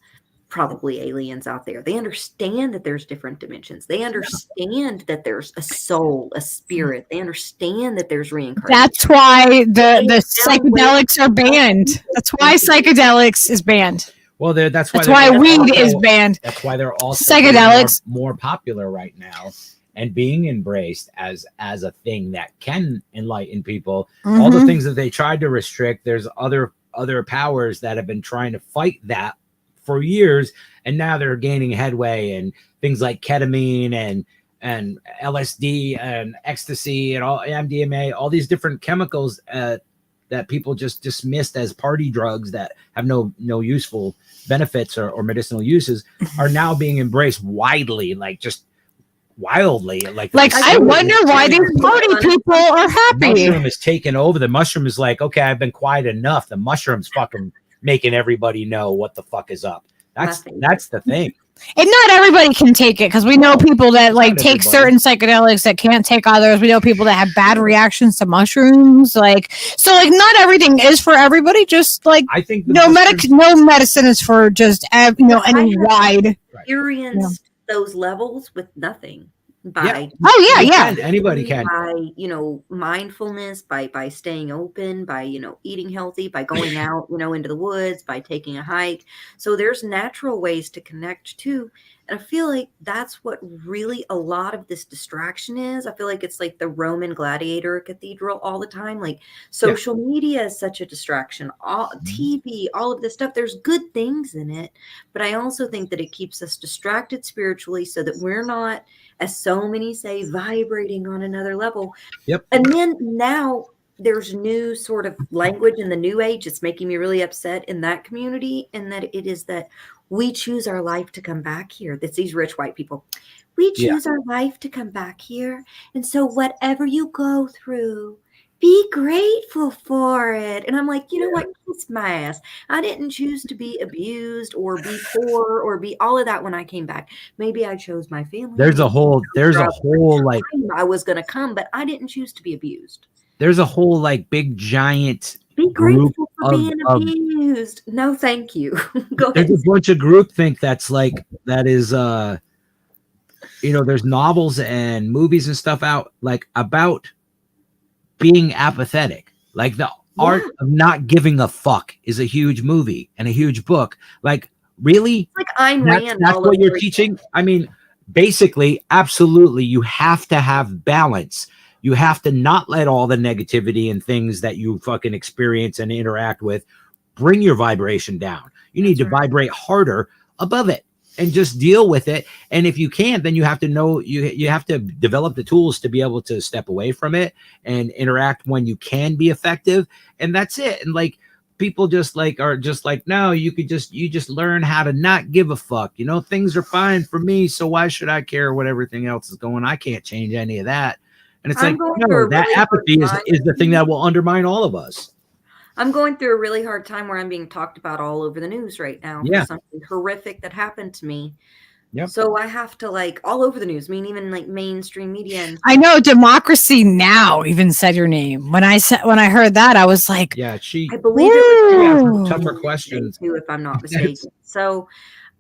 probably aliens out there. They understand that there's different dimensions. They understand that there's a soul, a spirit. They understand that there's reincarnation. That's why the psychedelics are banned. That's why psychedelics is banned. Well, that's That's why weed is banned. That's why they're also Psychedelics more popular right now and being embraced as a thing that can enlighten people. All the things that they tried to restrict, there's other powers that have been trying to fight that for years, and now they're gaining headway, and things like ketamine and LSD and ecstasy and all MDMA, all these different chemicals that people just dismissed as party drugs that have no useful benefits or medicinal uses are now being embraced widely, like just wildly. Like I wonder why these party people are happy. The mushroom is taking over. The mushroom is like, okay, I've been quiet enough. The mushroom's fucking making everybody know what the fuck is up. That's the thing. And not everybody can take it, because we know people that like take certain psychedelics that can't take others. We know people that have bad reactions to mushrooms. Like, so like not everything is for everybody. Just like I think no medicine is for just any wide. Experienced those levels with nothing. By anybody can, by mindfulness, by staying open, by eating healthy, by going out into the woods, by taking a hike. So there's natural ways to connect too, and I feel like that's what really a lot of this distraction is. I feel like it's like the Roman gladiator cathedral all the time. Like social media is such a distraction, all TV, all of this stuff. There's good things in it, but I also think that it keeps us distracted spiritually, so that we're not, as so many say, vibrating on another level. Yep. And then now there's new sort of language in the new age. It's making me really upset in that community, and that it is that we choose our life to come back here. That's these rich white people. We choose our life to come back here. And so whatever you go through, be grateful for it. And I'm like, you know what? Kiss my ass. I didn't choose to be abused or be poor or be all of that when I came back. Maybe I chose my family. There's a whole like I was going to come, but I didn't choose to be abused. There's a whole like big giant be grateful for being abused. No, thank you. Go ahead. There's a bunch of groupthink that is there's novels and movies and stuff out like about being apathetic. Like the art of not giving a fuck is a huge movie and a huge book. Like really? Like Ayn Rand. That's what you're teaching? I mean, basically, absolutely, you have to have balance. You have to not let all the negativity and things that you fucking experience and interact with bring your vibration down. You need to vibrate harder above it and just deal with it. And if you can't, then you have to know, you have to develop the tools to be able to step away from it and interact when you can be effective. And that's it. And like, people just like are just like, no, you just learn how to not give a fuck. Things are fine for me, so why should I care what everything else is going? I can't change any of that. And it's like, no, that apathy is the thing that will undermine all of us. I'm going through a really hard time where I'm being talked about all over the news right now for something horrific that happened to me. Yep. So I have to like all over the news. I mean, even like mainstream media. And I know Democracy Now! Even said your name. When I heard that, I was like, I believe it was tougher questions too, if I'm not mistaken. So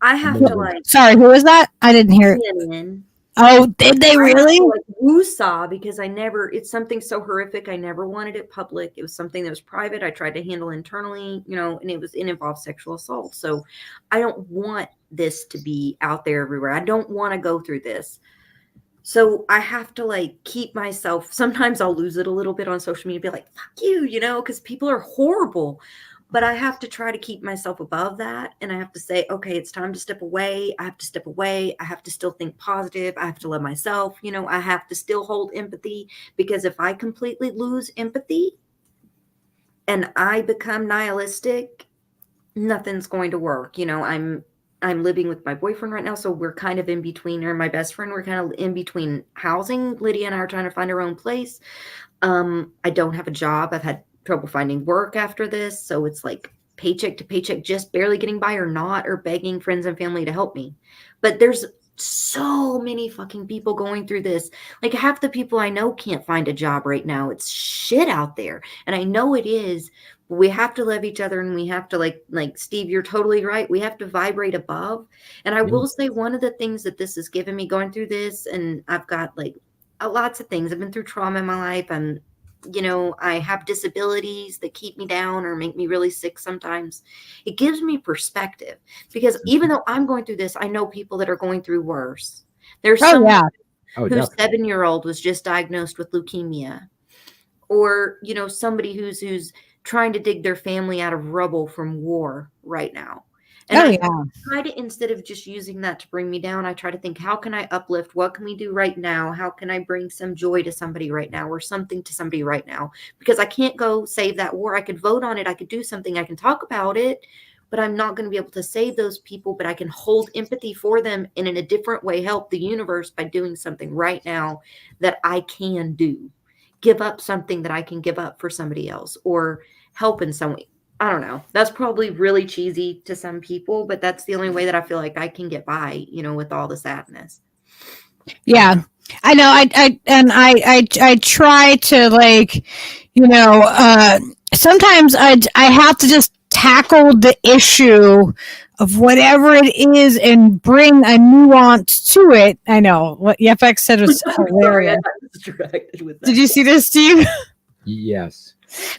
I have to like. Sorry, who was that? I didn't hear it. Oh, did they really? Like woosah, because it's something so horrific. I never wanted it public. It was something that was private. I tried to handle internally, and it involved sexual assault. So I don't want this to be out there everywhere. I don't want to go through this. So I have to like keep myself. Sometimes I'll lose it a little bit on social media, be like, fuck you, because people are horrible. But I have to try to keep myself above that. And I have to say, okay, it's time to step away. I have to step away. I have to still think positive. I have to love myself. I have to still hold empathy, because if I completely lose empathy and I become nihilistic, nothing's going to work. I'm living with my boyfriend right now. So we're kind of in between, or my best friend, we're kind of in between housing. Lydia and I are trying to find our own place. I don't have a job. I've had trouble finding work after this. So it's like paycheck to paycheck, just barely getting by or not, or begging friends and family to help me. But there's so many fucking people going through this. Like half the people I know can't find a job right now. It's shit out there. And I know it is, but we have to love each other, and we have to like Steve, you're totally right. We have to vibrate above. And I will say one of the things that this has given me going through this, and I've got like lots of things. I've been through trauma in my life. And I have disabilities that keep me down or make me really sick sometimes. It gives me perspective, because even though I'm going through this, I know people that are going through worse. There's someone whose 7-year-old was just diagnosed with leukemia, or, somebody who's trying to dig their family out of rubble from war right now. And I try to, instead of just using that to bring me down, I try to think, how can I uplift? What can we do right now? How can I bring some joy to somebody right now, or something to somebody right now? Because I can't go save that war. I could vote on it. I could do something. I can talk about it, but I'm not going to be able to save those people. But I can hold empathy for them, and in a different way, help the universe by doing something right now that I can do. Give up something that I can give up for somebody else, or help in some way. I don't know. That's probably really cheesy to some people, but that's the only way that I feel like I can get by, with all the sadness. Yeah, I know. I try to sometimes I have to just tackle the issue of whatever it is and bring a nuance to it. I know what FX said was hilarious. Did you see this, Steve? Yes.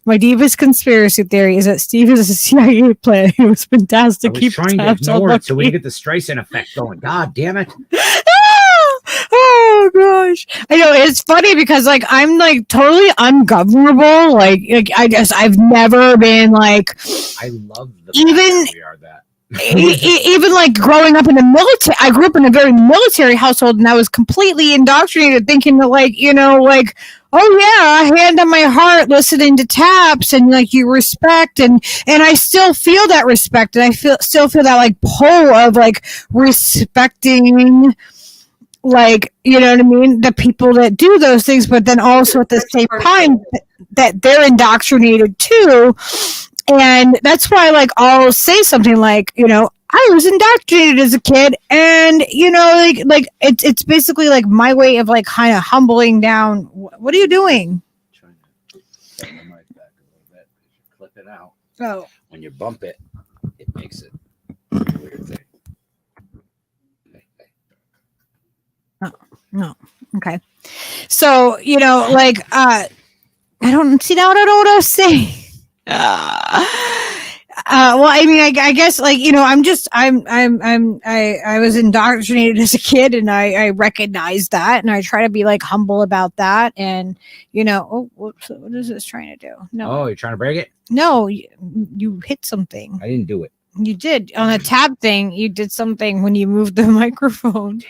My deepest conspiracy theory is that Steve is a CIA player. It was fantastic. I was trying to ignore it so we can get the Streisand effect going. God damn it. Oh gosh. I know, it's funny because I'm totally ungovernable. I guess I've never been I love the fact even that we are that. even growing up in the military. I grew up in a very military household, and I was completely indoctrinated thinking that oh yeah, hand on my heart, listening to taps, and you respect, and I still feel that respect, and I still feel that pull of respecting, what I mean, the people that do those things, but then also at the same time that they're indoctrinated too. And that's why I'll say something I was indoctrinated as a kid, and it's basically my way of kind of humbling down. What are you doing? Trying to set my mic back a little bit. Clip it out. Oh, When you bump it, it makes it a weird thing. no, okay. So I don't see now. I don't know what I was saying. Well, I mean, I guess I was indoctrinated as a kid, and I recognize that, and I try to be humble about that, and what is this trying to do? No. Oh, you're trying to break it? No, you hit something. I didn't do it. You did on a tab thing. You did something when you moved the microphone.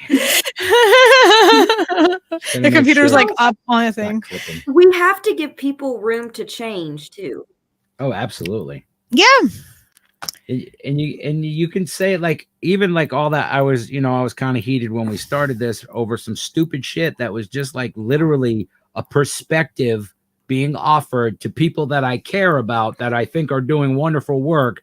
The computer's up on a thing. We have to give people room to change too. Oh, absolutely. Yeah. And you can say even all that. I was kind of heated when we started this over some stupid shit that was just literally a perspective being offered to people that I care about, that I think are doing wonderful work.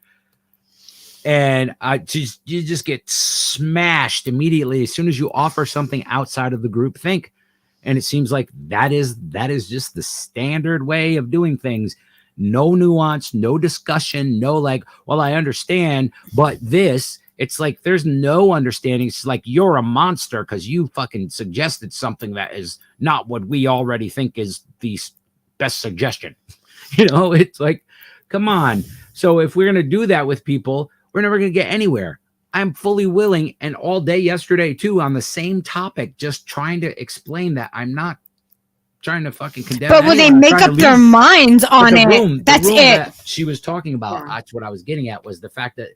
And you just get smashed immediately as soon as you offer something outside of the group think. And it seems like that is just the standard way of doing things. No nuance, no discussion, no well, I understand, but this, it's there's no understanding. It's you're a monster because you fucking suggested something that is not what we already think is the best suggestion. It's come on. So if we're going to do that with people, we're never going to get anywhere. I'm fully willing, and all day yesterday too, on the same topic, just trying to explain that I'm not trying to fucking condemn. But when they make up their minds on it, that's it. That she was talking about, that's what I was getting at, was the fact that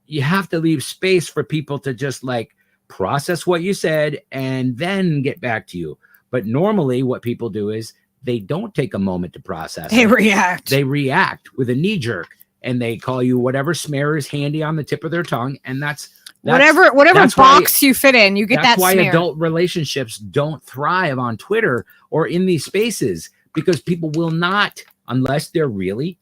you have to leave space for people to just process what you said and then get back to you. But normally what people do is they don't take a moment to process. They react. They react with a knee jerk, and they call you whatever smear is handy on the tip of their tongue. And that's whatever box you fit in, you get that smear. That's why adult relationships don't thrive on Twitter or in these spaces, because people will not, unless they're really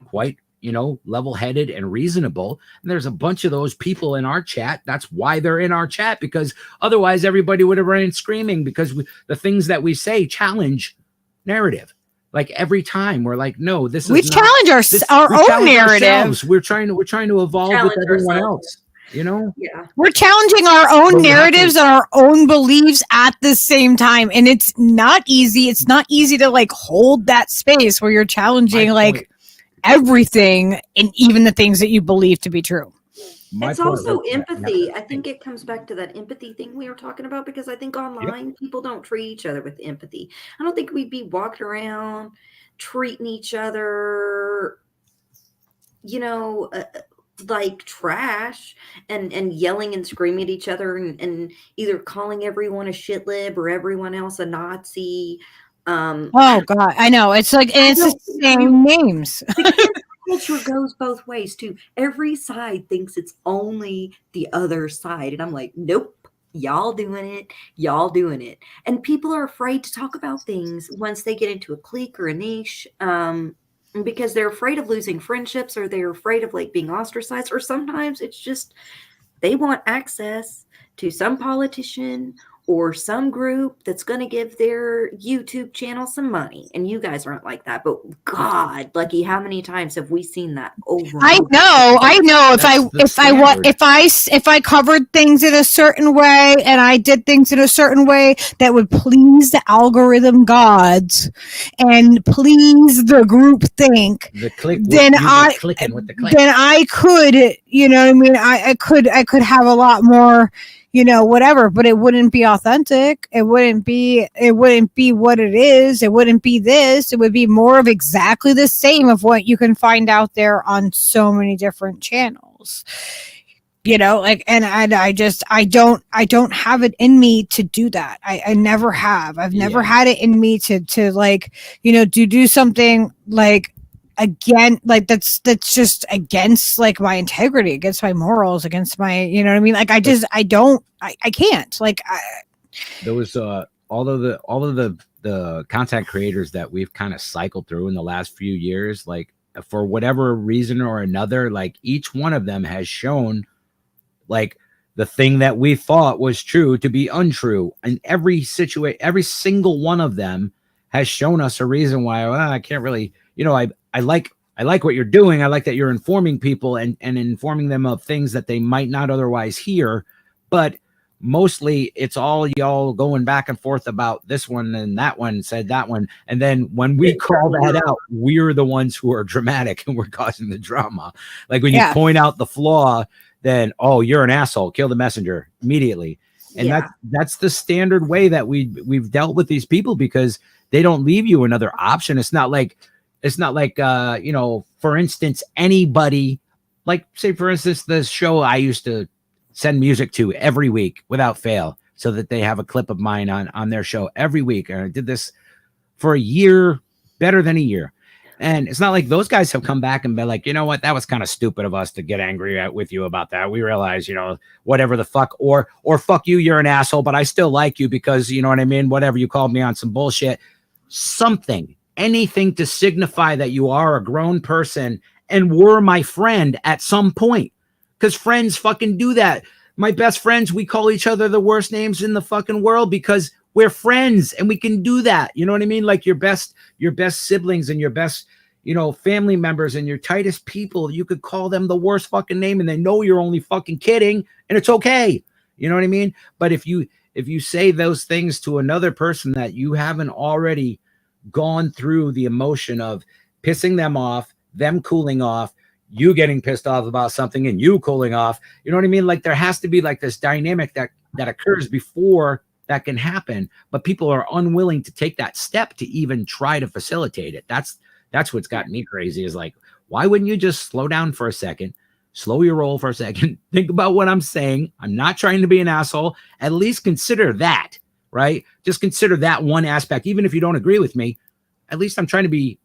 quite, level-headed and reasonable. And there's a bunch of those people in our chat. That's why they're in our chat, because otherwise everybody would have run screaming, because the things that we say challenge narrative. Like every time we're like, no, this is we challenge our own narrative. We're trying to evolve Challenge with everyone ourselves. else. Yeah. We're challenging our own narratives and our own beliefs at the same time. And it's not easy. It's not easy to like hold that space where you're challenging like everything and even the things that you believe to be true. It's also empathy. I think it comes back to that empathy thing we were talking about, because I think online people don't treat each other with empathy. I don't think we'd be walking around treating each other, like trash and yelling and screaming at each other and either calling everyone a shit lib or everyone else a Nazi. Oh God, I know. It's like, and it's the same names. Culture goes both ways too. Every side thinks it's only the other side, and I'm like, nope, y'all doing it. And people are afraid to talk about things once they get into a clique or a niche, because they're afraid of losing friendships, or they're afraid of like being ostracized, or sometimes it's just they want access to some politician or some group that's going to give their YouTube channel some money. And you guys aren't like that, but God, Lucky, how many times have we seen that over? I know. If I covered things in a certain way and I did things in a certain way that would please the algorithm gods and please the group think, then I could, I could have a lot more, whatever, but it wouldn't be authentic. It wouldn't be what it is. It wouldn't be this. It would be more of exactly the same of what you can find out there on so many different channels. And I don't have it in me to do that. I never have. I've never had it in me to like, to do something like, again, like that's just against like my integrity, against my morals, against my, like I can't, like there was all of the content creators that we've kind of cycled through in the last few years, like for whatever reason or another, like each one of them has shown like the thing that we thought was true to be untrue, and every single one of them has shown us a reason why I can't really, I like what you're doing. I like that you're informing people and informing them of things that they might not otherwise hear. But mostly it's all y'all going back and forth about this one and that one said that one. And then when we call that out, we're the ones who are dramatic and we're causing the drama. Like when you point out the flaw, then, oh, you're an asshole. Kill the messenger immediately. And that's the standard way that we've dealt with these people, because they don't leave you another option. It's not like, for instance, anybody, like say, for instance, the show I used to send music to every week without fail, so that they have a clip of mine on their show every week. And I did this for a year, better than a year. And it's not like those guys have come back and been like, you know what, that was kind of stupid of us to get angry with you about that. We realize, whatever the fuck, or fuck you, you're an asshole, but I still like you because, you know what I mean? Whatever, you called me on some bullshit, something. Anything to signify that you are a grown person and were my friend at some point, because friends fucking do that. My best friends, we call each other the worst names in the fucking world because we're friends and we can do that. You know what I mean? Like your best siblings and your best, family members and your tightest people, you could call them the worst fucking name and they know you're only fucking kidding and it's okay. You know what I mean? But if you say those things to another person that you haven't already gone through the emotion of pissing them off, them cooling off, you getting pissed off about something and you cooling off, you know what I mean? Like there has to be like this dynamic that occurs before that can happen, but people are unwilling to take that step to even try to facilitate it. That's what's got me crazy, is like, why wouldn't you just slow down for a second, slow your roll for a second, think about what I'm saying. I'm not trying to be an asshole. At least consider that. Right? Just consider that one aspect. Even if you don't agree with me, at least I'm trying to be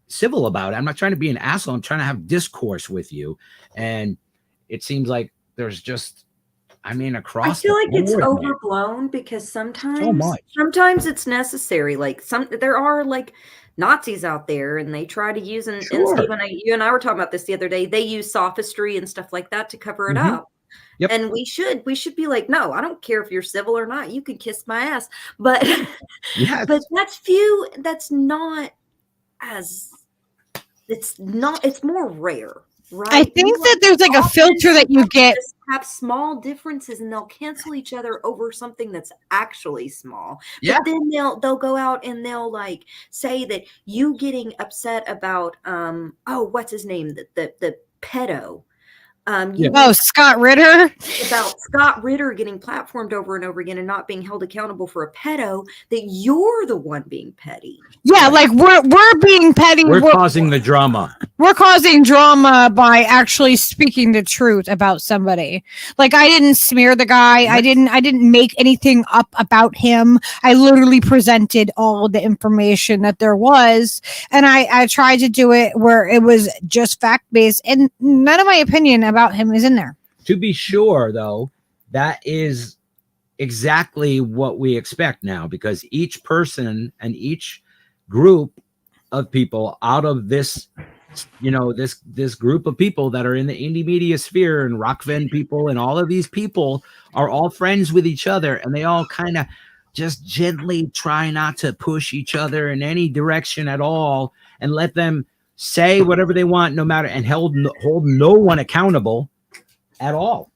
civil about it. I'm not trying to be an asshole. I'm trying to have discourse with you. And it seems like there's just, across. I feel like it's overblown, because sometimes it's necessary. Like there are like Nazis out there, and they try to use, and Sure. Steve and you and I were talking about this the other day. They use sophistry and stuff like that to cover it Mhm. up. Yep. And we should be like, no, I don't care if you're civil or not. You can kiss my ass. But Yes. but that's not as it's more rare, right? I think You that there's like a often filter that you get. just have small differences and they'll cancel each other over something that's actually small. Yeah. But then they'll go out and they'll like say that you getting upset about what's his name? The pedo. Oh, Scott Ritter. About Scott Ritter getting platformed over and over again and not being held accountable for a pedo, that you're the one being petty. Yeah, like we're being petty. We're causing the drama. We're causing drama by actually speaking the truth about somebody. Like I didn't smear the guy. I didn't make anything up about him. I literally presented all the information that there was, and I tried to do it where it was just fact based, and none of my opinion about him is in there. To be sure, though, that is exactly what we expect now, because each person and each group of people out of this, this group of people that are in the indie media sphere and Rockven people and all of these people are all friends with each other, and they all kind of just gently try not to push each other in any direction at all and let them say whatever they want, no matter, and hold no one accountable at all.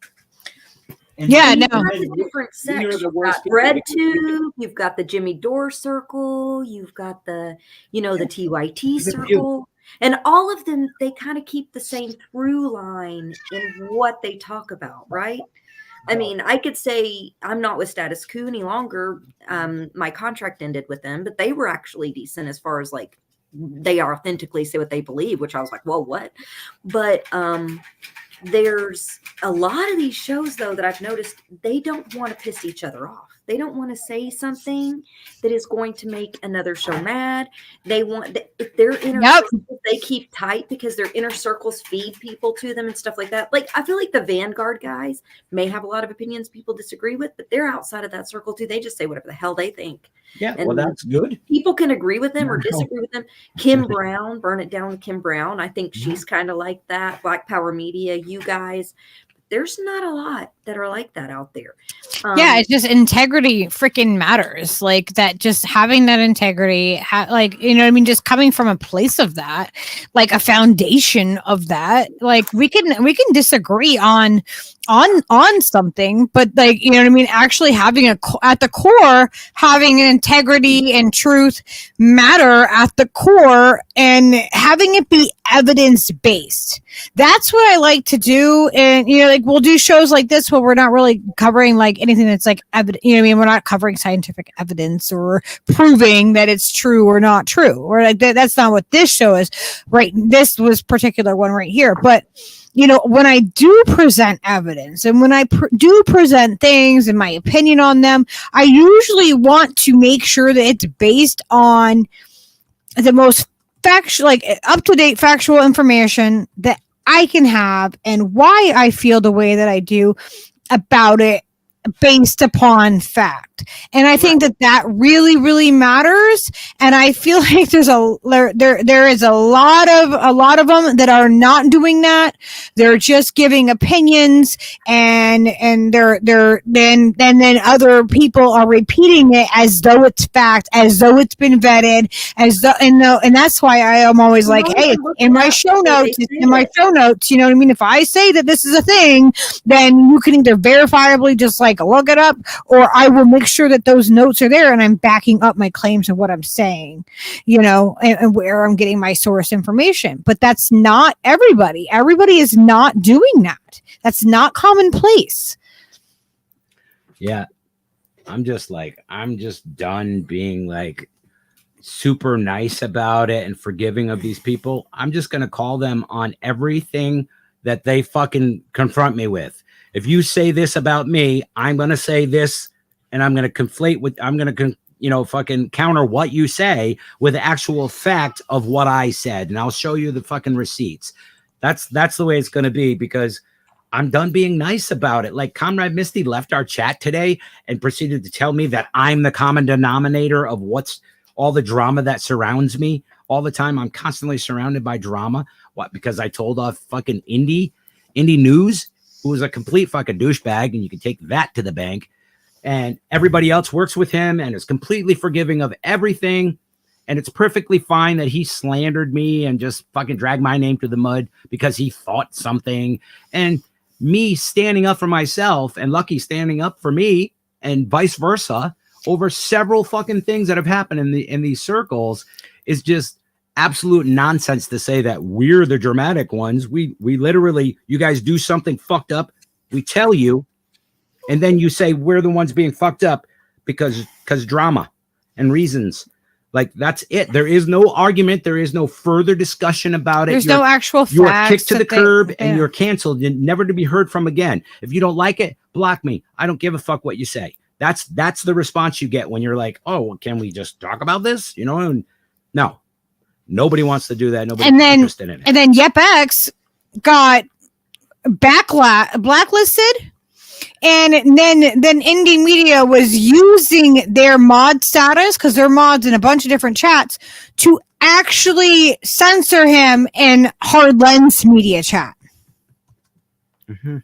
And yeah, no. No. That's a different section. You've got RedTube, you've got the Jimmy Dore circle, you've got the, the TYT circle, and all of them, they kind of keep the same through line in what they talk about, right? I mean, I could say I'm not with Status Quo any longer. My contract ended with them, but they were actually decent as far as like they authentically say what they believe, which I was like, whoa, what? But there's a lot of these shows, though, that I've noticed they don't want to piss each other off. They don't want to say something that is going to make another show mad. They want, if their inner circles, they keep tight because their inner circles feed people to them and stuff like that. Like, I feel like the Vanguard guys may have a lot of opinions people disagree with, but they're outside of that circle too. They just say whatever the hell they think. Yeah, and well, that's good. People can agree with them or disagree with them. Kim Brown, Burn It Down with Kim Brown. I think she's kind of like that. Black Power Media, you guys. There's not a lot that are like that out there. Yeah, it's just integrity freaking matters. Like that, just having that integrity, just coming from a place of that, like a foundation of that. Like we can disagree on something, but like, actually having at the core, having an integrity and truth matter at the core and having it be evidence based. That's what I like to do. And, we'll do shows like this where we're not really covering like anything that's like evidence. We're not covering scientific evidence or proving that it's true or not true, or like that's not what this show is, right? This was particular one right here, but when I do present evidence and when I do present things and my opinion on them, I usually want to make sure that it's based on the most factual, like up-to-date factual information that I can have and why I feel the way that I do about it based upon fact. And I think that really, really matters. And I feel like there is a lot of them that are not doing that. They're just giving opinions and then other people are repeating it as though it's fact, as though it's been vetted, and that's why I am always like, hey, in my show notes, you know what I mean? If I say that this is a thing, then you can either verifiably just like look it up, or I will make sure that those notes are there and I'm backing up my claims of what I'm saying, and where I'm getting my source information. But that's not everybody. Everybody is not doing that. That's not commonplace. Yeah. I'm just done being like super nice about it and forgiving of these people. I'm just going to call them on everything that they fucking confront me with. If you say this about me, I'm going to say this, and I'm going to fucking counter what you say with the actual fact of what I said. And I'll show you the fucking receipts. That's the way it's going to be, because I'm done being nice about it. Like Comrade Misty left our chat today and proceeded to tell me that I'm the common denominator of what's all the drama that surrounds me all the time. I'm constantly surrounded by drama. What? Because I told off fucking indie news, who was a complete fucking douchebag, and you can take that to the bank. And everybody else works with him and is completely forgiving of everything. And it's perfectly fine that he slandered me and just fucking dragged my name to the mud because he thought something. And me standing up for myself and Lucky standing up for me and vice versa over several fucking things that have happened in these circles is just absolute nonsense to say that we're the dramatic ones. We literally, you guys do something fucked up, we tell you, and then you say we're the ones being fucked up because drama and reasons. Like, that's it. There is no argument. There is no further discussion about it. There's no actual facts. You are kicked to the curb and you're canceled and never to be heard from again. If you don't like it, block me. I don't give a fuck what you say. That's the response you get when you're like, oh, well, can we just talk about this? You know, and no, nobody wants to do that. Nobody's interested in it. And then YepX got blacklisted. And then indie media was using their mod status, because they're mods in a bunch of different chats, to actually censor him in Hard Lens media chat. Mm-hmm.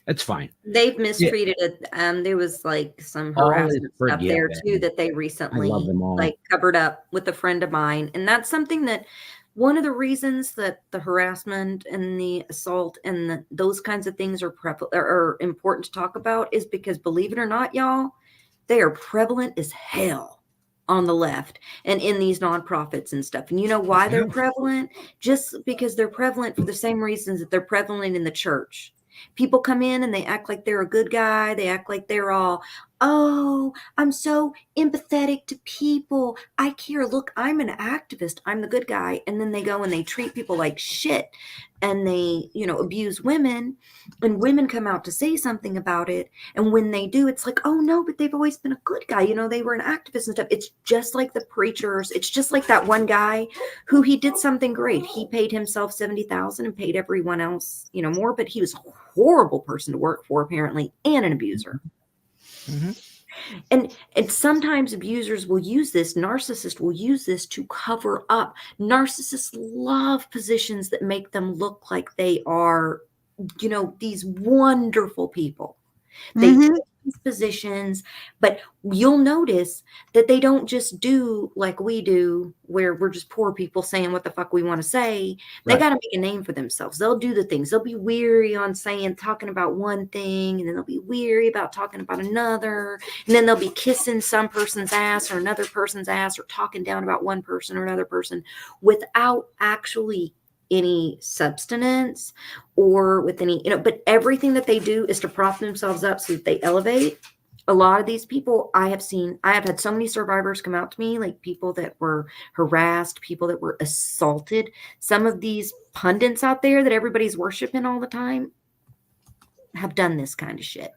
It's fine. They've mistreated it. There was like some harassment stuff there too that they recently like covered up with a friend of mine. And that's something that one of the reasons that the harassment and the assault and those kinds of things are important to talk about is because, believe it or not, y'all, they are prevalent as hell on the left and in these nonprofits and stuff. And you know why they're prevalent? Just because they're prevalent for the same reasons that they're prevalent in the church. People come in and they act like they're a good guy. They act like they're all, oh, I'm so empathetic to people. I care. Look, I'm an activist. I'm the good guy. And then they go and they treat people like shit. And they, abuse women. And women come out to say something about it. And when they do, it's like, oh, no, but they've always been a good guy. They were an activist and stuff. It's just like the preachers. It's just like that one guy who he did something great. He paid himself $70,000 and paid everyone else, more. But he was a horrible person to work for, apparently, and an abuser. Mm-hmm. And sometimes abusers will use this, narcissists will use this to cover up. Narcissists love positions that make them look like they are, these wonderful people. They take these positions, but you'll notice that they don't just do like we do, where we're just poor people saying what the fuck we want to say. They got to make a name for themselves. They'll do the things. They'll be weary on talking about one thing, and then they'll be weary about talking about another, and then they'll be kissing some person's ass or another person's ass, or talking down about one person or another person without actually any substance or with any, but everything that they do is to prop themselves up so that they elevate. A lot of these people I have had so many survivors come out to me, like people that were harassed, people that were assaulted. Some of these pundits out there that everybody's worshiping all the time have done this kind of shit.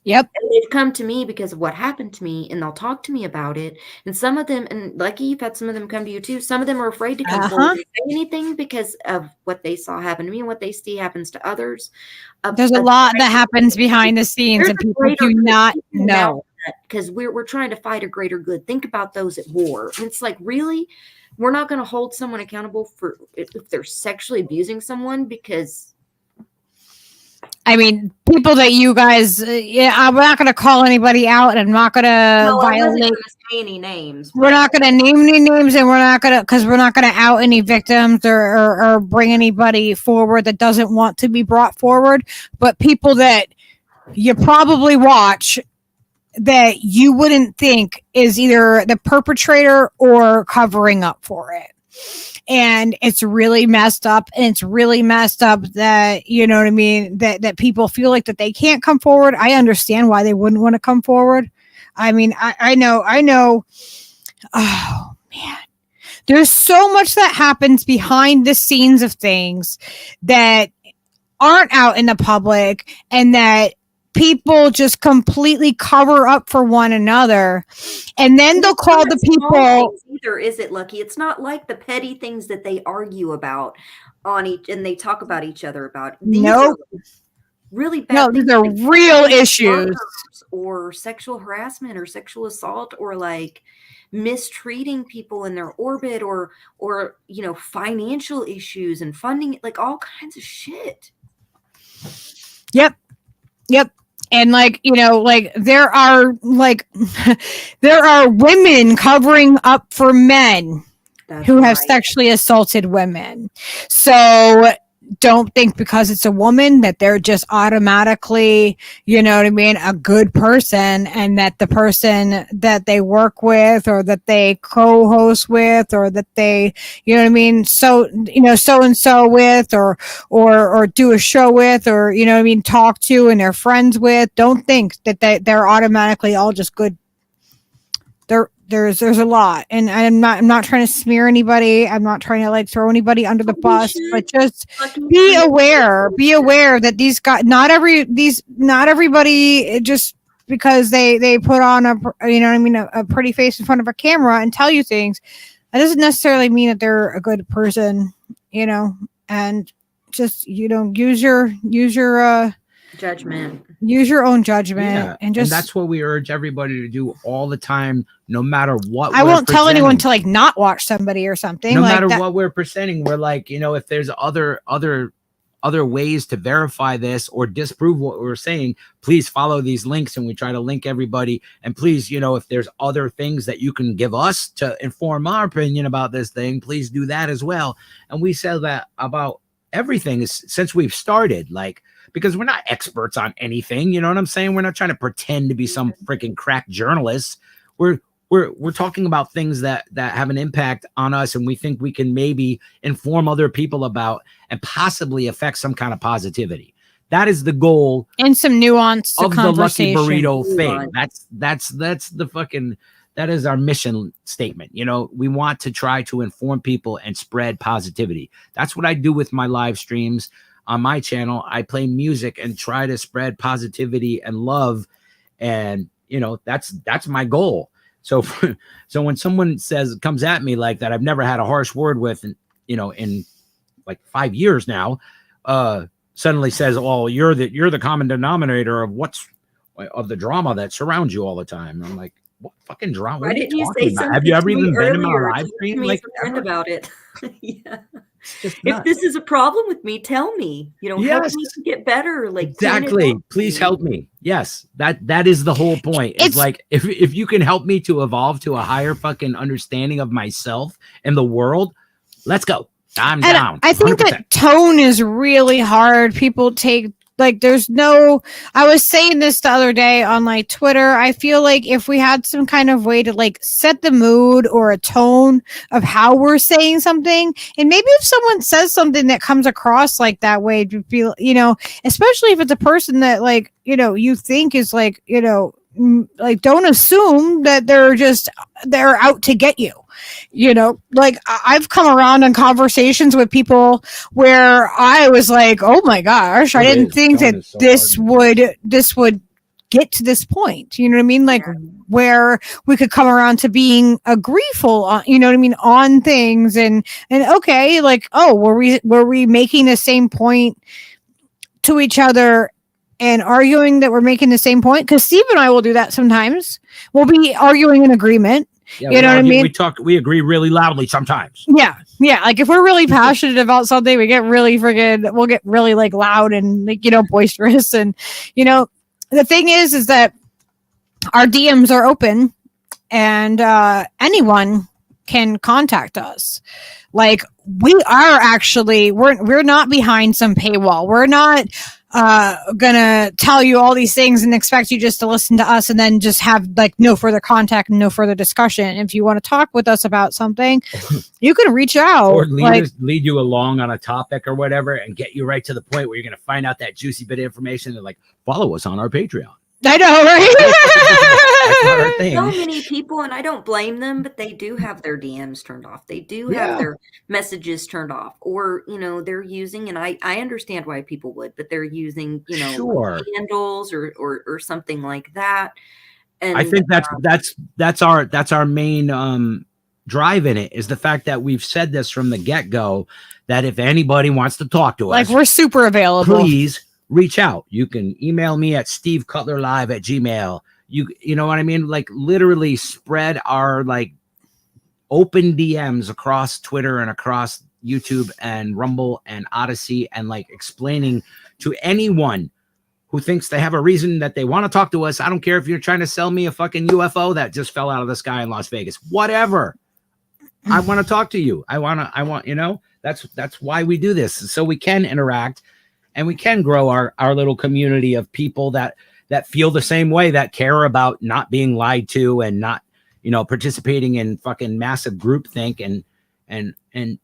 Yep. And they've come to me because of what happened to me, and they'll talk to me about it. And some of them, and Lucky, you've had some of them come to you too. Some of them are afraid to come forward and say anything because of what they saw happen to me and what they see happens to others. There's a lot that happens behind the scenes and people do not know. Because we're trying to fight a greater good. Think about those at war. And it's like, really? We're not going to hold someone accountable for if they're sexually abusing someone because... I mean, people that you guys, I'm not going to call anybody out, and I'm not going to violate any names. We're not going to name any names, and we're not going to out any victims or bring anybody forward that doesn't want to be brought forward. But people that you probably watch that you wouldn't think is either the perpetrator or covering up for it. And it's really messed up. And it's really messed up that, you know what I mean, that people feel like that they can't come forward. I understand why they wouldn't want to come forward. I mean, I know. Oh, man. There's so much that happens behind the scenes of things that aren't out in the public and that people just completely cover up for one another, and then they'll call the people. Either is it, Lucky? It's not like the petty things that they argue about on each and they talk about each other about. Nope. really bad No, things these are like real sexual issues. murders or sexual harassment or sexual assault or like mistreating people in their orbit or financial issues and funding, like all kinds of shit. Yep. And like, like there are there are women covering up for men who have sexually assaulted women. So don't think because it's a woman that they're just automatically, a good person, and that the person that they work with or that they co-host with or that they, so and so with or do a show with or, talk to and they're friends with. Don't think that they're automatically all just good. There's a lot, and I'm not trying to smear anybody. I'm not trying to like throw anybody under the bus, but just be aware that these guys, not everybody just because they put on a pretty face in front of a camera and tell you things, that doesn't necessarily mean that they're a good person, and just use your judgment. Use your own judgment, and that's what we urge everybody to do all the time, no matter what. I won't tell anyone to like not watch somebody or something. No matter what we're presenting, we're like, if there's other ways to verify this or disprove what we're saying, please follow these links, and we try to link everybody. And please, if there's other things that you can give us to inform our opinion about this thing, please do that as well. And we said that about everything since we've started, like, because we're not experts on anything, you know what I'm saying? We're not trying to pretend to be some freaking crack journalists. We're talking about things that have an impact on us, and we think we can maybe inform other people about and possibly affect some kind of positivity. That is the goal, and some nuance of the Lucky Burrito thing. That's the fucking, that is our mission statement. We want to try to inform people and spread positivity. That's what I do with my live streams. On my channel, I play music and try to spread positivity and love. And, that's my goal. So when someone comes at me like that, I've never had a harsh word with, in like 5 years now, suddenly says, "Oh, you're the common denominator of the drama that surrounds you all the time." I'm like, what fucking drama? Why didn't you say something? Have you ever even been in my earlier? live stream? Like, friend about it. Yeah. If this is a problem with me, tell me. Help me to get better. Like, exactly. Please help me. Yes, that is the whole point. It's like if you can help me to evolve to a higher fucking understanding of myself and the world, let's go. I'm down. I think 100%. That tone is really hard. People take like I was saying this the other day on like Twitter. I feel like if we had some kind of way to like set the mood or a tone of how we're saying something, and maybe if someone says something that comes across like that way, to feel, especially if it's a person that like, you think is like, like don't assume that they're out to get you. Like I've come around on conversations with people where I was like, oh my gosh, I didn't think that this would get to this point. You know what I mean? Like where we could come around to being agreeful on, on things and okay, like, oh, were we making the same point to each other and arguing that we're making the same point? Because Steve and I will do that sometimes. We'll be arguing in agreement. Yeah, you know what I mean? We agree really loudly sometimes. Yeah. Like if we're really passionate about something, we'll get really like loud and like, boisterous. And, the thing is that our DMs are open and anyone can contact us. Like we are actually, we're not behind some paywall. We're not gonna tell you all these things and expect you just to listen to us and then just have like no further contact and no further discussion. If you want to talk with us about something, you can reach out or lead you along on a topic or whatever and get you right to the point where you're gonna find out that juicy bit of information and like follow us on our Patreon. I know, right? So many people, and I don't blame them, but they do have their DMs turned off. They do have their messages turned off, or they're using, and I understand why people would, but they're using handles or something like that. And I think that's our main drive in it, is the fact that we've said this from the get-go, that if anybody wants to talk to us, like we're super available, please reach out. You can email me at stevecutlerlive@gmail. You know what I mean? Like literally spread our like open DMs across Twitter and across YouTube and Rumble and Odyssey, and like explaining to anyone who thinks they have a reason that they want to talk to us. I don't care if you're trying to sell me a fucking UFO that just fell out of the sky in Las Vegas, whatever. I want to talk to you. I want, you know, that's why we do this. So we can interact and we can grow our little community of people that feel the same way, that care about not being lied to and not, you know, participating in fucking massive groupthink and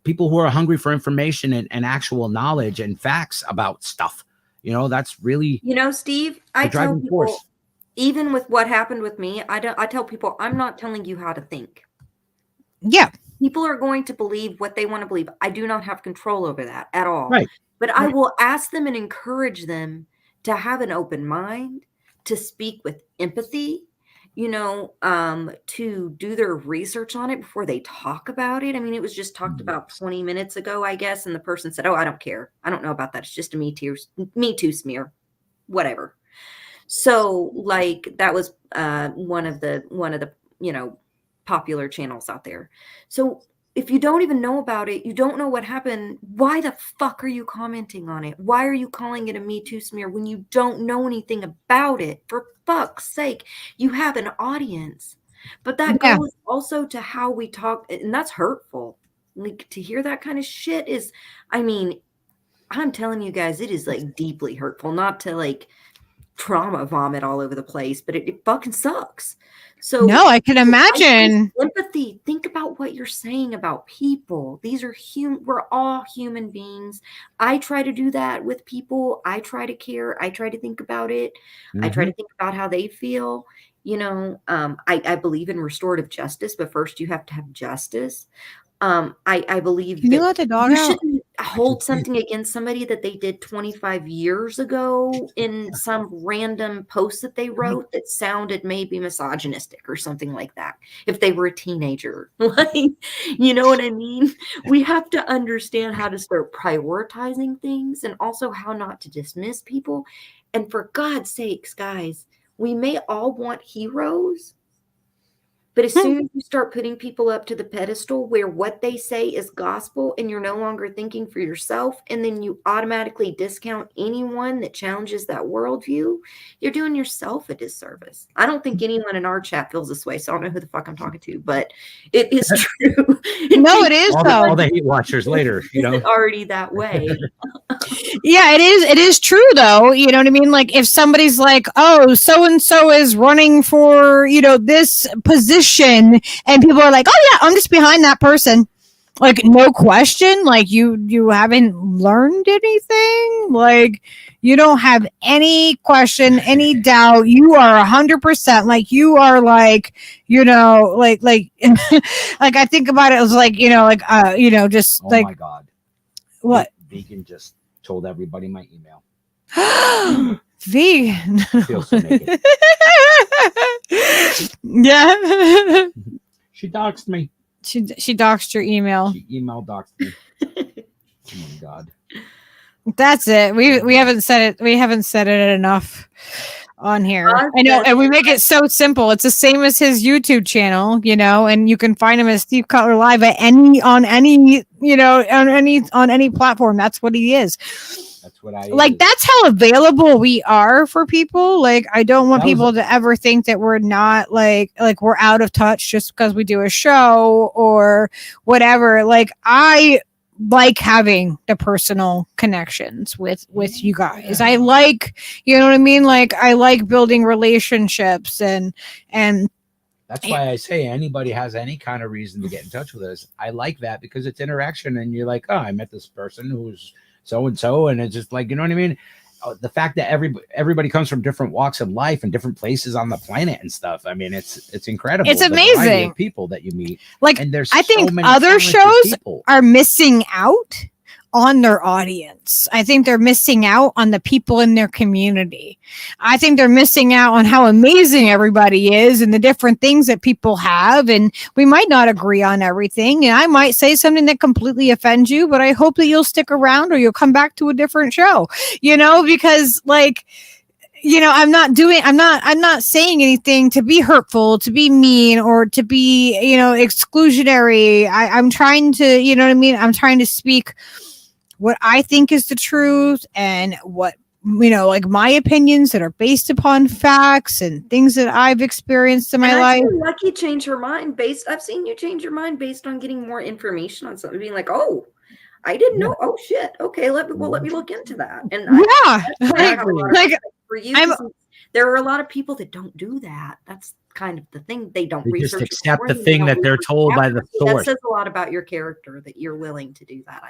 people who are hungry for information and actual knowledge and facts about stuff. You know, that's really, you know, Steve, I tell people, even with what happened with me, I tell people, I'm not telling you how to think. Yeah. People are going to believe what they want to believe. I do not have control over that at all. Right. But I will ask them and encourage them to have an open mind, to speak with empathy, you know, to do their research on it before they talk about it. I mean, it was just talked about 20 minutes ago, I guess. And the person said, oh, I don't care. I don't know about that. It's just a Me Too smear, whatever. So like that was one of the, you know, popular channels out there. So if you don't even know about it, you don't know what happened, why the fuck are you commenting on it? Why are you calling it a Me Too smear when you don't know anything about it? For fuck's sake, you have an audience. But that goes also to how we talk, and that's hurtful. Like to hear that kind of shit is, I mean, I'm telling you guys, it is like deeply hurtful, not to like trauma vomit all over the place, but it fucking sucks. So no, I can imagine. Empathy. Think about what you're saying about people. These are we're all human beings. I try to do that with people. I try to care. I try to think about it. I try to think about how they feel. You know, I believe in restorative justice, but first you have to have justice. I believe Can you let the dog you out? shouldn't hold something against somebody that they did 25 years ago in some random post that they wrote that sounded maybe misogynistic or something like that. If they were a teenager, like, you know what I mean? We have to understand how to start prioritizing things and also how not to dismiss people. And for God's sakes, guys, we may all want heroes, but as soon as you start putting people up to the pedestal where what they say is gospel and you're no longer thinking for yourself, and then you automatically discount anyone that challenges that worldview, you're doing yourself a disservice. I don't think anyone in our chat feels this way, so I don't know who the fuck I'm talking to, but it is true. No, it is though. All the hate watchers later, you know, already that way. Yeah, it is. It is true though. You know what I mean? Like if somebody's like, oh, so-and-so is running for, you know, this position, and people are like, oh yeah, I'm just behind that person. Like no question. Like you haven't learned anything. Like you don't have any question, any doubt. You are 100%. Like you are like, you know, like like I think about it as like, you know, like you know, just oh like my God. what? Vegan just told everybody my email. Vegan. Feels so naked. Yeah. She doxed me. She doxed your email. She email doxed me. Oh my God. That's it. We haven't said it. We haven't said it enough on here. I know, and we make it so simple. It's the same as his YouTube channel, you know, and you can find him as Steve Cutler Live at on any platform. That's what he is. That's what I like. That's how available we are for people. Like, I don't want people to ever think that we're not like we're out of touch just because we do a show or whatever. Like, I like having the personal connections with you guys. I like, you know what I mean? Like, I like building relationships and that's why I say anybody has any kind of reason to get in touch with us. I like that because it's interaction and you're like, oh, I met this person who's so-and-so. And it's just like, you know what I mean? The fact that everybody comes from different walks of life and different places on the planet and stuff. I mean, it's incredible. It's amazing. Of people that you meet. Like, and there's I think other shows are missing out on their audience. I think they're missing out on the people in their community. I think they're missing out on how amazing everybody is and the different things that people have. And we might not agree on everything. And I might say something that completely offends you, but I hope that you'll stick around or you'll come back to a different show, because like, I'm not saying anything to be hurtful, to be mean, or to be, exclusionary. I'm trying to, I'm trying to speak what I think is the truth and what, like my opinions that are based upon facts and things that I've experienced in my life. Lucky change her mind I've seen you change your mind based on getting more information on something, being like, oh, I didn't know. Oh shit. Okay. Let me look into that. And for you, there are a lot of people that don't do that. That's kind of the thing. They don't research. Just accept the thing that they're told by the source. That says a lot about your character that you're willing to do that.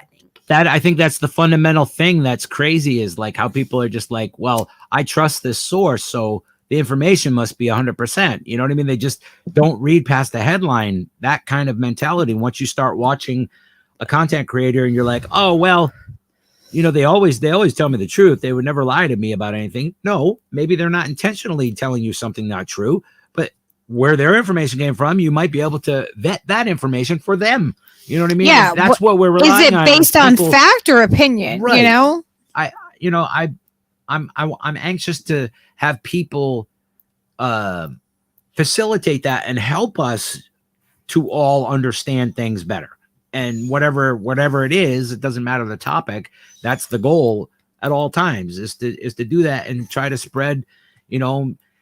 I think that's the fundamental thing that's crazy, is like how people are just like, well, I trust this source, so the information must be 100%. You know what I mean? They just don't read past the headline. That kind of mentality. Once you start watching a content creator and you're like, oh, well, they always tell me the truth. They would never lie to me about anything. No, maybe they're not intentionally telling you something not true, but where their information came from, you might be able to vet that information for them. You know what I mean? Yeah. That's what we're relying on. Is it based on fact or opinion? Right. I'm anxious to have people facilitate that and help us to all understand things better. And whatever it is, it doesn't matter the topic. That's the goal at all times, is to do that and try to spread,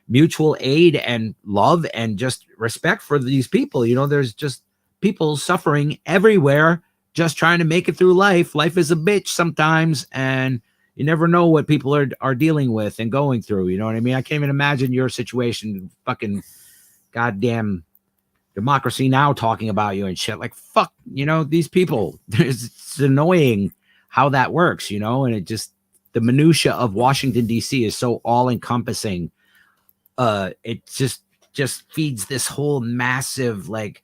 mutual aid and love and just respect for these people. There's just people suffering everywhere, just trying to make it through life. Life is a bitch sometimes, and you never know what people are dealing with and going through. You know what I mean? I can't even imagine your situation. Fucking goddamn Democracy Now! Talking about you and shit. Like, fuck, these people. It's annoying how that works, and it just, the minutia of Washington, D.C. is so all encompassing. It just feeds this whole massive, like,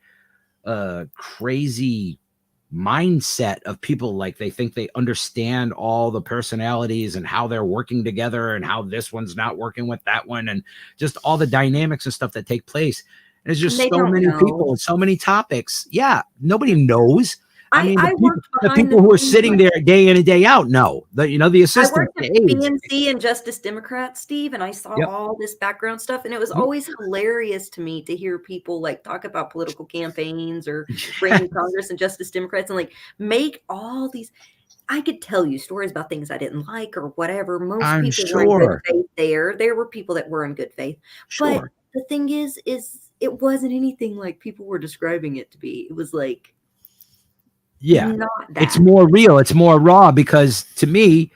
crazy mindset of people. Like, they think they understand all the personalities and how they're working together and how this one's not working with that one, and just all the dynamics and stuff that take place. There's just so many people and so many topics. Yeah, nobody knows. I mean, the people who are sitting there day in and day out know. The assistant. I worked at PNC and Justice Democrats, Steve, and I saw all this background stuff, and it was always hilarious to me to hear people like talk about political campaigns or bringing Congress and Justice Democrats and like make all these. I could tell you stories about things I didn't like or whatever. Most people were in good faith there. There were people that were in good faith, but the thing is it wasn't anything like people were describing it to be. It was like, not that. It's more real. It's more raw, because to me,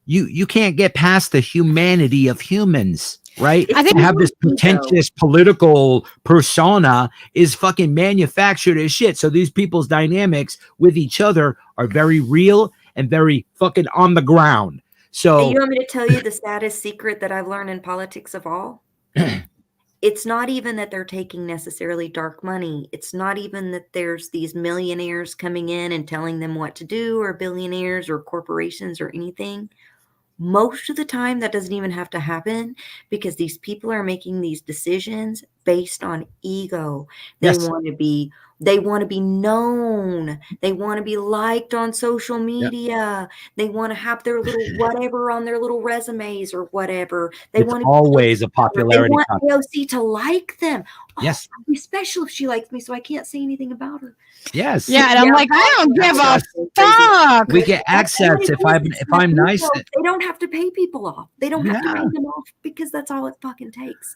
you can't get past the humanity of humans, right? I think have this pretentious political persona is fucking manufactured as shit. So these people's dynamics with each other are very real and very fucking on the ground. So, and you want me to tell you the saddest secret that I've learned in politics of all? It's not even that they're taking necessarily dark money. It's not even that there's these millionaires coming in and telling them what to do, or billionaires or corporations or anything. Most of the time, that doesn't even have to happen, because these people are making these decisions based on ego. They want to be known. They want to be liked on social media. They want to have their little whatever on their little resumes or whatever. It's always a popularity. They want AOC to like them. Yes. I'll be special if she likes me, so I can't say anything about her. Yes. Yeah, and I'm like, I don't give a fuck. We get access if I'm nice. They don't have to pay people off. They don't have to pay them off, because that's all it fucking takes.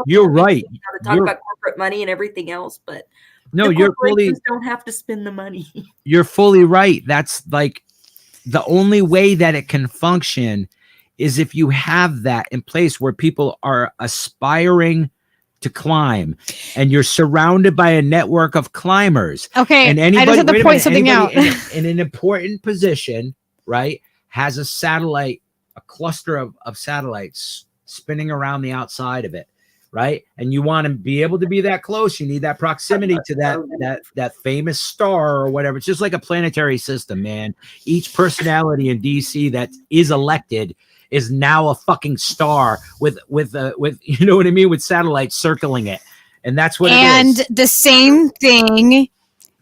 You're right. Talk about corporate money and everything else, but you're fully don't have to spend the money. You're fully right. That's like the only way that it can function is if you have that in place, where people are aspiring to climb, and you're surrounded by a network of climbers. Okay, and anybody, I just have to point something out. in an important position, right, has a cluster of satellites spinning around the outside of it, right? And you want to be able to be that close. You need that proximity to that famous star or whatever. It's just like a planetary system, man. Each personality in DC that is elected is now a fucking star with you know what I mean, with satellites circling it. And that's what it is. And the same thing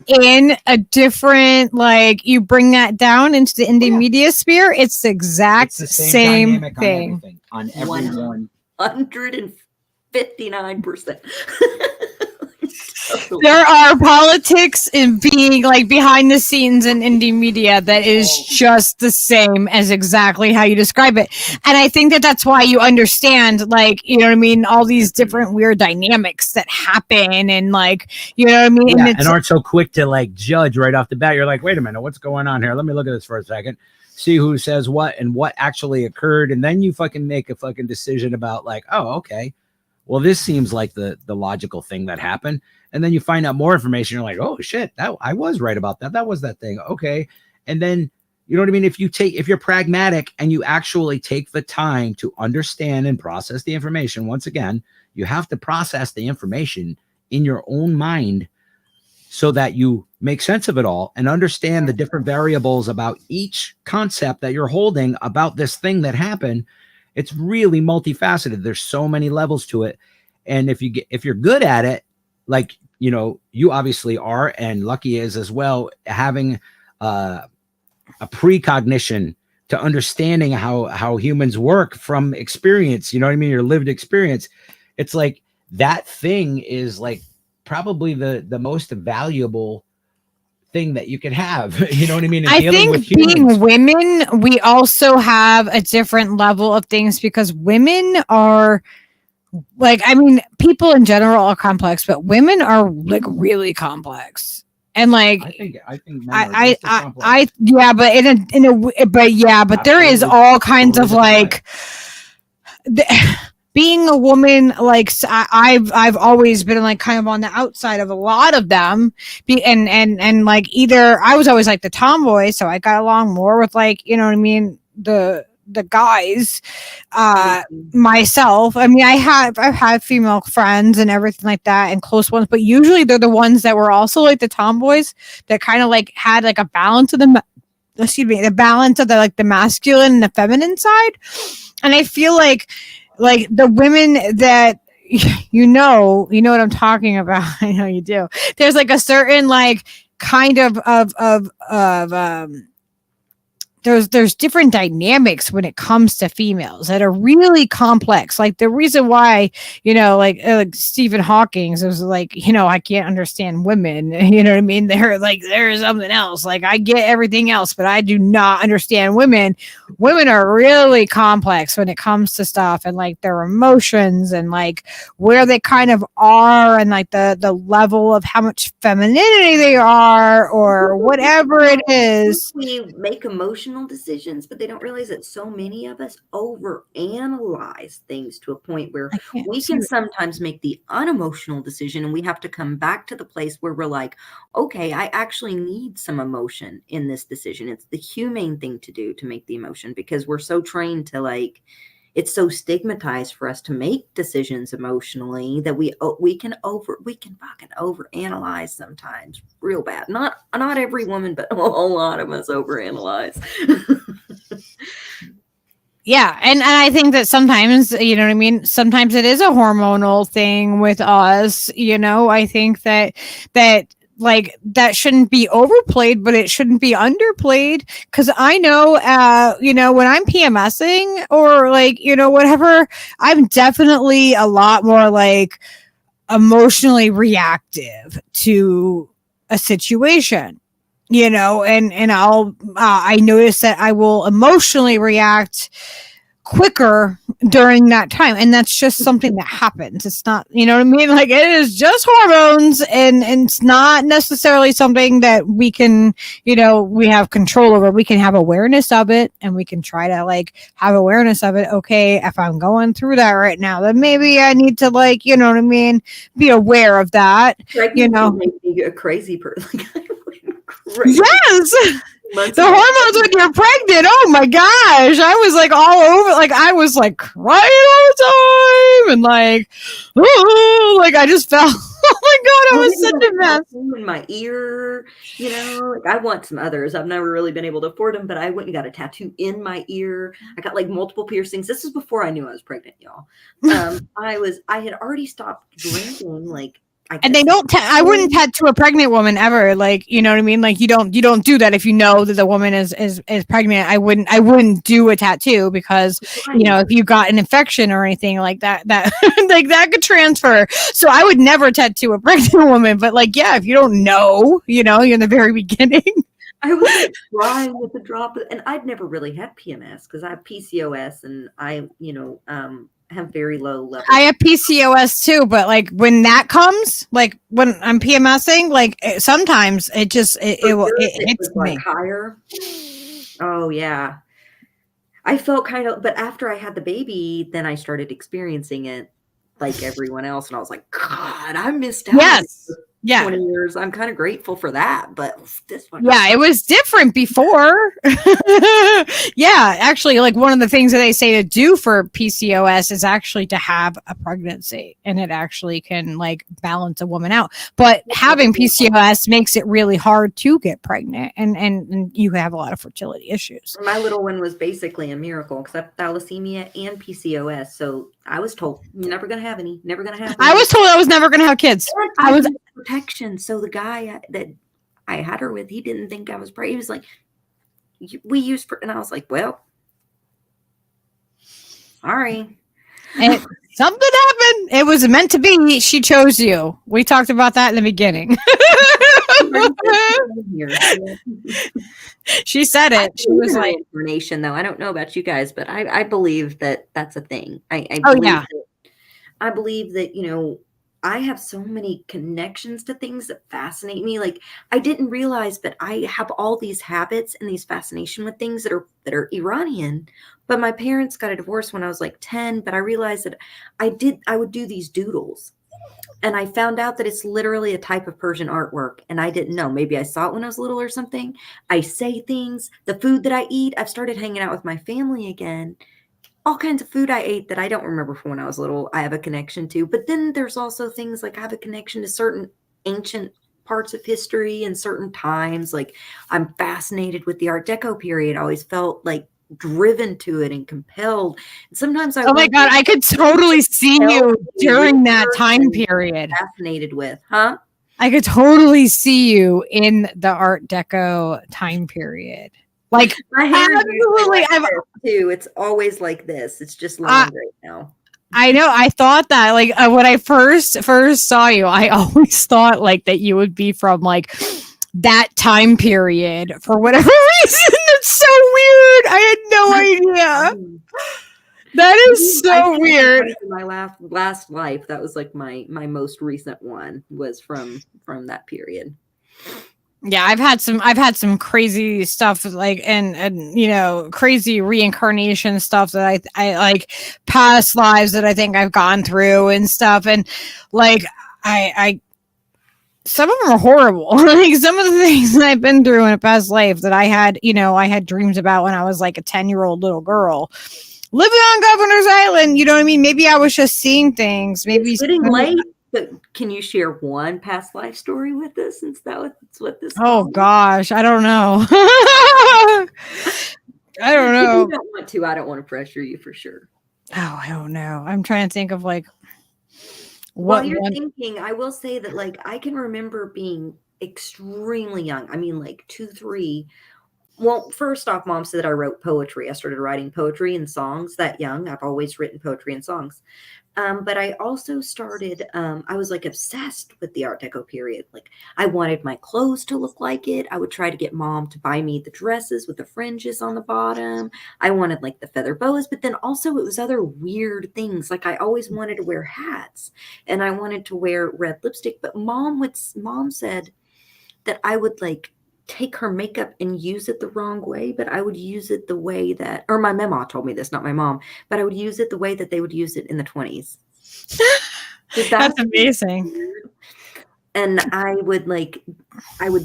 in a different, like, you bring that down into the indie media sphere, it's the exact It's the same dynamic thing. on everyone. 159%. There are politics in being like behind the scenes in indie media that is just the same as exactly how you describe it. And I think that that's why you understand, like, you know what I mean, all these different weird dynamics that happen, and like, you know what I mean, Yeah, and aren't so quick to like judge right off the bat. You're like, wait a minute, what's going on here? Let me look at this for a second, see who says what and what actually occurred, and then you fucking make a fucking decision about like, oh, okay, well, this seems like the logical thing that happened. And then you find out more information. You're like, oh shit, that I was right about that. That was that thing. Okay. And then, you know what I mean? If you're pragmatic and you actually take the time to understand and process the information, once again, you have to process the information in your own mind so that you make sense of it all and understand the different variables about each concept that you're holding about this thing that happened. It's really multifaceted. There's so many levels to it. And if you're good at it, like, you know, you obviously are, and Lucky is as well, having a precognition to understanding how humans work from experience, you know what I mean, your lived experience. It's like that thing is like probably the most valuable thing that you can have, you know what I mean? I think being women, we also have a different level of things because women are like, I mean, people in general are complex, but women are like really complex. And like, I think yeah, but there is all kinds of like being a woman. Like I've always been like kind of on the outside of a lot of them, and like either I was always like the tomboy, so I got along more with like, you know what I mean, the guys, myself. I mean, I've had female friends and everything like that and close ones, but usually they're the ones that were also like the tomboys that kind of like had like a balance of the balance of the like the masculine and the feminine side. And I feel like the women that you know what I'm talking about. I know you do. There's like a certain like kind of there's different dynamics when it comes to females that are really complex. Like the reason why, you know, like Stephen Hawking was like, you know, I can't understand women. You know what I mean? They're like, there's something else. Like I get everything else, but I do not understand women. Women are really complex when it comes to stuff and like their emotions and like where they kind of are and like the level of how much femininity they are or whatever it is. We make emotional decisions, but they don't realize that so many of us overanalyze things to a point where we can sometimes make the unemotional decision, and we have to come back to the place where we're like, okay, I actually need some emotion in this decision. It's the humane thing to do to make the emotion, because we're so trained to like, it's so stigmatized for us to make decisions emotionally that we can fucking overanalyze sometimes real bad. Not every woman, but a lot of us overanalyze. Yeah, and I think that sometimes, you know what I mean, sometimes it is a hormonal thing with us, you know. I think that like that shouldn't be overplayed, but it shouldn't be underplayed, because I know you know, when I'm PMSing or like, you know, whatever, I'm definitely a lot more like emotionally reactive to a situation, you know, and I'll I notice that I will emotionally react quicker during that time, and that's just something that happens. It's not, you know what I mean, like it is just hormones, and it's not necessarily something that we can, you know, we have control over. We can have awareness of it, and we can try to like have awareness of it. Okay, if I'm going through that right now, then maybe I need to, like, you know what I mean, be aware of that. You know, make me a crazy person. Yes. months The ago. hormones when you're pregnant. Oh my gosh. I was like all over, like I was like crying all the time and like, oh, like I just felt, oh my God, I was such a mess. In my ear, you know, like I want some others. I've never really been able to afford them, but I went and got a tattoo in my ear. I got like multiple piercings. This was before I knew I was pregnant, y'all. I had already stopped drinking, like. And they don't. I wouldn't tattoo a pregnant woman ever. Like, you know what I mean? Like, you don't do that if you know that the woman is pregnant. I wouldn't do a tattoo because you know if you got an infection or anything like that like that could transfer. So I would never tattoo a pregnant woman. But like, yeah, if you don't know, you know, you're in the very beginning. I was like crying with the drop, and I'd never really had PMS because I have PCOS, and I, you know, have very low levels. I have PCOS too, but like when that comes, like when I'm PMSing, like sometimes it just it hits me higher. Oh yeah, I felt kind of, but after I had the baby, then I started experiencing it like everyone else, and I was like, God, I missed out. Yes. Yeah. 20 years. I'm kind of grateful for that, but this one. Yeah, it was different before. Yeah, actually, like one of the things that they say to do for PCOS is actually to have a pregnancy, and it actually can like balance a woman out. But having PCOS makes it really hard to get pregnant, and you have a lot of fertility issues. My little one was basically a miracle because I have thalassemia and PCOS. So I was told never gonna have any, never gonna have any. I was told I was never gonna have kids. I was protection. So the guy that I had her with, he didn't think I was pregnant. He was like, we used, and I was like, well, sorry. And something happened. It was meant to be. She chose you. We talked about that in the beginning. She said it. She was like, information though. I don't know about you guys, but I believe that that's a thing. I believe that, you know, I have so many connections to things that fascinate me. Like I didn't realize, but I have all these habits and these fascination with things that are Iranian. But my parents got a divorce when I was like 10, but I realized that I would do these doodles. And I found out that it's literally a type of Persian artwork. And I didn't know. Maybe I saw it when I was little or something. I say things, the food that I eat, I've started hanging out with my family again. All kinds of food I ate that I don't remember from when I was little, I have a connection to. But then there's also things like I have a connection to certain ancient parts of history and certain times. Like I'm fascinated with the Art Deco period. I always felt like driven to it and compelled. And sometimes oh my God, I could totally see you during that time period. Fascinated with, huh? I could totally see you in the Art Deco time period. Like my hair absolutely, I've too. It's always like this. It's just long right now. I know. I thought that like when I first saw you, I always thought like that you would be from like that time period for whatever reason. It's so weird. I had no idea. That is so weird. In my last life, that was like my most recent one was from that period. Yeah, I've had some crazy stuff like and you know crazy reincarnation stuff that I like past lives that I think I've gone through and stuff and like I some of them are horrible. Like some of the things that I've been through in a past life that I had dreams about when I was like a 10-year-old little girl living on Governor's Island. You know what I mean? Maybe I was just seeing things. Maybe it's getting late. But can you share one past life story with us since that's what this Oh gosh, I don't know. I don't know. If you don't want to, I don't want to pressure you for sure. Oh, I don't know. I'm trying to think of like what you're thinking. I will say that like I can remember being extremely young. I mean like 2, 3. Well, first off, Mom said that I wrote poetry. I started writing poetry and songs that young. I've always written poetry and songs. But I also started, I was like obsessed with the Art Deco period. Like I wanted my clothes to look like it. I would try to get Mom to buy me the dresses with the fringes on the bottom. I wanted like the feather boas, but then also it was other weird things. Like I always wanted to wear hats and I wanted to wear red lipstick, but Mom said that I would like take her makeup and use it the wrong way, but I would use it the way that, or my mama told me this, not my mom, but I would use it the way that they would use it in the 20s. That's amazing. and I would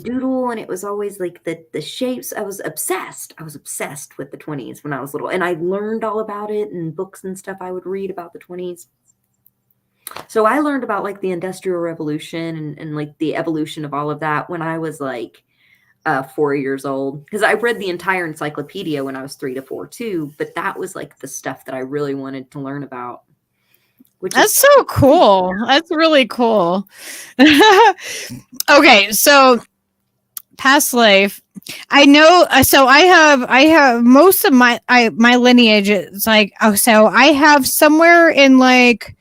doodle, and it was always like the shapes. I was obsessed with the 20s when I was little, and I learned all about it in books and stuff I would read about the 20s. So I learned about like the Industrial Revolution and like the evolution of all of that when I was like 4 years old, because I read the entire encyclopedia when I was 3 to 4 too, but that was like the stuff that I really wanted to learn about. That's so cool. That's really cool. Okay, so past life. I know. So I have most of my lineage. It's like, oh, so I have somewhere in like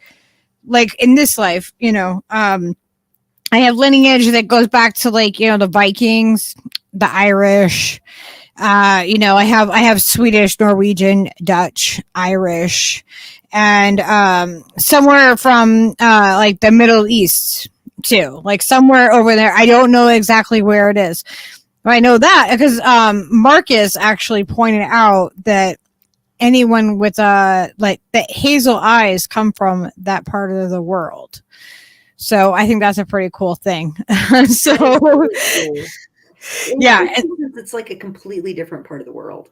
in this life, I have lineage that goes back to like, the Vikings, the Irish. I have Swedish, Norwegian, Dutch, Irish, and somewhere from like the Middle East too, like somewhere over there. I don't know exactly where it is. But I know that because Marcus actually pointed out that anyone with like the hazel eyes come from that part of the world. So I think that's a pretty cool thing. So cool. Yeah, it's like a completely different part of the world.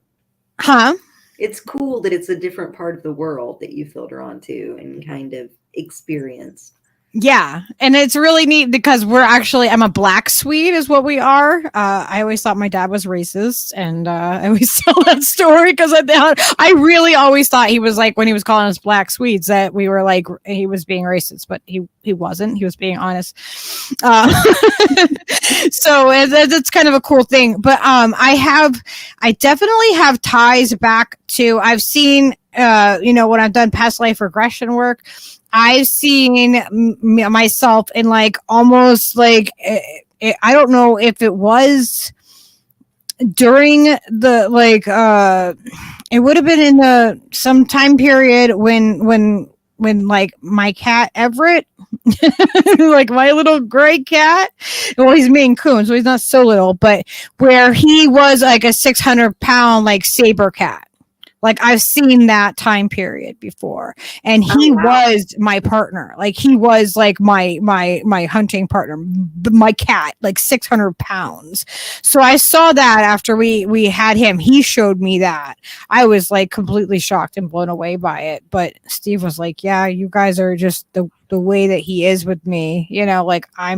Huh? It's cool that it's a different part of the world that you feel drawn to and kind of experienced. Yeah, and it's really neat because I'm a black Swede is what we are. I always thought my dad was racist, and I always tell that story because I really always thought he was like, when he was calling us black Swedes, that we were like, he was being racist, but he wasn't. He was being honest. So it's kind of a cool thing. But I definitely have ties back to, I've seen, when I've done past life regression work, I've seen myself in like almost like, I don't know if it was during the like it would have been in some time period when like my cat Everett, like my little gray cat, well, he's Maine Coon, so he's not so little, but where he was like a 600-pound like saber cat. Like I've seen that time period before, and he was my partner. Like he was like my hunting partner, my cat, like 600 pounds. So I saw that after we had him. He showed me that. I was like completely shocked and blown away by it. But Steve was like, "Yeah, you guys are just the way that he is with me. Like I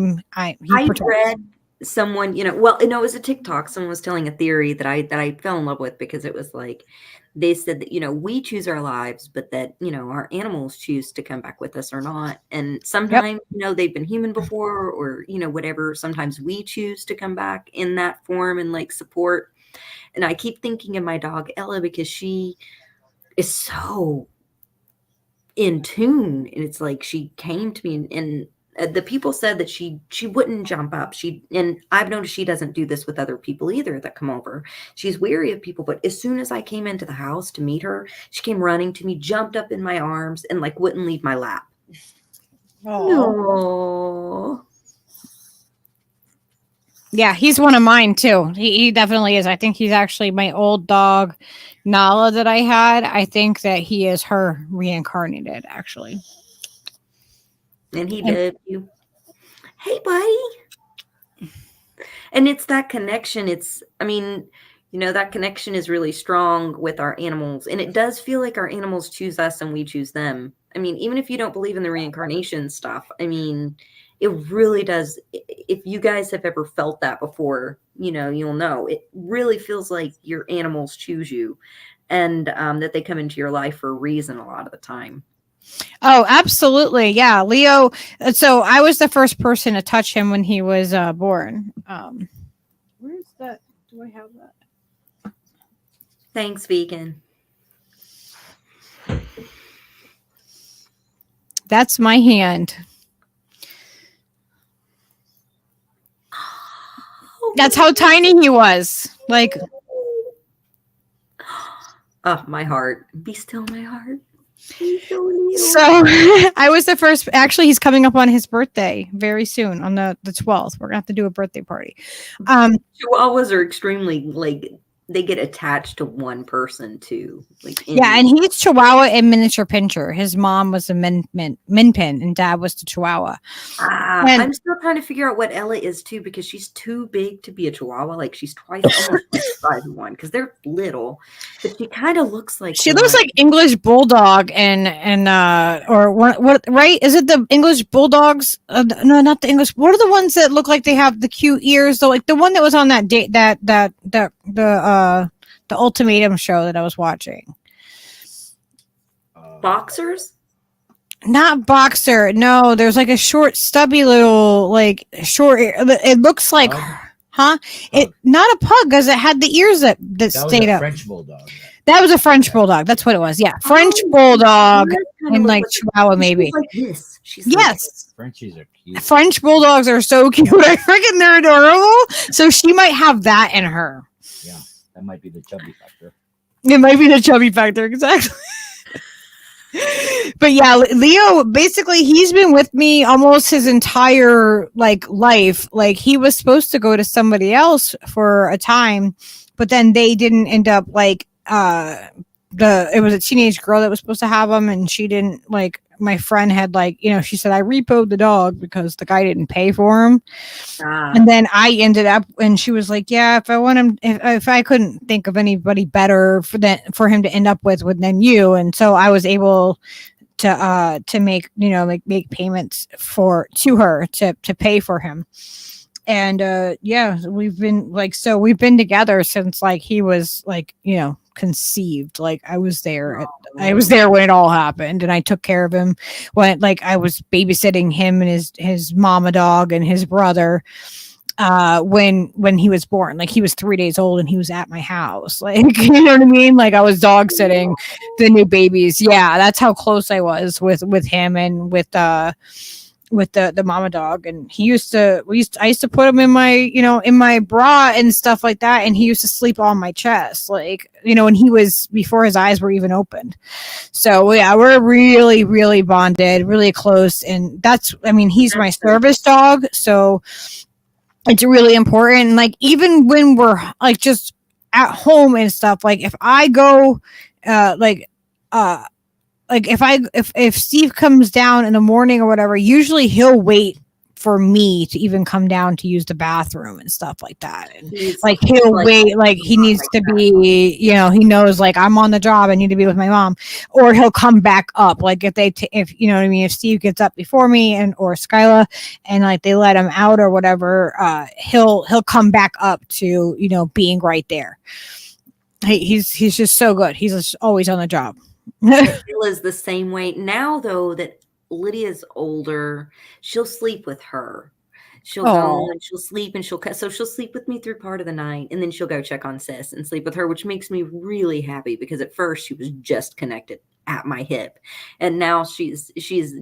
read someone, well, no, it was a TikTok. Someone was telling a theory that I fell in love with because it was like, they said that, we choose our lives, but that, our animals choose to come back with us or not. And sometimes, they've been human before or, whatever. Sometimes we choose to come back in that form and like support. And I keep thinking of my dog, Ella, because she is so in tune. And it's like, she came to me and the people said that she wouldn't jump up. And I've noticed she doesn't do this with other people either that come over. She's wary of people, but as soon as I came into the house to meet her, she came running to me, jumped up in my arms, and like wouldn't leave my lap. Oh. Yeah, he's one of mine too. He definitely is. I think he's actually my old dog, Nala, that I had. I think that he is her reincarnated, actually. And he did you. Hey, buddy. And it's that connection. That connection is really strong with our animals. And it does feel like our animals choose us and we choose them. Even if you don't believe in the reincarnation stuff, it really does. If you guys have ever felt that before, you'll know. It really feels like your animals choose you and that they come into your life for a reason a lot of the time. Oh, absolutely. Yeah. Leo. So I was the first person to touch him when he was born. Where's that? Do I have that? Thanks, Vegan. That's my hand. That's how tiny he was. Like, oh, my heart. Be still, my heart. So I was the first. Actually, he's coming up on his birthday very soon on the 12th. We're gonna have to do a birthday party. Chihuahuas are extremely like they get attached to one person too. Like Yeah, and he's Chihuahua and miniature pincher. His mom was a min pin, and dad was the Chihuahua. And- I'm still trying to figure out what Ella is too, because she's too big to be a Chihuahua. Like she's almost twice the size of one, because they're little, but she kind of looks like She looks like English Bulldog or what? Right? Is it the English Bulldogs? No, not the English. What are the ones that look like they have the cute ears? Though, like the one that was on that date, the Ultimatum show that I was watching. boxers. Not Boxer. No, there's like a short, stubby little, like short. It looks like, huh? It not a pug because it had the ears that stayed up. French bulldog. That was a French bulldog. That's what it was. Yeah, French bulldog and like Chihuahua, maybe. Like this. She's Yes. Frenchies are cute. French bulldogs are so cute. I freaking they're adorable. So she might have that in her. Yeah, that might be the chubby factor. It might be the chubby factor, exactly. But yeah, Leo, basically he's been with me almost his entire life. Like he was supposed to go to somebody else for a time, but then they didn't end up it was a teenage girl that was supposed to have him, and she didn't my friend had she said I repoed the dog because the guy didn't pay for him. And then I ended up, and she was like, yeah, if I want him, if I couldn't think of anybody better for him to end up with than you. And so I was able to make, make payments to her to pay for him. And yeah, we've been we've been together since he was conceived. I was there. I was there when it all happened, and I took care of him when I was babysitting him and his mama dog and his brother when he was born. He was 3 days old and he was at my house. You know what I mean? I was dog sitting the new babies. Yeah, that's how close I was with him and with the mama dog. And I used to put him in my in my bra and stuff like that, and he used to sleep on my chest when he was before his eyes were even opened. So yeah, we're really, really bonded, really close. And he's my service dog, so it's really important. Even when we're just at home and stuff, if I go if Steve comes down in the morning or whatever, usually he'll wait for me to even come down to use the bathroom and stuff like that. And he'll wait, he needs to be, he knows I'm on the job, I need to be with my mom, or he'll come back up. If you know what I mean, if Steve gets up before me or Skyla and they let him out or whatever, he'll come back up to, being right there. He's just so good. He's just always on the job. Is the same way now, though, that Lydia's older. She'll sleep with her. She'll go and she'll sleep, and she'll sleep with me through part of the night, and then she'll go check on Sis and sleep with her, which makes me really happy, because at first she was just connected at my hip, and now she's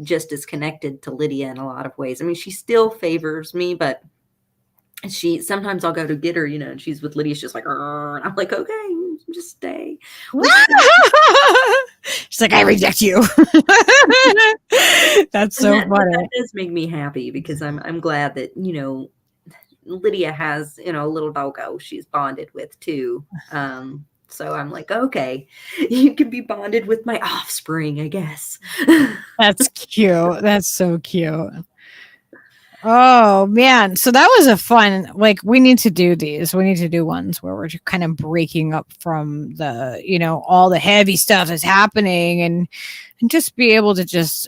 just as connected to Lydia in a lot of ways. She still favors me, but sometimes I'll go to get her, and she's with Lydia. She's just and I'm like, okay, just stay. She's like, I reject you. That's so funny. That does make me happy, because I'm glad that Lydia has a little doggo she's bonded with too. So I'm like, okay, you can be bonded with my offspring, I guess. That's cute. That's so cute. Oh man, so that was a fun, we need to do these. We need to do ones where we're kind of breaking up from the, all the heavy stuff that's happening, and just be able to just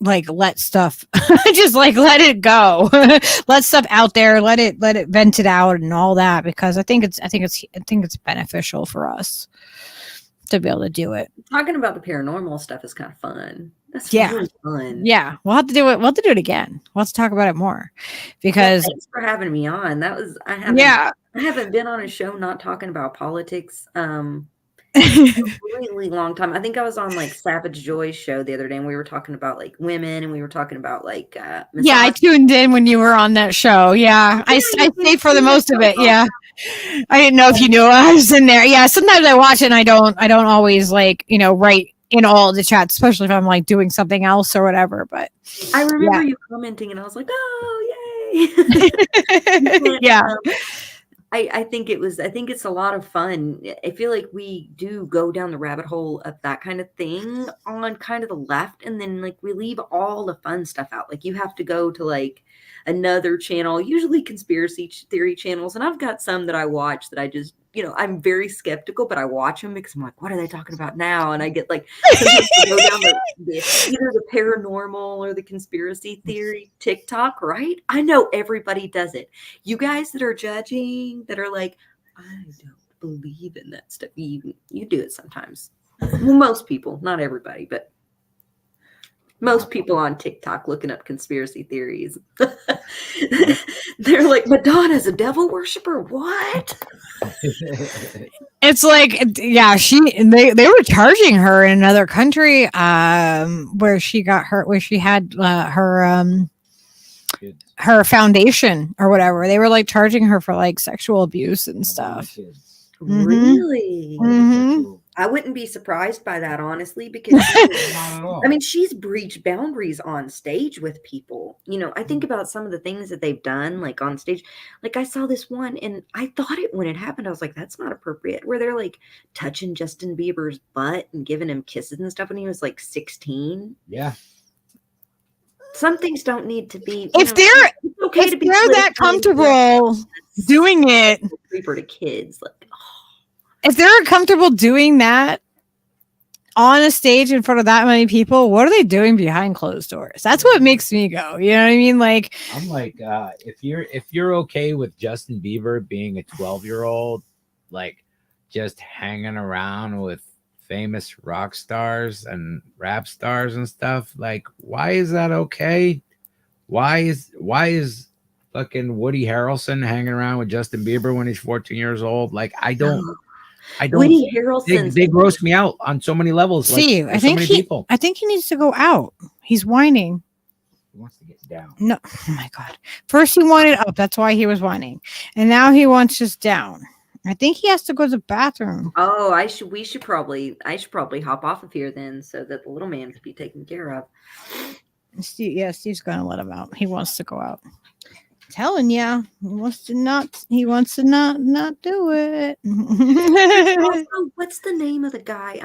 let stuff just let it go. Let stuff out there, let it vent it out and all that, because I think it's beneficial for us to be able to do it. Talking about the paranormal stuff is kind of fun. That's really fun. Yeah, we'll have to do it. We'll have to do it again. We'll have to talk about it more, because thanks for having me on. I haven't been on a show not talking about politics a really long time. I think I was on Savage Joy's show the other day, and we were talking about women, and we were talking about yeah, I tuned in when you were on that show. Yeah, I stayed for the most of it. Yeah, I didn't know if you knew I was in there. Yeah, sometimes I watch it and I don't always write in all the chats, especially if I'm doing something else or whatever. But I remember you commenting, and I was like, oh, yay. Yeah. I think it's a lot of fun. I feel like we do go down the rabbit hole of that kind of thing on kind of the left, and then like we leave all the fun stuff out. Like you have to go to like another channel, usually conspiracy theory channels, and I've got some that I watch that I just, I'm very skeptical, but I watch them because I'm like, what are they talking about now? And I get like sometimes I go down either the paranormal or the conspiracy theory TikTok, right? I know everybody does it. You guys that are judging, that are like, I don't believe in that stuff. You do it sometimes. Well, most people, not everybody, but most people on TikTok looking up conspiracy theories. They're like, Madonna's a devil worshiper. What? It's like, yeah, they were charging her in another country where she got hurt, where she had her foundation or whatever. They were like charging her for like sexual abuse and stuff. Really? Mm-hmm. I wouldn't be surprised by that, honestly, because I mean, she's breached boundaries on stage with people. I think about some of the things that they've done, like on stage. Like I saw this one, and I thought it when it happened, I was like, that's not appropriate. Where they're like touching Justin Bieber's butt and giving him kisses and stuff when he was like 16. Yeah. Some things don't need to be. If they're that comfortable doing it, creeper to kids, like. If they're comfortable doing that on a stage in front of that many people, what are they doing behind closed doors? That's what makes me go. You know what I mean? Like, I'm like, if you're okay with Justin Bieber being a 12-year-old, like just hanging around with famous rock stars and rap stars and stuff, like, why is that okay? Why is fucking Woody Harrelson hanging around with Justin Bieber when he's 14 years old? Like, I don't. Woody Harrelson. They gross me out on so many levels. See, like, I think he needs to go out. He's whining. He wants to get down. No, oh my God. First he wanted up. That's why he was whining, and now he wants just down. I think he has to go to the bathroom. Oh, I should probably hop off of here then, so that the little man could be taken care of. Steve's gonna let him out. He wants to go out. Telling you, he wants to not do it. Also, what's the name of the guy?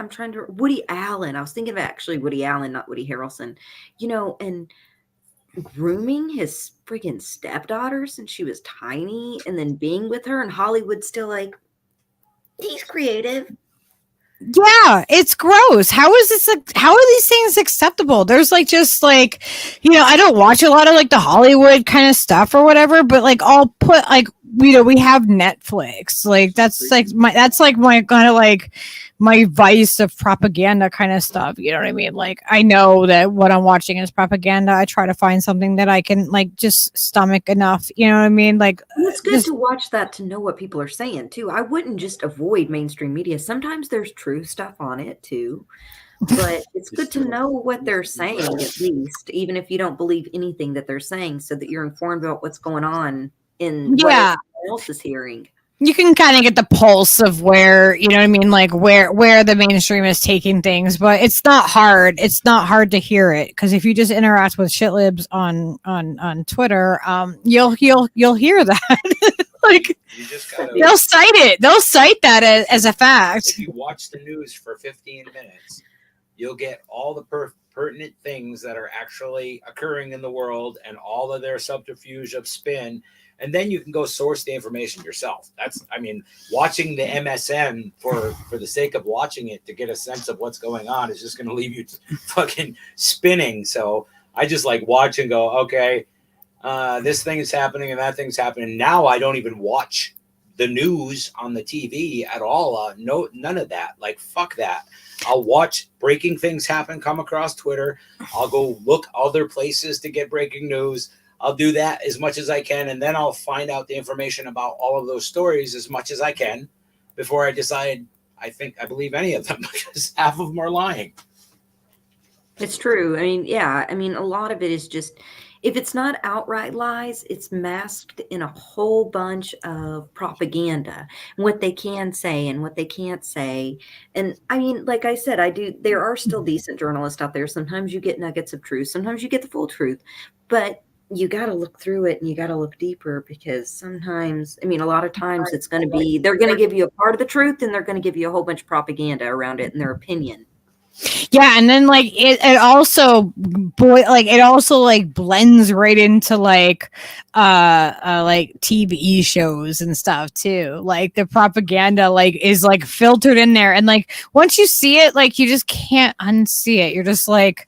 Woody Allen. I was thinking of actually Woody Allen, not Woody Harrelson. And grooming his freaking stepdaughter since she was tiny, and then being with her, and Hollywood's still like, he's creative. Yeah, it's gross. How are these things acceptable? There's like, just like, I don't watch a lot of like the Hollywood kind of stuff or whatever, but like I'll put like, we have Netflix. Like that's like my kind of like my vice of propaganda kind of stuff. You know what I mean? Like I know that what I'm watching is propaganda. I try to find something that I can like just stomach enough. You know what I mean? Like it's good to watch that to know what people are saying too. I wouldn't just avoid mainstream media. Sometimes there's true stuff on it too, but it's good to know what they're saying at least, even if you don't believe anything that they're saying, so that you're informed about what's going on in what everyone else is hearing. You can kind of get the pulse of where, you know what I mean, like where the mainstream is taking things, but it's not hard. It's not hard to hear it, because if you just interact with shitlibs on Twitter, you'll hear that. Like you just gotta, they'll cite it. They'll cite that as a fact. If you watch the news for 15 minutes, you'll get all the pertinent things that are actually occurring in the world and all of their subterfuge of spin. And then you can go source the information yourself. Watching the MSN for the sake of watching it to get a sense of what's going on is just going to leave you fucking spinning. So I just like watch and go, okay, this thing is happening and that thing's happening. Now I don't even watch the news on the TV at all. No, none of that. Like, fuck that. I'll watch breaking things come across Twitter. I'll go look other places to get breaking news. I'll do that as much as I can, and then I'll find out the information about all of those stories as much as I can before I decide I believe any of them, because half of them are lying. It's true. A lot of it is just, if it's not outright lies, it's masked in a whole bunch of propaganda, and what they can say and what they can't say. And like I said, there are still decent journalists out there. Sometimes you get nuggets of truth. Sometimes you get the full truth. But you got to look through it and you got to look deeper, because sometimes, I mean, a lot of times it's going to be, they're going to give you a part of the truth and they're going to give you a whole bunch of propaganda around it and their opinion. Yeah, and then like it also it also like blends right into like TV shows and stuff too. Like the propaganda like is like filtered in there, and like once you see it, like you just can't unsee it. You're just like,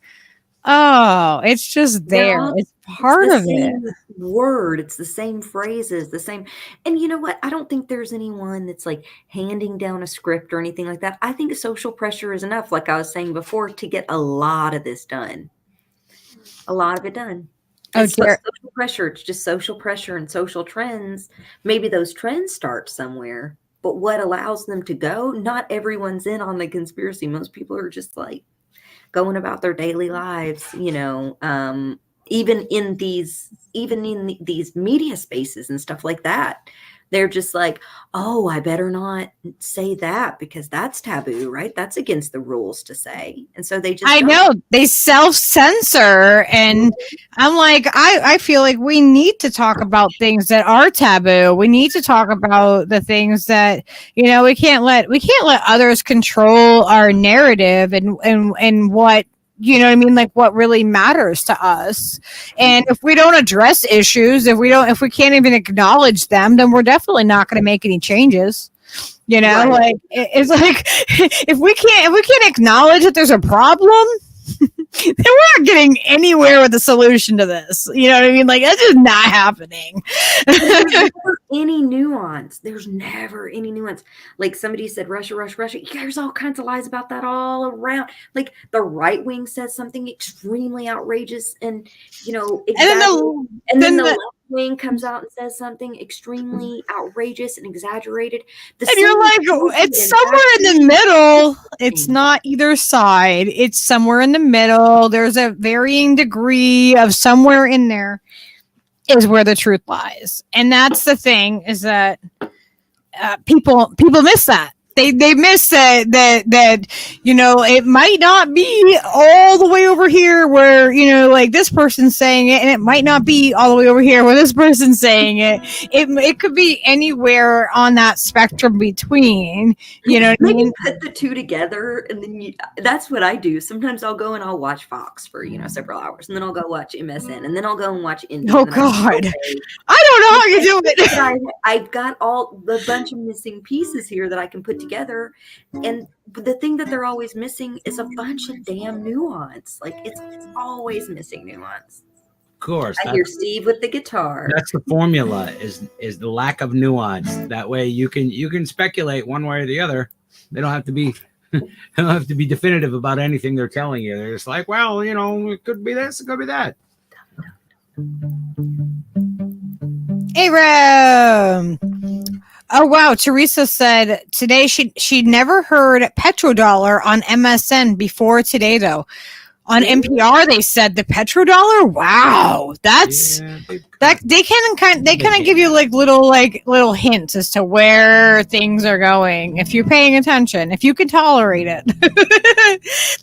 oh, it's just there. Yeah, it's part of it. Word, it's the same phrases, the same. And you know what? I don't think there's anyone that's like handing down a script or anything like that. I think social pressure is enough, like I was saying before, to get a lot of this done. A lot of it done. It's social pressure. It's just social pressure and social trends. Maybe those trends start somewhere, but what allows them to go? Not everyone's in on the conspiracy. Most people are just like going about their daily lives, you know, even in these media spaces and stuff like that. They're just like, oh, I better not say that because that's taboo, right? That's against the rules to say. And so they just know they self-censor, and I'm like, I feel like we need to talk about things that are taboo. We need to talk about the things that, you know, we can't let others control our narrative and what, you know what I mean? Like what really matters to us. And if we don't address issues, if we can't even acknowledge them, then we're definitely not going to make any changes. You know, right. Like it's like if we can't acknowledge that there's a problem, then we're not getting anywhere with the solution to this. You know what I mean? Like that's just not happening. There's never any nuance. There's never any nuance. Like somebody said, Russia. There's all kinds of lies about that all around. Like the right wing says something extremely outrageous, and you know, exactly. And then the left wing comes out and says something extremely outrageous and exaggerated. And you're like, it's somewhere in the middle. It's not either side. It's somewhere in the middle. There's a varying degree of somewhere in there is where the truth lies. And that's the thing, is that people miss that. They miss that, you know, it might not be all the way over here where, you know, like this person's saying it, and it might not be all the way over here where this person's saying it. It could be anywhere on that spectrum between, you know what I mean? Put the two together, and then that's what I do. Sometimes I'll go and I'll watch Fox for, you know, several hours, and then I'll go watch MSN, and then I'll go and watch India. Oh God. I don't know how you do it. I've got a bunch of missing pieces here that I can put together, and the thing that they're always missing is a bunch of damn nuance. Like it's always missing nuance. Of course, I hear Steve with the guitar. That's the formula, is the lack of nuance. That way you can speculate one way or the other. They don't have to be definitive about anything they're telling you. They're just like, well, you know, it could be this, it could be that. Aram. Oh wow, Teresa said today she'd never heard petrodollar on MSN before today though. On NPR they said the petrodollar. Wow, that's that they kind of give you like little hints as to where things are going if you're paying attention, if you can tolerate it.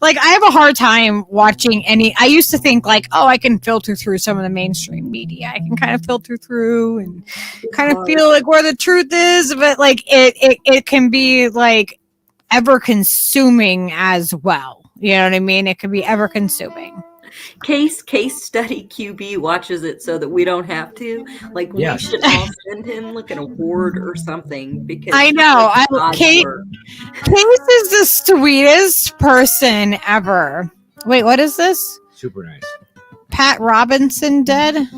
Like I have a hard time watching I used to think like, oh, I can filter through some of the mainstream media. I can kind of filter through and kind of feel like where the truth is, but like it can be like ever consuming as well. You know what I mean? It could be ever consuming. Case study QB watches it so that we don't have to. Like we should all send him like an award or something, because I know. Case is the sweetest person ever. Wait, what is this? Super nice. Pat Robertson dead?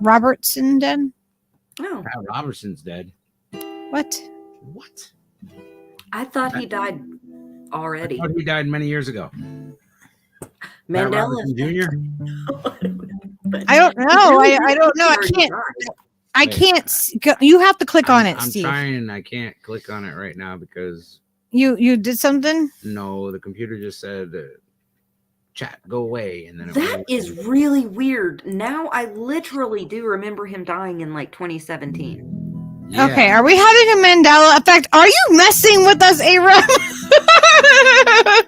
Robertson dead? Oh. Pat Robertson's dead. What? I thought he died already. I thought he died many years ago. Mandela Jr. I don't know. I don't know. I can't. You have to click on it, Steve. I'm trying. I can't click on it right now because you did something. No, the computer just said chat go away, and then that is really weird. Now I literally do remember him dying in like 2017. Yeah. Okay, are we having a Mandela effect? Are you messing with us, Aram?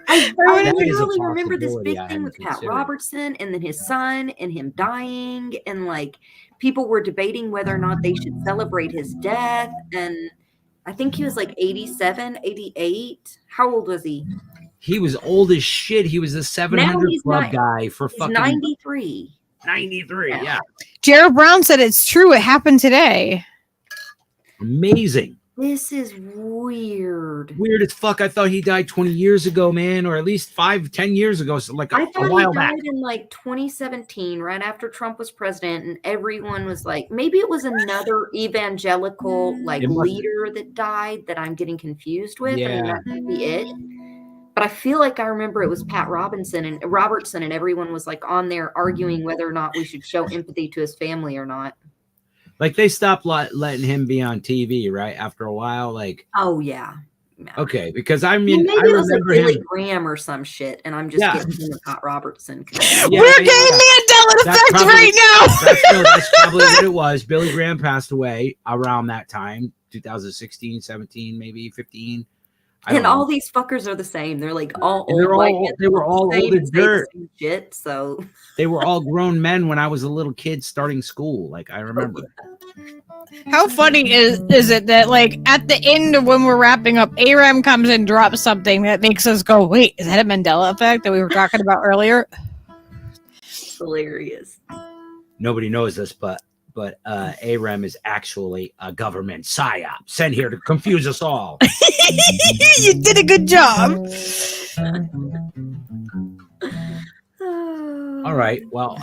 I That is a literally remember this possibility big I thing with hadn't Pat considered. Robertson and then his son and him dying, and like people were debating whether or not they should celebrate his death. And I think he was like 87, 88. How old was he? He was old as shit. He was the 700 he's Club not- guy for He's fucking 93. 93. Yeah. Jared Brown said it's true. It happened today. Amazing. This is weird. Weird as fuck. I thought he died 20 years ago, man, or at least 5-10 years ago. So like I a thought he while back. died in like 2017, right after Trump was president, and everyone was like, maybe it was another evangelical like It must- leader that died that I'm getting confused with. I mean, Yeah. that could be it. But I feel like I remember it was Pat Robertson, and everyone was like on there arguing whether or not we should show empathy to his family or not. Like they stopped letting him be on TV, right? After a while, like Oh yeah. okay, because I Well, mean, maybe I it was like remember Billy him. Graham or some shit, and I'm just Yeah. getting him with Pat Robertson. Yeah, We're yeah, getting Mandela That's effect probably- right now. That's probably what it was. Billy Graham passed away around that time, 2016, 17, maybe 15. I don't And know. all these fuckers are the same. They're like all And they're old white all- men they were look all the same old and as say the dirt. same shit. So They were all grown men when I was a little kid starting school. Like I remember. How funny is it that like at the end of when we're wrapping up, Aram comes and drops something that makes us go, wait, is that a Mandela effect that we were talking about earlier? it's hilarious. Nobody knows this, but AREM is actually a government psyop sent here to confuse us all. You did a good job. All right. Well,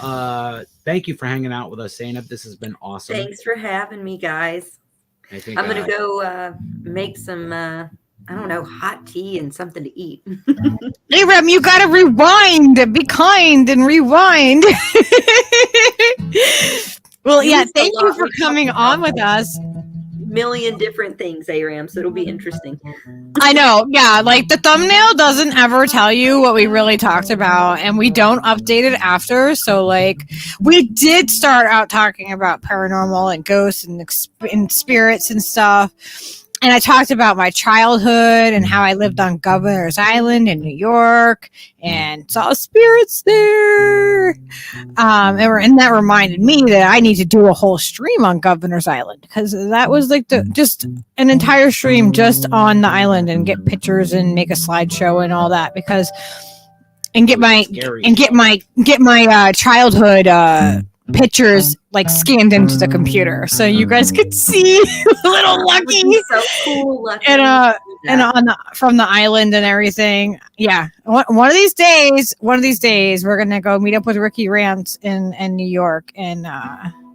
thank you for hanging out with us, Zainab. This has been awesome. Thanks for having me, guys. I think I'm gonna go make some I don't know, hot tea and something to eat. Aram, you gotta rewind. Be kind and rewind. Well, yeah, Used a thank you lot. for We coming talked on about with us. million different things, Aram, so it'll be interesting. I know, yeah, like the thumbnail doesn't ever tell you what we really talked about, and we don't update it after. So, like, we did start out talking about paranormal and ghosts and spirits and stuff. And I talked about my childhood and how I lived on Governor's Island in New York and saw spirits there. And that reminded me that I need to do a whole stream on Governor's Island, because that was like just an entire stream just on the island and get pictures and make a slideshow and all that, and get my childhood pictures like scanned into the computer so you guys could see little Lucky So cool, Lucky. and from the island and everything. Yeah, one of these days we're gonna go meet up with Ricky Rance in New York, and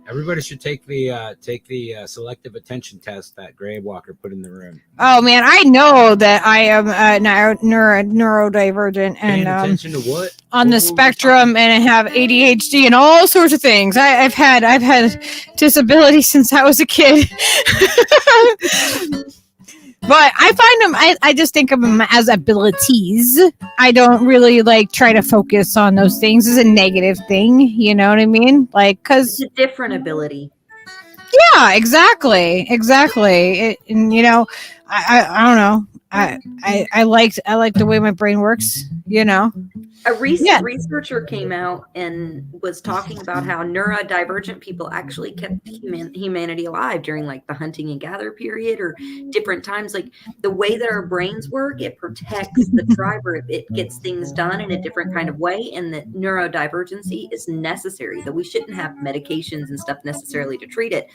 everybody should take the selective attention test that Gray Walker put in the room. oh man, I know that I am neurodivergent Paying and attention to what? on the spectrum, and I have ADHD and all sorts of things. I've had disabilities since I was a kid. But I find them, I just think of them as abilities. I don't really like try to focus on those things as a negative thing. You know what I mean? Like, It's cause a different ability. yeah, exactly. And you know, I don't know. I like the way my brain works, you know. A recent Yeah. researcher came out and was talking about how neurodivergent people actually kept humanity alive during like the hunting and gather period or different times. Like the way that our brains work, it protects the driver. It gets things done in a different kind of way, and that neurodivergency is necessary, that we shouldn't have medications and stuff necessarily to treat it.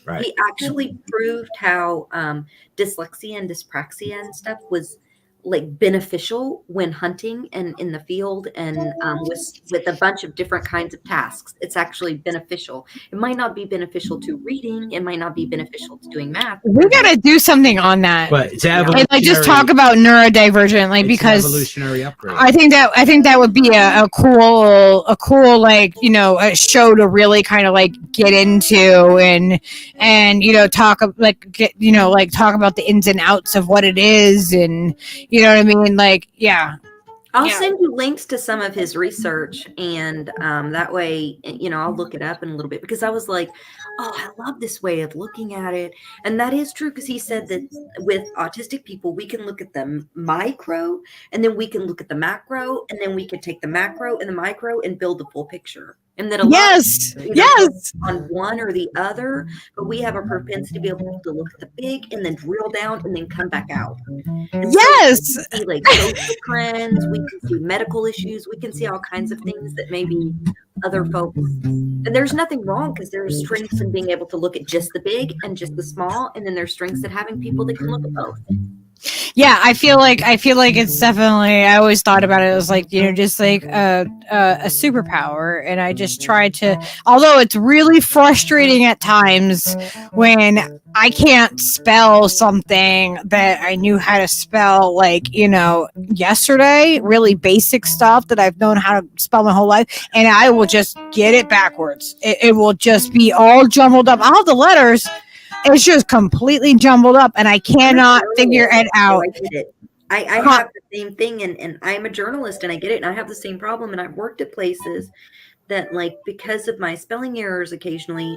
Right. He actually proved how dyslexia and dyspraxia and stuff was like beneficial when hunting and in the field and with a bunch of different kinds of tasks. It's actually beneficial. It might not be beneficial to reading. It might not be beneficial to doing math. We gotta do something on that. But it's And like just talk about neurodivergent, like, because evolutionary upgrade. I think that would be a cool like, you know, a show to really kind of like get into and you know talk about the ins and outs of what it is, and you know what I mean, like, yeah. I'll send you links to some of his research, and that way, I'll look it up in a little bit, because I was like, oh, I love this way of looking at it. And that is true, because he said that with autistic people, we can look at the micro, and then we can look at the macro, and then we can take the macro and the micro and build the full picture. And that a lot of yes, on one or the other, but we have a propensity to be able to look at the big and then drill down and then come back out. And yes. so we can see like social trends, we can see medical issues, we can see all kinds of things that maybe other folks. And there's nothing wrong, because there's strengths in being able to look at just the big and just the small, and then there's strengths in having people that can look at both. Yeah, I feel like it's definitely, I always thought about it as like, just like a superpower. And I just try to, although it's really frustrating at times when I can't spell something that I knew how to spell, like, yesterday, really basic stuff that I've known how to spell my whole life. And I will just get it backwards. It will just be all jumbled up. I'll have the letters. It's just completely jumbled up, and I cannot figure it out. I get it. I have the same thing, and I'm a journalist, and I get it, and I have the same problem. And I've worked at places that, like, because of my spelling errors occasionally,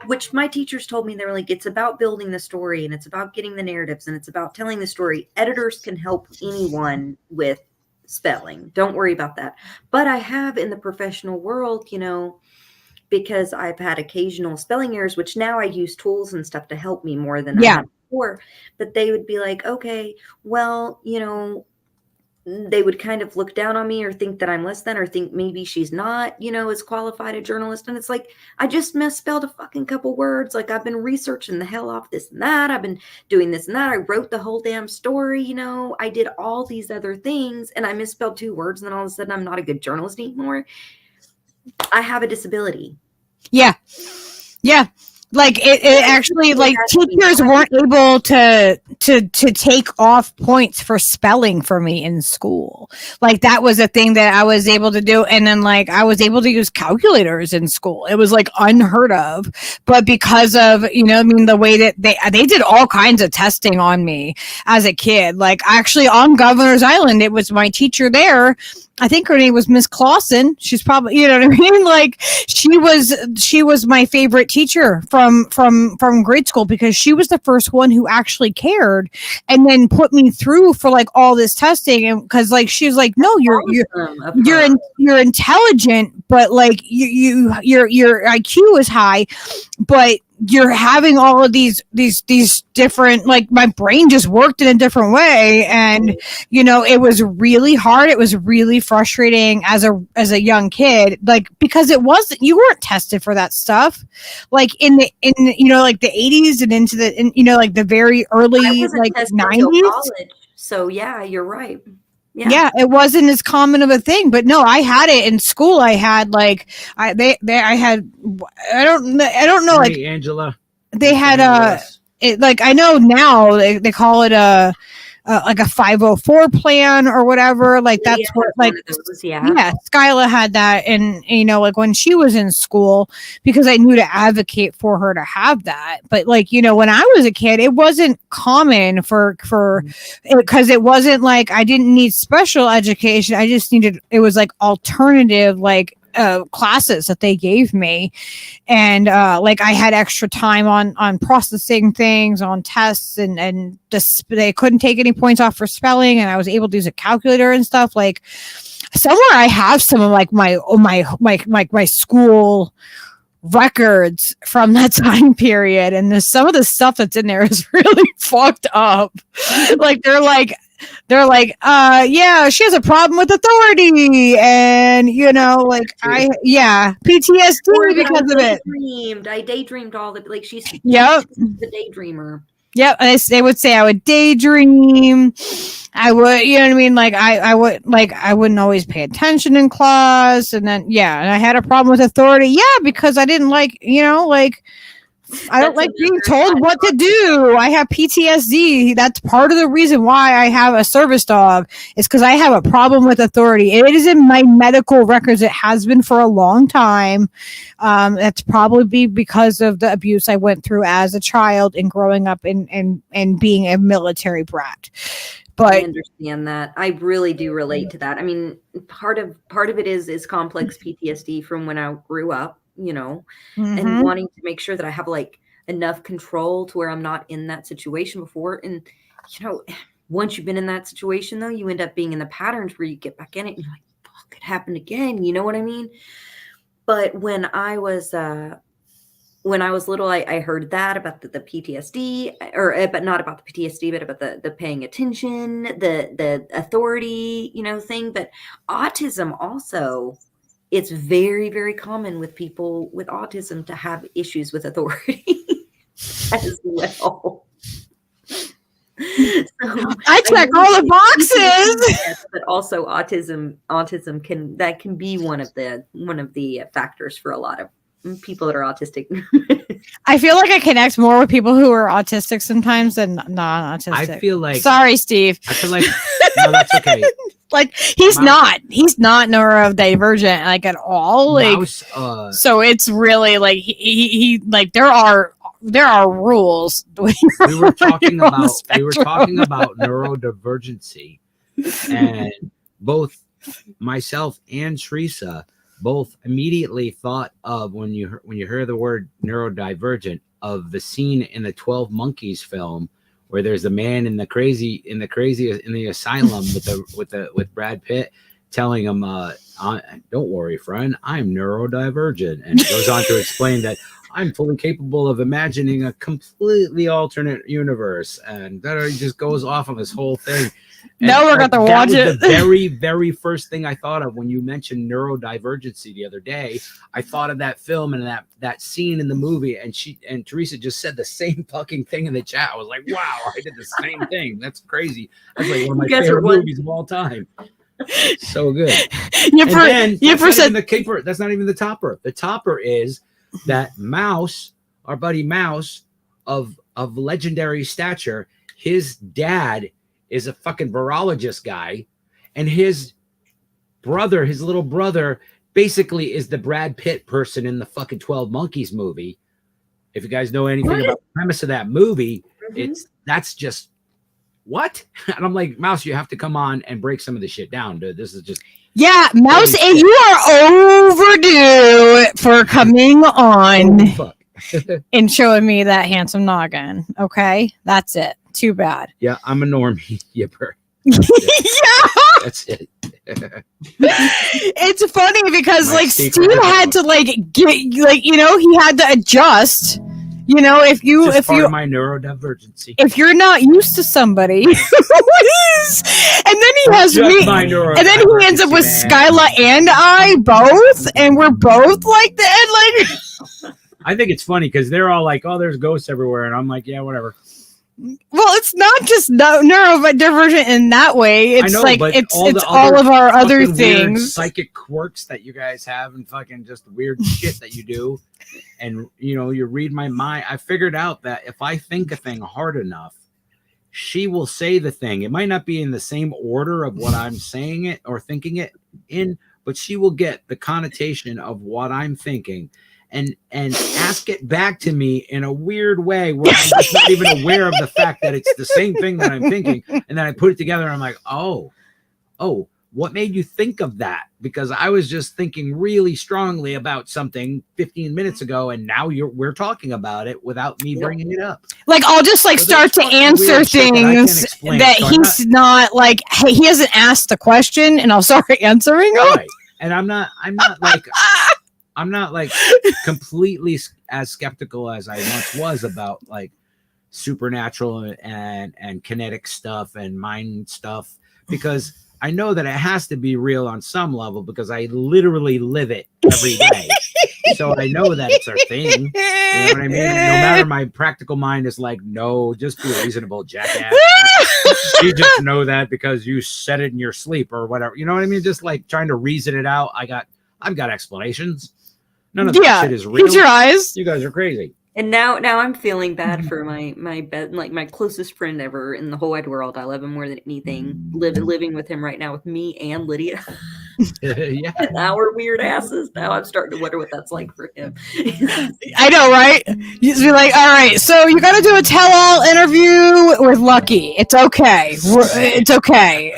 which my teachers told me, they were like, it's about building the story, and it's about getting the narratives, and it's about telling the story. Editors can help anyone with spelling. Don't worry about that. But I have in the professional world, because I've had occasional spelling errors, which now I use tools and stuff to help me more than I had before. But they would be like, okay, well, they would kind of look down on me or think that I'm less than, or think maybe she's not, as qualified a journalist. And it's like, I just misspelled a fucking couple words. Like, I've been researching the hell off this and that. I've been doing this and that. I wrote the whole damn story. I did all these other things, and I misspelled 2 words. And then all of a sudden I'm not a good journalist anymore. I have a disability. Yeah. Like it actually, like, teachers weren't able to take off points for spelling for me in school. Like, that was a thing that I was able to do. And then, like, I was able to use calculators in school. It was like unheard of, but because of, the way that they did all kinds of testing on me as a kid. Like, actually on Governor's Island, it was my teacher there. I think her name was Miss Clausen. She's probably, you know what I mean? Like, she was my favorite teacher from grade school, because she was the first one who actually cared, and then put me through for like all this testing. And because, like, she was like, no, you're intelligent, but like your IQ is high, but you're having all of these different, like, my brain just worked in a different way. And, it was really hard. It was really frustrating as a young kid, like, because you weren't tested for that stuff. Like in the like the 80s and into like the very early, like, 90s. So yeah, you're right. Yeah, it wasn't as common of a thing, but no, I had it in school. I had like I don't know, like, Angela. They had like, I know now they call it like a 504 plan or whatever. Like, that's what, like, Skyla had that. And, like, when she was in school, because I knew to advocate for her to have that. But, like, when I was a kid, it wasn't common because it wasn't like I didn't need special education. I just it was like alternative, like, classes that they gave me. And like, I had extra time on processing things, on tests, and they couldn't take any points off for spelling, and I was able to use a calculator and stuff. Like, somewhere I have some of, like, my school records from that time period, and some of the stuff that's in there is really fucked up. Like, they're like, yeah, she has a problem with authority, and like, PTSD because of it. I daydreamed all the, like, she's the daydreamer. Yep, and they would say I would daydream. I would, you know what I mean? Like, I would, like, I wouldn't always pay attention in class, and then and I had a problem with authority. Yeah, because I didn't like, like, I don't like being told what to do. I have PTSD. That's part of the reason why I have a service dog, is because I have a problem with authority. It is in my medical records. It has been for a long time. That's probably because of the abuse I went through as a child and growing up and being a military brat. But I understand that. I really do relate to that. I mean, part of it is complex PTSD from when I grew up, you know, and wanting to make sure that I have like enough control to where I'm not in that situation before. And you know, once you've been in that situation though, you end up being in the patterns where you get back in it and you're like, fuck, it happened again. You know what I mean? But when I was little, I heard that about the PTSD, but not about the PTSD, but about the paying attention, the authority, you know, thing. But autism also, it's very, very common with people with autism to have issues with authority as well. So, I check all the boxes. Yes, but also autism can be one of the factors for a lot of people that are autistic. I feel like I connect more with people who are autistic sometimes than non-autistic. I feel like. Sorry, Steve. I feel like. No, that's okay. Like he's not neurodivergent like at all. Like Mouse, so it's really like he like there are rules. we were talking about neurodivergency, and both myself and Teresa both immediately thought of when you hear the word neurodivergent of the scene in the 12 Monkeys film where there's a man in the asylum with Brad Pitt telling him, "Don't worry, friend, I'm neurodivergent," and it goes on to explain that I'm fully capable of imagining a completely alternate universe, and that he just goes off on this whole thing. And now we're going to watch it. The very, very first thing I thought of when you mentioned neurodivergency the other day. I thought of that film and that scene in the movie, and Teresa just said the same fucking thing in the chat. I was like, wow, I did the same thing. That's crazy. That's like one of my favorite movies of all time. So good. That's not even the topper. The topper is that Mouse, our buddy Mouse, of legendary stature, his dad is a fucking virologist guy, and his little brother, basically is the Brad Pitt person in the fucking 12 Monkeys movie. If you guys know anything about the premise of that movie, that's just what? And I'm like, Mouse, you have to come on and break some of the shit down, dude. This is just Mouse, and you are overdue for coming on and showing me that handsome noggin. Okay, that's it. Too bad. Yeah, I'm a normie. Yipper. That's it. It's funny because Steve had to get he had to adjust. You know, if you my neurodivergency. If you're not used to somebody, and then he has me, and then he ends up with Skyla and I both, and we're both like that. Like, I think it's funny because they're all like, "Oh, there's ghosts everywhere," and I'm like, "Yeah, whatever." Well, it's not just neurodivergent in that way. It's it's all of our other things, psychic quirks that you guys have, and fucking just weird shit that you do. And you read my mind. I figured out that if I think a thing hard enough, she will say the thing. It might not be in the same order of what I'm saying it or thinking it in, but she will get the connotation of what I'm thinking and ask it back to me in a weird way where I'm just not even aware of the fact that it's the same thing that I'm thinking. And then I put it together and I'm like, oh, what made you think of that? Because I was just thinking really strongly about something 15 minutes ago, and now we're talking about it without me bringing it up. Like I'll just start to answer things that he's not like, hey, he hasn't asked the question, and I'll start answering them. Right. And I'm not like completely as skeptical as I once was about like supernatural and kinetic stuff and mind stuff, because I know that it has to be real on some level because I literally live it every day. So I know that it's our thing. You know what I mean? No matter my practical mind is like, no, just be reasonable, jackass. You just know that because you said it in your sleep or whatever. You know what I mean? Just like trying to reason it out. I've got explanations. None of that shit is real. Use your eyes. You guys are crazy. And now I'm feeling bad for my bed, like my closest friend ever in the whole wide world. I love him more than anything. Living with him right now with me and Lydia. Yeah. And our weird asses. Now I'm starting to wonder what that's like for him. I know, right? You just be like, all right, so you got to do a tell-all interview with Lucky. It's okay. It's okay.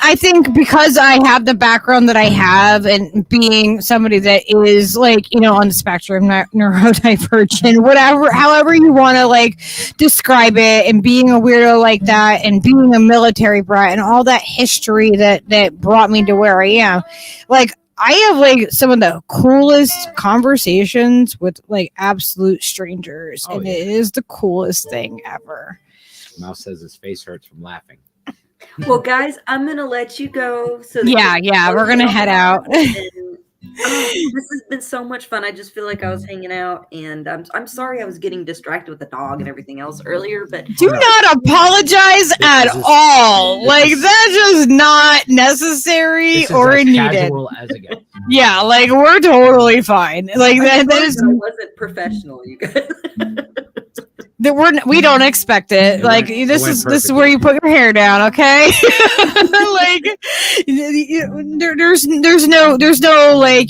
I think because I have the background that I have, and being somebody that is like, on the spectrum, neurodivergent, whatever, however you want to like describe it, and being a weirdo like that, and being a military brat, and all that history that brought me to where I am, like, I have like some of the coolest conversations with like absolute strangers, and yeah. it is the coolest thing ever. Mouse says his face hurts from laughing. Well, guys, I'm gonna let you go. So Yeah, we're gonna head out. This has been so much fun. I just feel like I was hanging out, and I'm sorry I was getting distracted with the dog and everything else earlier. But Do not apologize at all. Like, that's just not necessary or as needed. Casual as it gets. Yeah, like, we're totally fine. Like that is wasn't professional, you guys. that we don't expect it. Like, this is where you put your hair down, okay? Like, there's no like,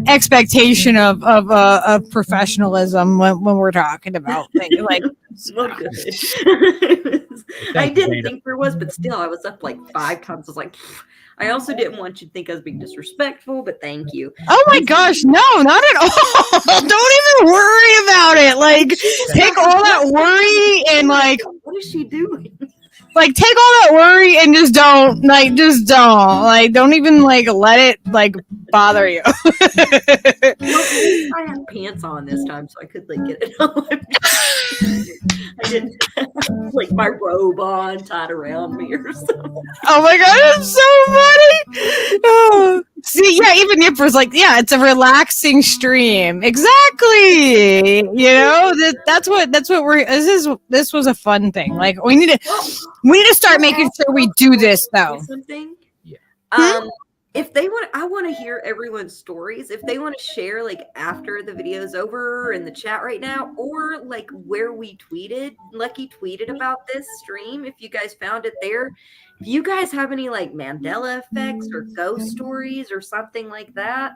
expectation of professionalism when we're talking about things like. Well, good. I didn't think there was, but still, I was up like 5 times. I was like, I also didn't want you to think I was being disrespectful, but thank you. Oh my gosh, no, not at all. Don't even worry about it. Like, take all that worry and like, what is she doing? Like, take all that worry and just don't even like let it like bother you. I had pants on this time, so I could like get it on. I didn't have like my robe on tied around me or something. Oh my god, it's so funny. Oh. See, yeah, even Nipper's like, yeah, it's a relaxing stream. Exactly. That's what we're. This was a fun thing. Like, we need to start making sure we do this though. Something. Yeah. If they want, I want to hear everyone's stories. If they want to share, like after the video's over in the chat right now, or like where we tweeted, Lucky tweeted about this stream. If you guys found it there, if you guys have any like Mandela effects or ghost stories or something like that,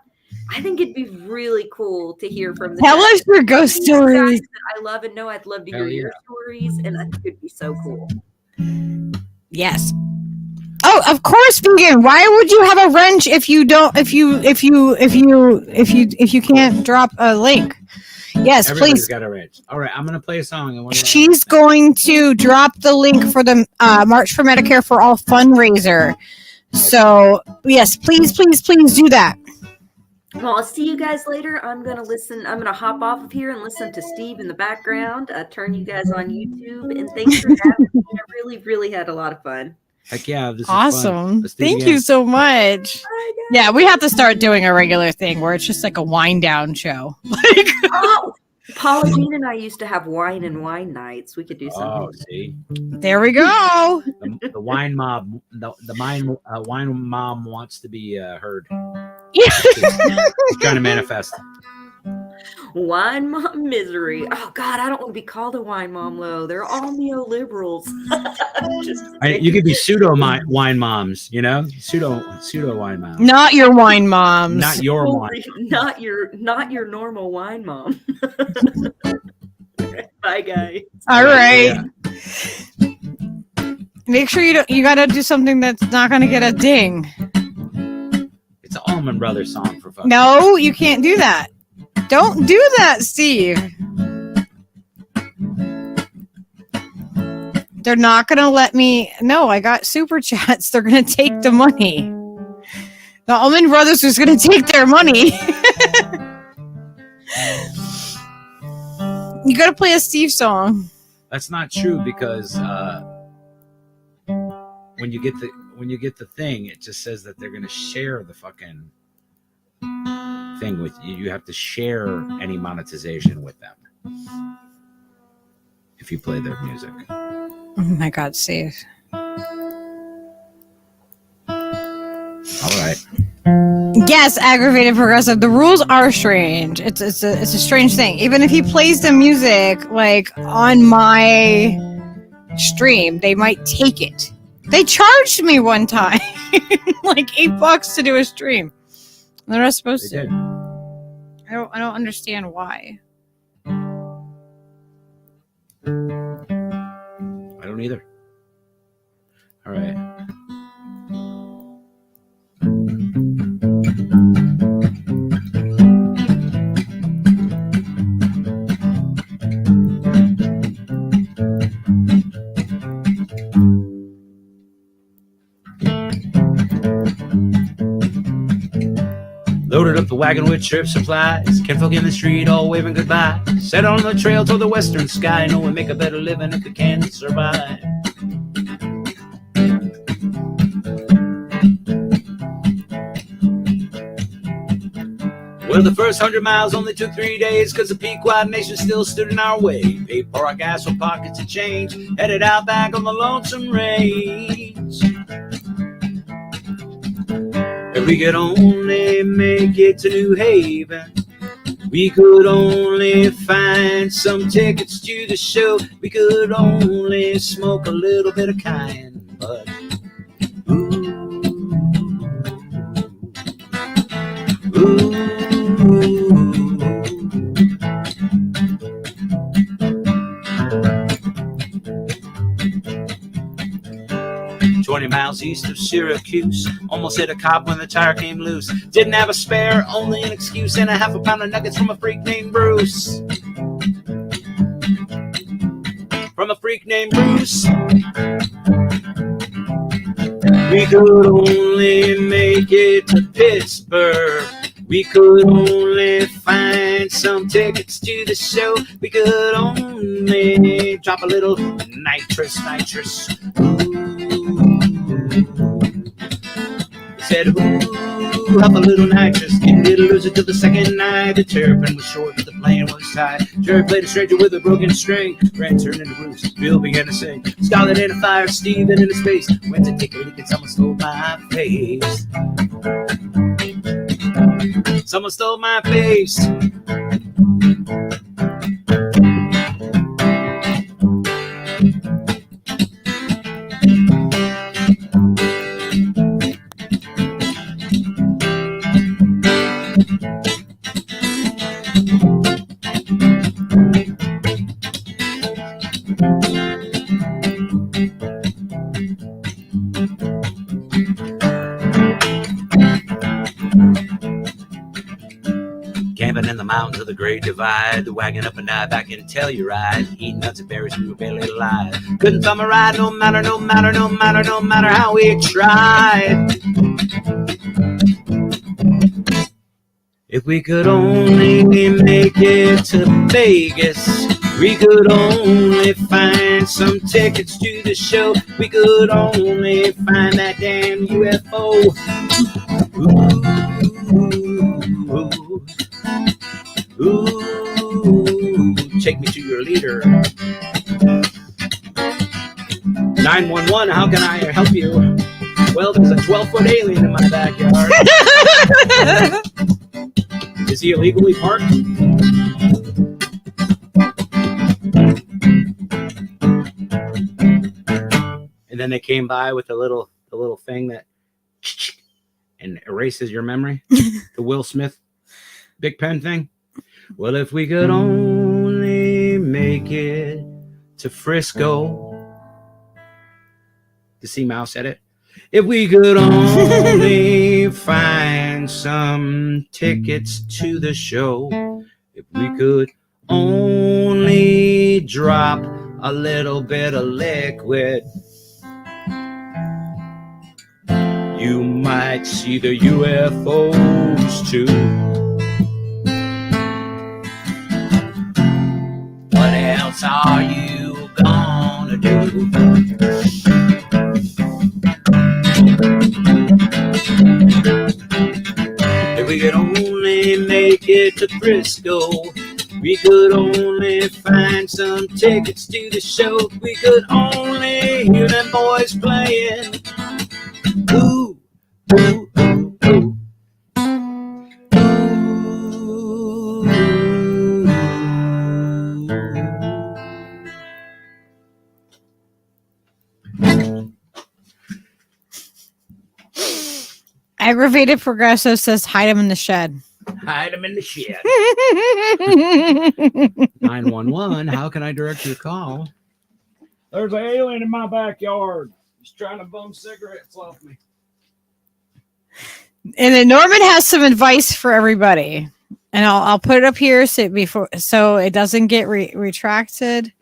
I think it'd be really cool to hear from the Tell chat. us your ghost stories. I love and know. I'd love to hear your stories, and I think it'd be so cool. Yes. Oh, of course, vegan. Why would you have a wrench if you can't drop a link? Yes, Everybody's please. got a wrench. All right, I'm gonna play a song. And She's going to drop the link for the March for Medicare for All fundraiser. So yes, please do that. Well, I'll see you guys later. I'm going to hop off of here and listen to Steve in the background, turn you guys on YouTube. And thanks for having me. I really, really had a lot of fun. Heck yeah, this is Awesome. Let's do it Thank again. you so much. Yeah, we have to start doing a regular thing where it's just like a wind down show. Like, Paula Jean and I used to have wine and wine nights. We could do something. Oh, see, there we go. the wine mob, wine mom wants to be heard. Yeah. She's trying to manifest. Wine mom misery. Oh God, I don't want to be called a wine mom though. They're all neoliberals. You could be pseudo wine moms, pseudo wine moms. Not your wine moms. Not your wine. Not your normal wine mom. Bye guys. All right. Yeah. Make sure you gotta do something that's not gonna get a ding. It's an Allman Brothers song for fuck's sake. No, you can't do that. Don't do that, Steve. They're not going to let me. No, I got super chats. They're going to take the money. The Allman Brothers was going to take their money. You got to play a Steve song. That's not true because when you get the thing, it just says that they're going to share the fucking thing with you. You have to share any monetization with them if you play their music. Oh my God, Steve. All right. yes, aggravated progressive. The rules are strange. It's a strange thing. Even if he plays the music like on my stream, they might take it. They charged me one time like $8 to do a stream. They're not supposed They to. did. I don't understand why. I don't either. All right. Loaded up the wagon with trip supplies. Kinfolk in the street all waving goodbye. Set on the trail toward the western sky. Know we make a better living if we can survive. Well, the first 100 miles only took 3 days, cause the Pequot Nation still stood in our way. Paid for our gas with pockets of change, headed out back on the lonesome range. If we could only make it to New Haven, we could only find some tickets to the show. We could only smoke a little bit of cayenne, but ooh. 20 miles east of Syracuse, almost hit a cop when the tire came loose. Didn't have a spare, only an excuse, and a half a pound of nuggets from a freak named Bruce. From a freak named Bruce. We could only make it to Pittsburgh. We could only find some tickets to the show. We could only drop a little nitrous. Said, ooh, up a little nitrous. Didn't lose it till the second night. The terrapin was short, but the plane was tight. Jerry played a stranger with a broken string. Ran turned into Bruce. Bill began to sing. Scarlet in a fire, Steven in a space. Went to take a look and someone stole my face. Someone stole my face. Camping in the mountains of the Great Divide, the wagon up and down back in Telluride, eating nuts and berries, we were barely alive. Couldn't thumb a ride, no matter how we tried. If we could only make it to Vegas, we could only find some tickets to the show. We could only find that damn UFO. Ooh, take me to your leader. 911, how can I help you? Well, there's a 12-foot alien in my backyard. Is he illegally parked? And then they came by with the little thing that and erases your memory. The Will Smith Big Pen thing. Well, if we could only make it to Frisco. The Sea Mouse said it. If we could only find some tickets to the show. If we could only drop a little bit of liquid, you might see the UFOs too. What else are you gonna do? If we could only make it to Frisco, we could only find some tickets to the show. We could only hear them boys playing. Ooh, ooh, ooh, ooh. Aggravated Progressive says hide him in the shed. Hide them in the shed. 911. How can I direct your call? There's an alien in my backyard. He's trying to bum cigarettes off me. And then Norman has some advice for everybody, and I'll put it up here so it doesn't get retracted,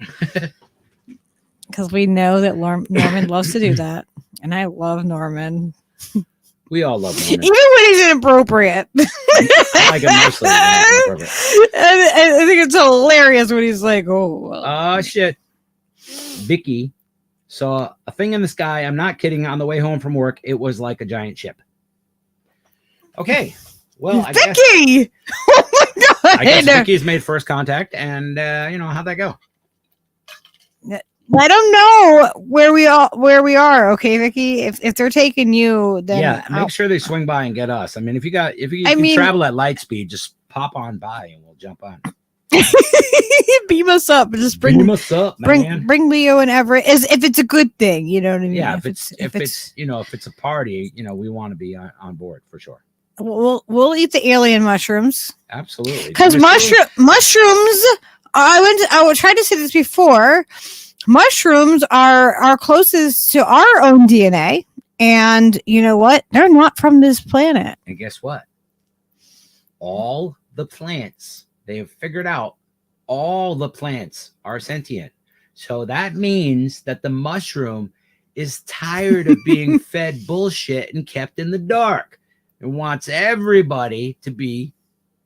because we know that Norman loves to do that, and I love Norman. We all love Norman, even when he's inappropriate. I like him mostly. I think it's hilarious when he's like, "Oh, shit." Vicky saw a thing in the sky. I'm not kidding. On the way home from work, it was like a giant ship. Okay, well, Vicky! Oh my god! I guess Vicky's made first contact, and how'd that go? Let them know where we are, okay, Vicky? If they're taking you, then make sure they swing by and get us. I mean, if you can travel at light speed, just pop on by and we'll jump on. Beam us up. Just bring us up, man. Bring Leo and Everett. If it's a good thing, you know what I mean. Yeah, if it's a party, we want to be on board for sure. We'll eat the alien mushrooms. Absolutely. Because mushrooms. I would try to say this before. Mushrooms are closest to our own DNA, and you know what? They're not from this planet. And guess what? All the plants, they have figured out, all the plants are sentient. So that means that the mushroom is tired of being fed bullshit and kept in the dark. It wants everybody to be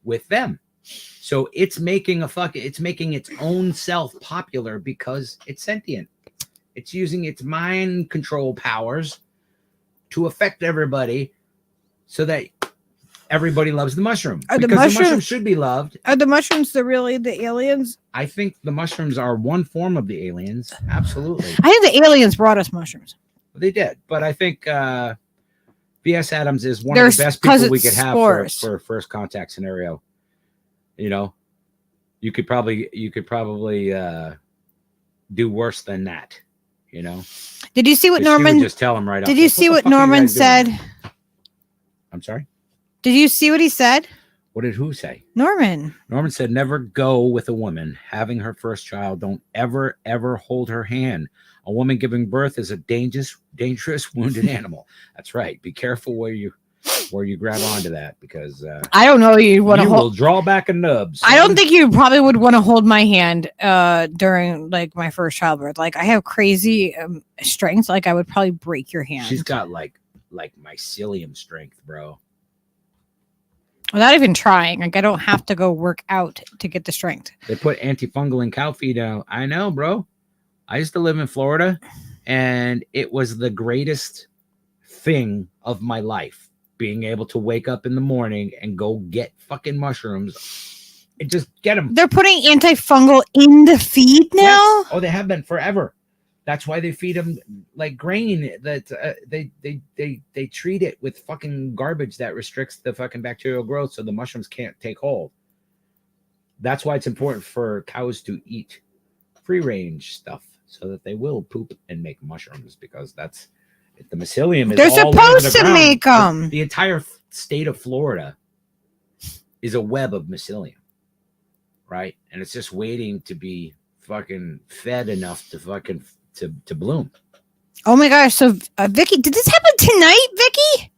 with them. So it's making its own self popular because it's sentient. It's using its mind control powers to affect everybody so that everybody loves the mushroom. Because the mushroom should be loved. Are the mushrooms really the aliens? I think the mushrooms are one form of the aliens. Absolutely. I think the aliens brought us mushrooms. They did. But I think V.S. Adams is one of the best people we could have for a first contact scenario. You could probably do worse than that. Did you see what Norman? Just tell him right. Did you see what Norman said? I'm sorry. Did you see what he said? What did who say? Norman. Norman said, "Never go with a woman having her first child. Don't ever hold her hand. A woman giving birth is a dangerous, wounded animal." That's right. Be careful where you grab onto that, because I don't know. You want to will draw back a nub. I don't think you probably would want to hold my hand during like my first childbirth. Like I have crazy strength. Like I would probably break your hand. She's got like mycelium strength, bro. Without even trying. Like I don't have to go work out to get the strength. They put antifungal in cow feed out. I know, bro. I used to live in Florida, and it was the greatest thing of my life, being able to wake up in the morning and go get fucking mushrooms and just get them. They're putting antifungal in the feed now? Yes. Oh, they have been forever. That's why they feed them like grain. That they treat it with fucking garbage that restricts the fucking bacterial growth, so the mushrooms can't take hold. That's why it's important for cows to eat free range stuff, so that they will poop and make mushrooms, because that's the mycelium is they're all supposed over the to ground. make them. The entire state of Florida is a web of mycelium, right? And it's just waiting to be fucking fed enough to fucking to bloom. Oh my gosh! So Vicky, did this happen tonight, Vicky?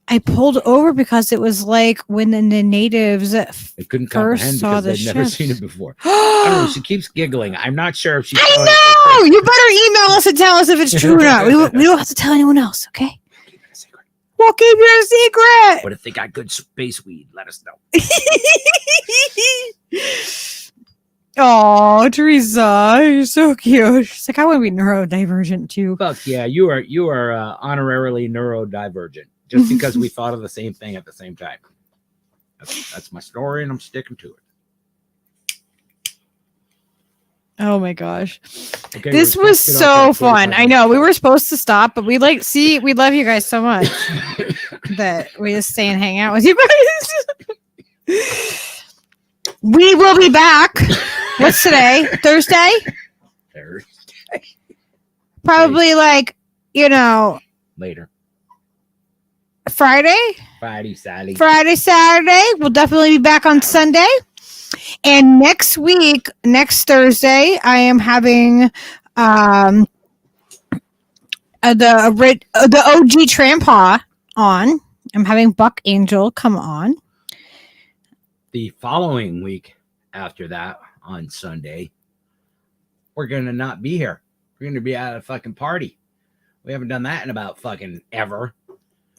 I pulled over because it was like when the natives they couldn't comprehend because they'd never seen it before. I don't know. She keeps giggling. I'm not sure if she. I know. You better email us and tell us if it's true or not. We don't have to tell anyone else, okay? Keep it a secret. We'll keep it a secret. But if they got good space weed, let us know. Oh, Teresa, you're so cute. She's like, I want to be neurodivergent too. Fuck yeah, you are honorarily neurodivergent. Just because we thought of the same thing at the same time. That's my story, and I'm sticking to it. Oh my gosh. Okay, this was so fun. I know we were supposed to stop, but we love you guys so much that we just stay and hang out with you guys. We will be back. What's today? Thursday? Probably later. Friday, Saturday. We'll definitely be back on Sunday. And next week, next Thursday, I am having the OG Trampa on. I'm having Buck Angel come on. The following week after that, on Sunday, we're going to not be here. We're going to be at a fucking party. We haven't done that in about fucking ever.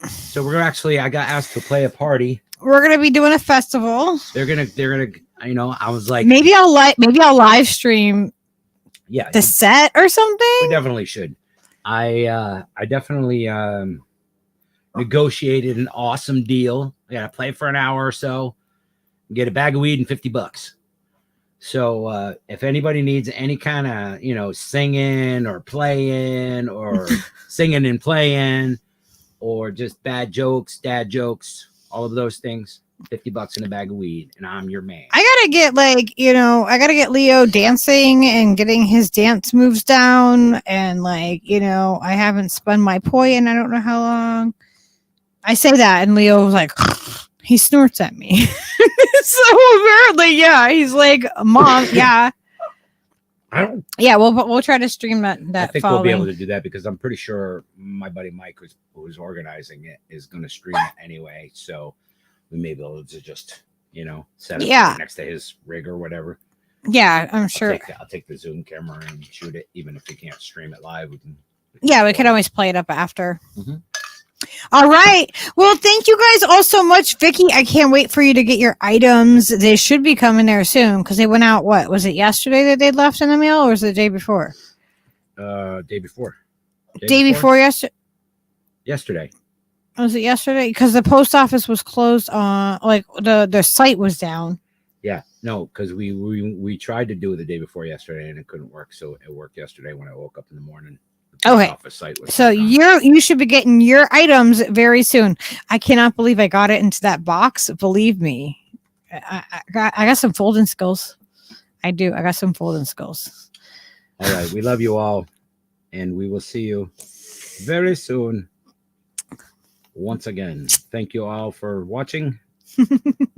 So we're actually, I got asked to play a party. We're going to be doing a festival. They're going to, you know, I was like, maybe I'll live stream the set or something. We definitely should. I definitely negotiated an awesome deal. I got to play for an hour or so, get a bag of weed and $50. So if anybody needs any kind of, you know, singing or playing or singing and playing or just bad jokes, dad jokes, all of those things, $50 in a bag of weed, and I'm your man. I gotta get Leo dancing and getting his dance moves down, and I haven't spun my poi in I don't know how long. I say that, and Leo was like, he snorts at me. So apparently, yeah, he's like, Mom, yeah. Yeah, we'll try to stream that. I think we'll be able to do that because I'm pretty sure my buddy Mike, who's organizing it, is going to stream it anyway. So we may be able to just, you know, set it next to his rig or whatever. Yeah, I'm sure. I'll take the Zoom camera and shoot it, even if we can't stream it live. We can always play it up after. Mm-hmm. All right. Well, thank you guys all so much. Vicky, I can't wait for you to get your items. They should be coming there soon because they went out. What was it, yesterday that they left in the mail, or was it the day before? Day before. Day before yesterday. Yesterday. Was it yesterday? Because the post office was closed on, the site was down. Yeah. No, because we tried to do it the day before yesterday and it couldn't work. So it worked yesterday when I woke up in the morning. Okay, so you should be getting your items very soon. I cannot believe I got it into that box. Believe me, I got some folding skills. I do. I got some folding skills. All right, we love you all, and we will see you very soon. Once again, thank you all for watching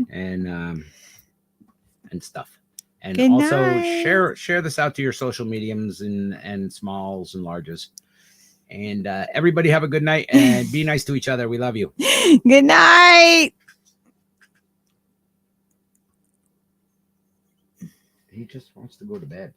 and stuff. And good also night. share this out to your social mediums and smalls and larges. And everybody have a good night and be nice to each other. We love you. Good night. He just wants to go to bed.